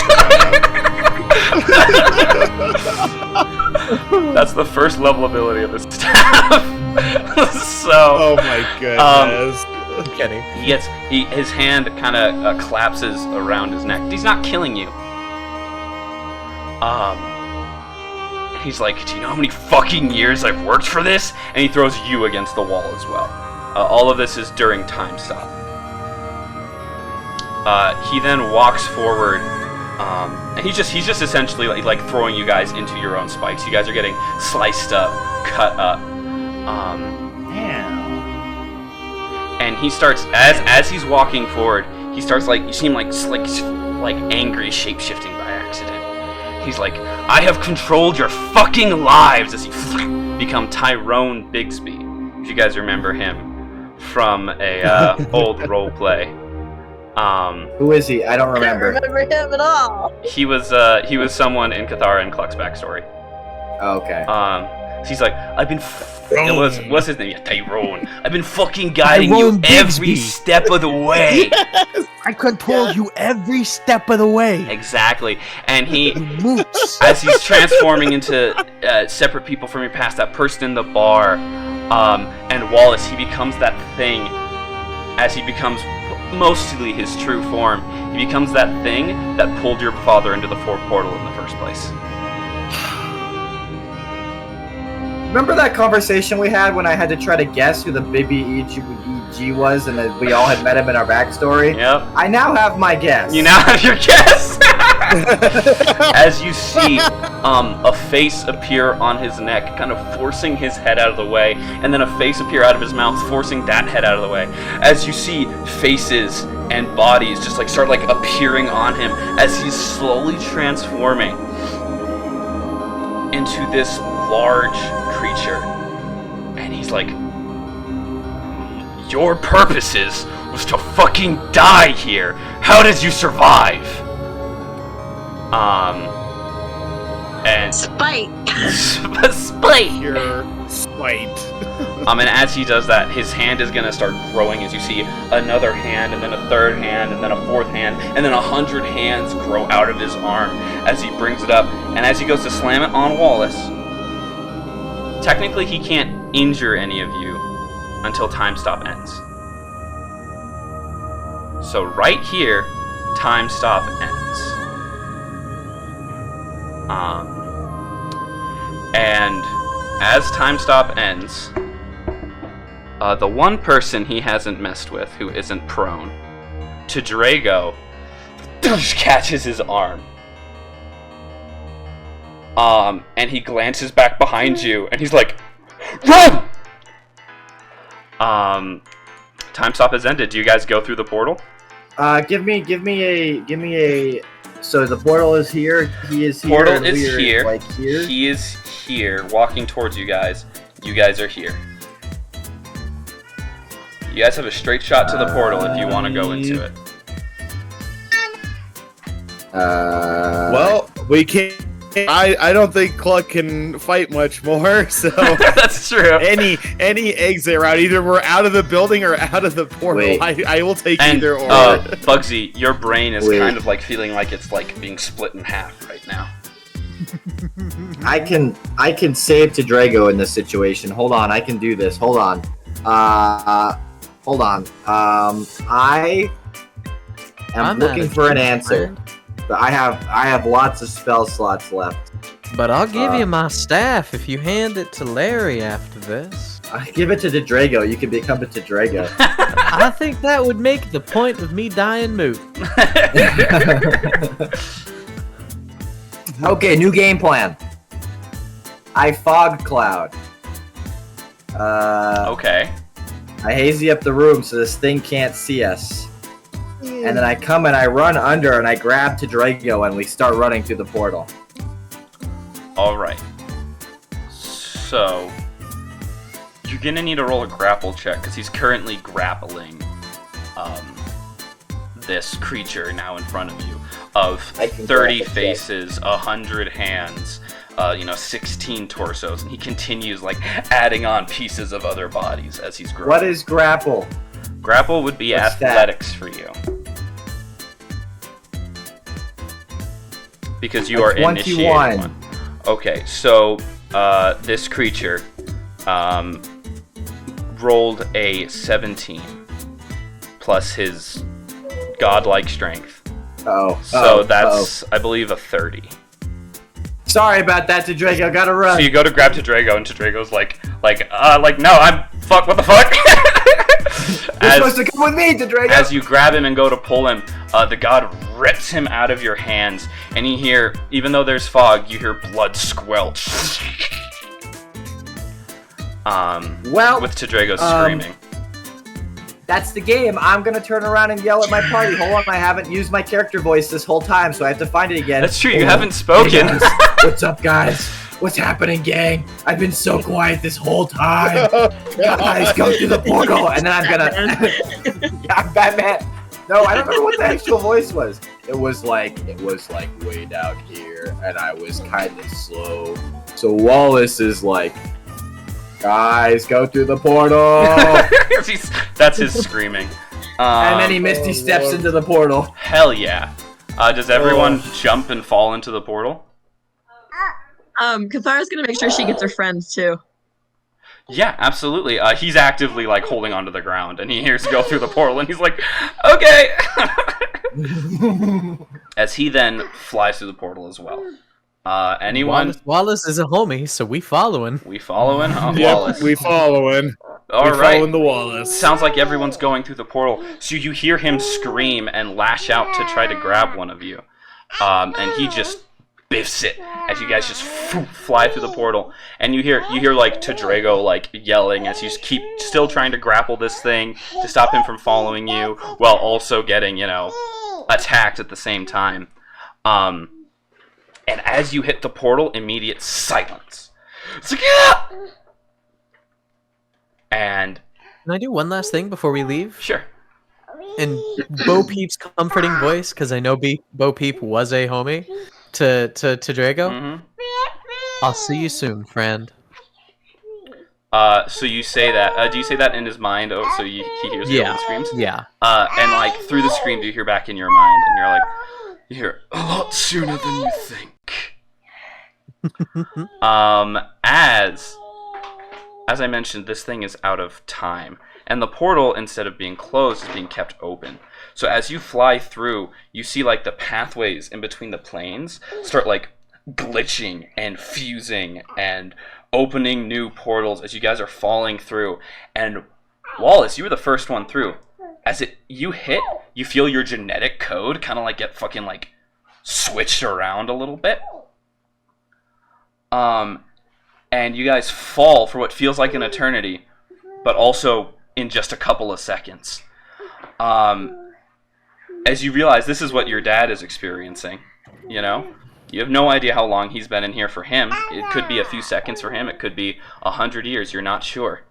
B: That's the first level ability of his staff. So.
F: Oh my goodness.
C: I'm kidding.
B: His hand kind of collapses around his neck. He's not killing you. He's like, do you know how many fucking years I've worked for this? And he throws you against the wall as well. All of this is during time stop. He then walks forward, and he's just essentially like throwing you guys into your own spikes. You guys are getting sliced up, cut up. And he starts as he's walking forward. He starts you seem like angry shape-shifting by accident. He's like, I have controlled your fucking lives, as he become Tyrone Bigsby. If you guys remember him from a old role play.
D: Who is he? I don't remember.
J: I don't remember him at all.
B: He was someone in Cathara and Cluck's backstory.
D: Oh, okay.
B: So he's like, I've been what's his name? Tyrone. I've been fucking guiding you every step of the way.
C: Yes, I control you every step of the way.
B: Exactly. And he, as he's transforming into separate people from your past, that person in the bar, and Wallace, he becomes that thing. As he becomes mostly his true form, he becomes that thing that pulled your father into the fourth portal in the first place.
D: Remember that conversation we had when I had to try to guess who the baby EG was, and that we all had met him in our backstory?
B: Yep.
D: I now have my guess.
B: You now have your guess? as you see a face appear on his neck, kind of forcing his head out of the way, and then a face appear out of his mouth, forcing that head out of the way. As you see faces and bodies just like start like appearing on him as he's slowly transforming into this large creature. And he's like, your purposes was to fucking die here. How did you survive? And
J: Spite.
B: spite.
F: Pure spite.
B: And as he does that, his hand is gonna start growing as you see another hand, and then a third hand, and then a fourth hand, and then 100 hands grow out of his arm as he brings it up. And as he goes to slam it on Wallace, technically he can't injure any of you until time stop ends. So right here, time stop ends. And as time stop ends, the one person he hasn't messed with who isn't prone, to Drago, catches his arm. And he glances back behind you, and he's like, run! Time stop has ended. Do you guys go through the portal?
D: Give me a. So the portal is here. He is here.
B: Portal
D: and
B: is
D: we are,
B: here.
D: Like here.
B: He is here, walking towards you guys. You guys are here. You guys have a straight shot to the portal if you want to go into it.
F: Well, we can't. I don't think Cluck can fight much more, so
B: That's true.
F: any exit route, either we're out of the building or out of the portal.
D: Wait.
F: I will take
B: And
F: either or.
B: Bugsy, your brain is
D: Wait.
B: kind of like feeling like it's like being split in half right now.
D: I can save to Drago in this situation. Hold on, I can do this. Hold on. Hold on. I am
C: I'm not
D: looking
C: a
D: for an
C: cheat,
D: answer.
C: friend.
D: But I have lots of spell slots left.
C: But I'll give you my staff if you hand it to Larry after this.
D: I give it to Drago. You can become it to Drago.
C: I think that would make the point of me dying moot.
D: Okay, new game plan. I fog cloud.
B: Okay.
D: I hazy up the room so this thing can't see us. And then I come and I run under and I grab to Drago and we start running through the portal.
B: Alright. So, you're gonna need to roll a grapple check because he's currently grappling this creature now in front of you of
D: I can
B: 30
D: grapple check.
B: faces, 100 hands, 16 torsos, and he continues like adding on pieces of other bodies as he's growing.
D: What is grapple?
B: Grapple would be
D: What's that?
B: athletics for you. Because you are
D: 21.
B: initiating one. Okay, so this creature rolled a 17 plus his godlike strength. So that's, I believe, a 30.
D: Sorry about that, to Drago. Gotta run.
B: So you go to grab Drago, and Drago's like, no, I'm, fuck, what the fuck?
D: You're supposed to come with me, Drago.
B: As you grab him and go to pull him, the god rips him out of your hands, and you hear, even though there's fog, you hear blood squelch.
D: Well,
B: with Drago screaming.
D: That's the game. I'm gonna turn around and yell at my party. Hold on, I haven't used my character voice this whole time, so I have to find it again.
B: That's true, you haven't spoken.
D: Hey guys, what's up, guys? What's happening, gang? I've been so quiet this whole time. Guys, go through the portal, and then I'm gonna. Yeah, I'm Batman. No, I don't remember what the actual voice was. It was like way down here, and I was kind of slow. So Wallace is like, guys, go through the portal.
B: That's his screaming.
D: And then he misty steps into the portal.
B: Hell yeah. Does everyone jump and fall into the portal?
J: Cathara's gonna make sure she gets her friends too.
B: Yeah, absolutely. He's actively like holding onto the ground, and he hears go through the portal, and he's like, "Okay." As he then flies through the portal as well. Anyone?
C: Wallace is a homie, so we following.
B: We following?
F: Yep, we following.
B: All
F: we
B: right.
F: following the Wallace.
B: Sounds like everyone's going through the portal. So you hear him scream and lash out to try to grab one of you. and he just biffs it as you guys just fly through the portal. And you hear like Tadrago like yelling as you keep still trying to grapple this thing to stop him from following you, while also getting attacked at the same time. And as you hit the portal, immediate silence. It's like, ah! And
C: can I do one last thing before we leave?
B: Sure.
C: In Bo Peep's comforting voice, because I know Bo Peep was a homie to Drago.
B: Mm-hmm.
C: I'll see you soon, friend.
B: So you say that. Do you say that in his mind? Oh, so he hears your own screams?
C: Yeah.
B: And like through the screams you hear back in your mind, and you're like, you hear a lot sooner than you think. As I mentioned, this thing is out of time, and the portal, instead of being closed, is being kept open. So as you fly through, you see like the pathways in between the planes start like glitching and fusing and opening new portals as you guys are falling through. And Wallace, you were the first one through. As you hit, you feel your genetic code kind of like get fucking like switched around a little bit. And you guys fall for what feels like an eternity, but also in just a couple of seconds. As you realize this is what your dad is experiencing, you have no idea how long he's been in here for him. It could be a few seconds for him. It could be 100 years. You're not sure.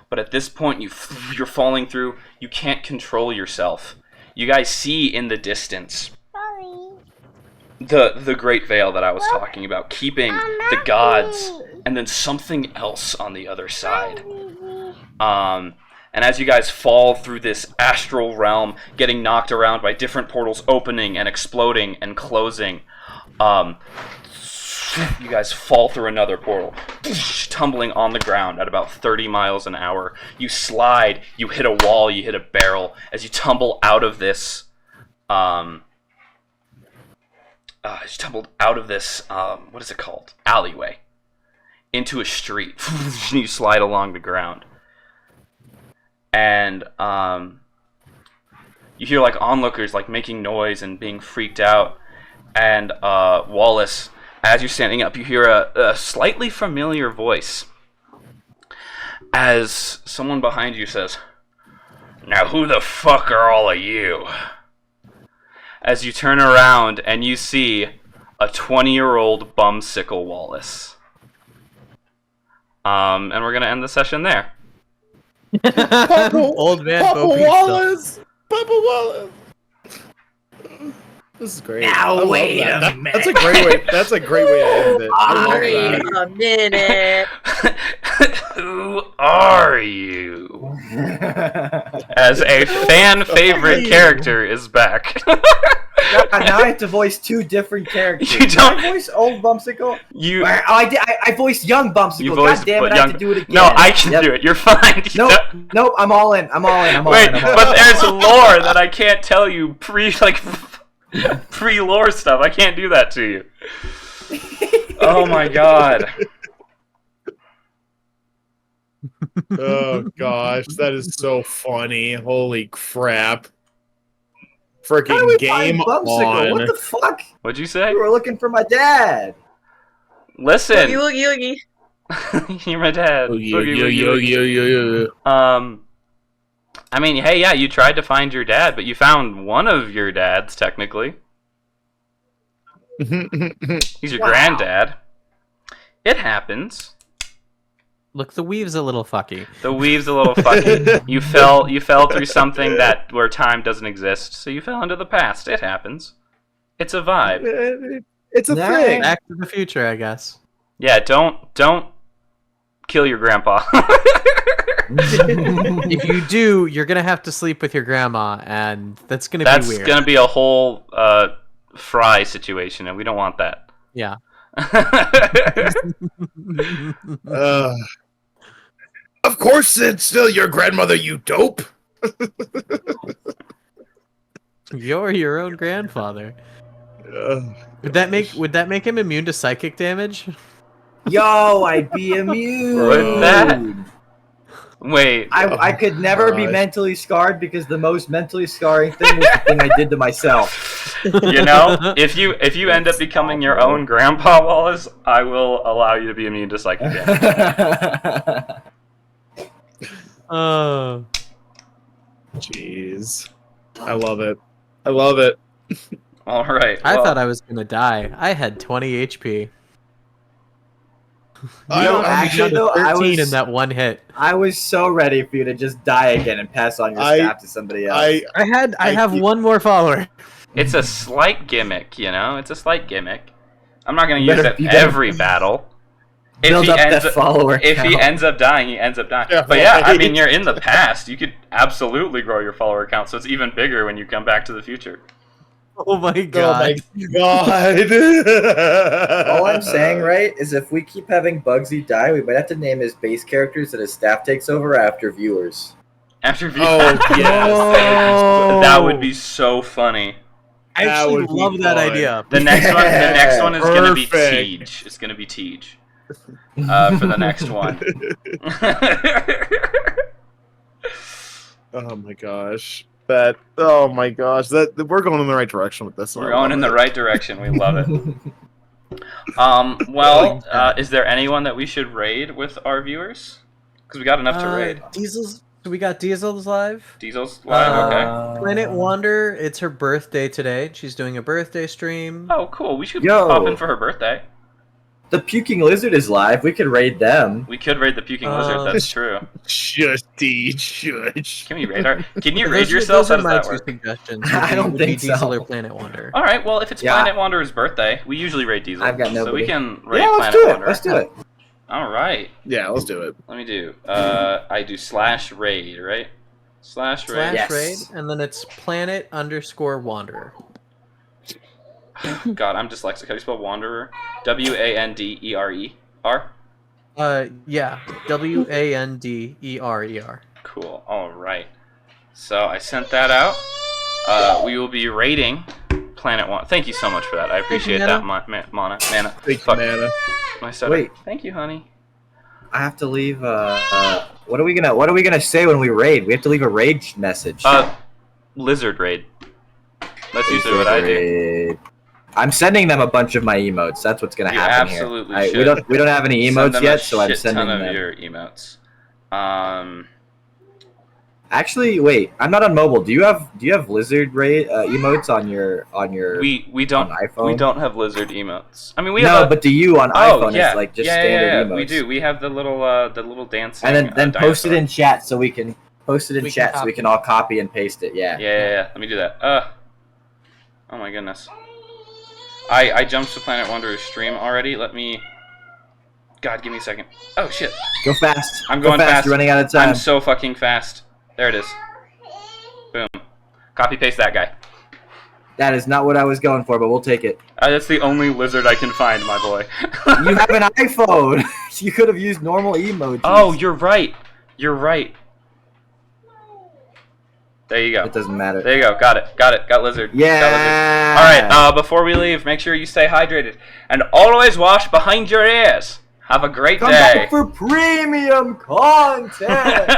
B: But at this point, you're falling through. You can't control yourself. You guys see in the distance the Great Veil that I was talking about, keeping the gods, and then something else on the other side. And as you guys fall through this astral realm, getting knocked around by different portals opening and exploding and closing, you guys fall through another portal, tumbling on the ground at about 30 miles an hour. You slide, you hit a wall, you hit a barrel, as you tumble out of this, what is it called? Alleyway. Into a street. You slide along the ground. And you hear like onlookers like making noise and being freaked out. And Wallace, as you're standing up, you hear a slightly familiar voice as someone behind you says, "Now who the fuck are all of you?" As you turn around and you see a 20-year-old bumsicle Wallace. And we're gonna end the session there.
C: Old man
F: Papa
C: Bo Peep
F: Wallace! Papa Wallace! This is great.
D: Now wait a minute.
F: That's a great way. That's a great way to end it. I love
J: Wait
F: that.
J: a minute.
B: Who are you? As a fan favorite character is back.
D: Now I have to voice two different characters.
B: You don't-
D: Did I voice old Bumsicle?
B: You.
D: I voiced young Bumsicle.
B: You
D: God
B: voiced
D: damn it, I
B: young-
D: have to do it again.
B: No, I can
D: Yep.
B: do it. You're fine.
D: Nope, I'm all in. I'm all in.
B: Wait, but there's lore that I can't tell you pre-lore stuff. I can't do that to you. Oh my god.
F: Oh gosh, that is so funny. Holy crap.
D: How do
F: Freaking
D: we
F: game
D: find Bumsicle?
F: on.
D: What the fuck?
B: What'd you say?
D: We were looking for my dad.
B: Listen.
J: Oogie, oogie.
B: You're my dad.
F: Oh, yeah,
B: Boogie,
F: yeah,
B: woogie,
F: yeah,
B: woogie.
F: yeah, yeah.
B: I mean, hey, yeah, you tried to find your dad, but you found one of your dads, technically. He's your granddad. It happens.
C: Look, the weave's a little fucky.
B: The weave's a little fucky. You fell through something where time doesn't exist, so you fell into the past. It happens. It's a vibe.
F: It's a thing.
C: Back to the future, I guess.
B: Yeah, don't kill your grandpa.
C: If you do, you're gonna have to sleep with your grandma, and that's gonna be weird.
B: That's gonna be a whole fry situation, and we don't want that.
C: Yeah.
F: Of course it's still your grandmother, you dope.
C: You're your own grandfather. Would that make him immune to psychic damage?
D: Yo, I'd be immune.
B: Would that? Wait.
D: I could never be mentally scarred because the most mentally scarring thing was the thing I did to myself.
B: You know, if you end up becoming your own Grandpa Wallace, I will allow you to be immune to psychic damage.
C: Oh.
F: Jeez. I love it. I love it.
B: All right.
C: I thought I was gonna die. I had 20 HP.
D: Actually, though,
C: 13 in that one hit.
D: I was so ready for you to just die again and pass on your staff to somebody else.
C: I have one more follower.
B: It's a slight gimmick, you know? It's a slight gimmick. I'm not going to use it every battle.
D: Build up that follower
B: If he
D: count.
B: ends up dying, he ends up dying.
F: Yeah,
B: But yeah, I mean, you're in the past. You could absolutely grow your follower count, so it's even bigger when you come back to the future.
C: Oh my god.
D: All I'm saying, right, is if we keep having Bugsy die, we might have to name his base characters that his staff takes over after viewers.
B: After viewers?
F: Oh,
B: yes. That would be so funny.
C: I actually love that idea.
B: The next one is going to be
F: Perfect.
B: Tej. It's going to be Tej. For the next one.
F: Oh my gosh. Oh my gosh. We're going in the right direction with this one.
B: We're going in the right direction. We love it. Is there anyone that we should raid with our viewers? Because we got enough to raid.
C: Diesel's. So we got Diesel's live.
B: Diesel's live, okay.
C: Planet Wander. It's her birthday today. She's doing a birthday stream.
B: Oh, cool. We should pop in for her birthday.
D: The Puking Lizard is live. We could raid them.
B: We could raid the Puking Lizard. That's true.
F: Shush, shush.
B: Can we raid her? Can you raid yourself? How does that work?
C: Suggestions.
D: I don't think so.
C: Diesel or Planet Wander.
B: All right. Well, if it's Planet Wander's birthday, we usually raid Diesel.
D: I've got nobody.
B: So we can raid
D: let's
B: Planet
D: do it.
B: Wander.
D: Let's do it.
B: All right.
F: Yeah, let's do it.
B: Let me do. I do /raid, right? /raid.
C: Slash raid, and then it's planet_wanderer.
B: God, I'm dyslexic. How do you spell wanderer? WANDERER?
C: Yeah. WANDERER.
B: Cool. All right. So I sent that out. We will be raiding Planet One. Thank you so much for that. I appreciate that, Mana.
F: Thank you, Mana.
B: My stutter.
D: Wait.
B: Thank you, honey.
D: I have to leave. What are we gonna say when we raid? We have to leave a raid message.
B: Lizard raid. That's usually what I do.
D: I'm sending them a bunch of my emotes. That's what's gonna happen here.
B: Absolutely should.
D: We don't have any emotes yet, so I'm sending
B: them.
D: them.
B: Your emotes.
D: Actually, wait. I'm not on mobile. Do you have lizard raid emotes on your
B: We don't
D: on iPhone?
B: We don't have lizard emotes. I mean, we
D: no,
B: have.
D: but do you on iPhone?
B: Yeah.
D: It's like just standard emotes.
B: We do. We have the little dancing.
D: And then post it
B: dinosaur.
D: in chat so we can we can all copy and paste it. Yeah.
B: Yeah. Let me do that. Oh my goodness. I jumped to Planet Wanderer's stream already. Let me. God, give me a second. Oh shit.
D: Go fast.
B: I'm going fast.
D: You're running out of time.
B: I'm so fucking fast. There it is. Boom. Copy paste that guy.
D: That is not what I was going for, but we'll take it.
B: That's the only lizard I can find, my boy.
D: You have an iPhone. You could have used normal emojis.
B: Oh, you're right. You're right. There you go.
D: It doesn't matter.
B: There you go. Got it. Got lizard.
D: Yeah.
B: Got lizard. All right. Before we leave, make sure you stay hydrated and always wash behind your ears. Have a great
D: Come
B: day.
D: back for premium content.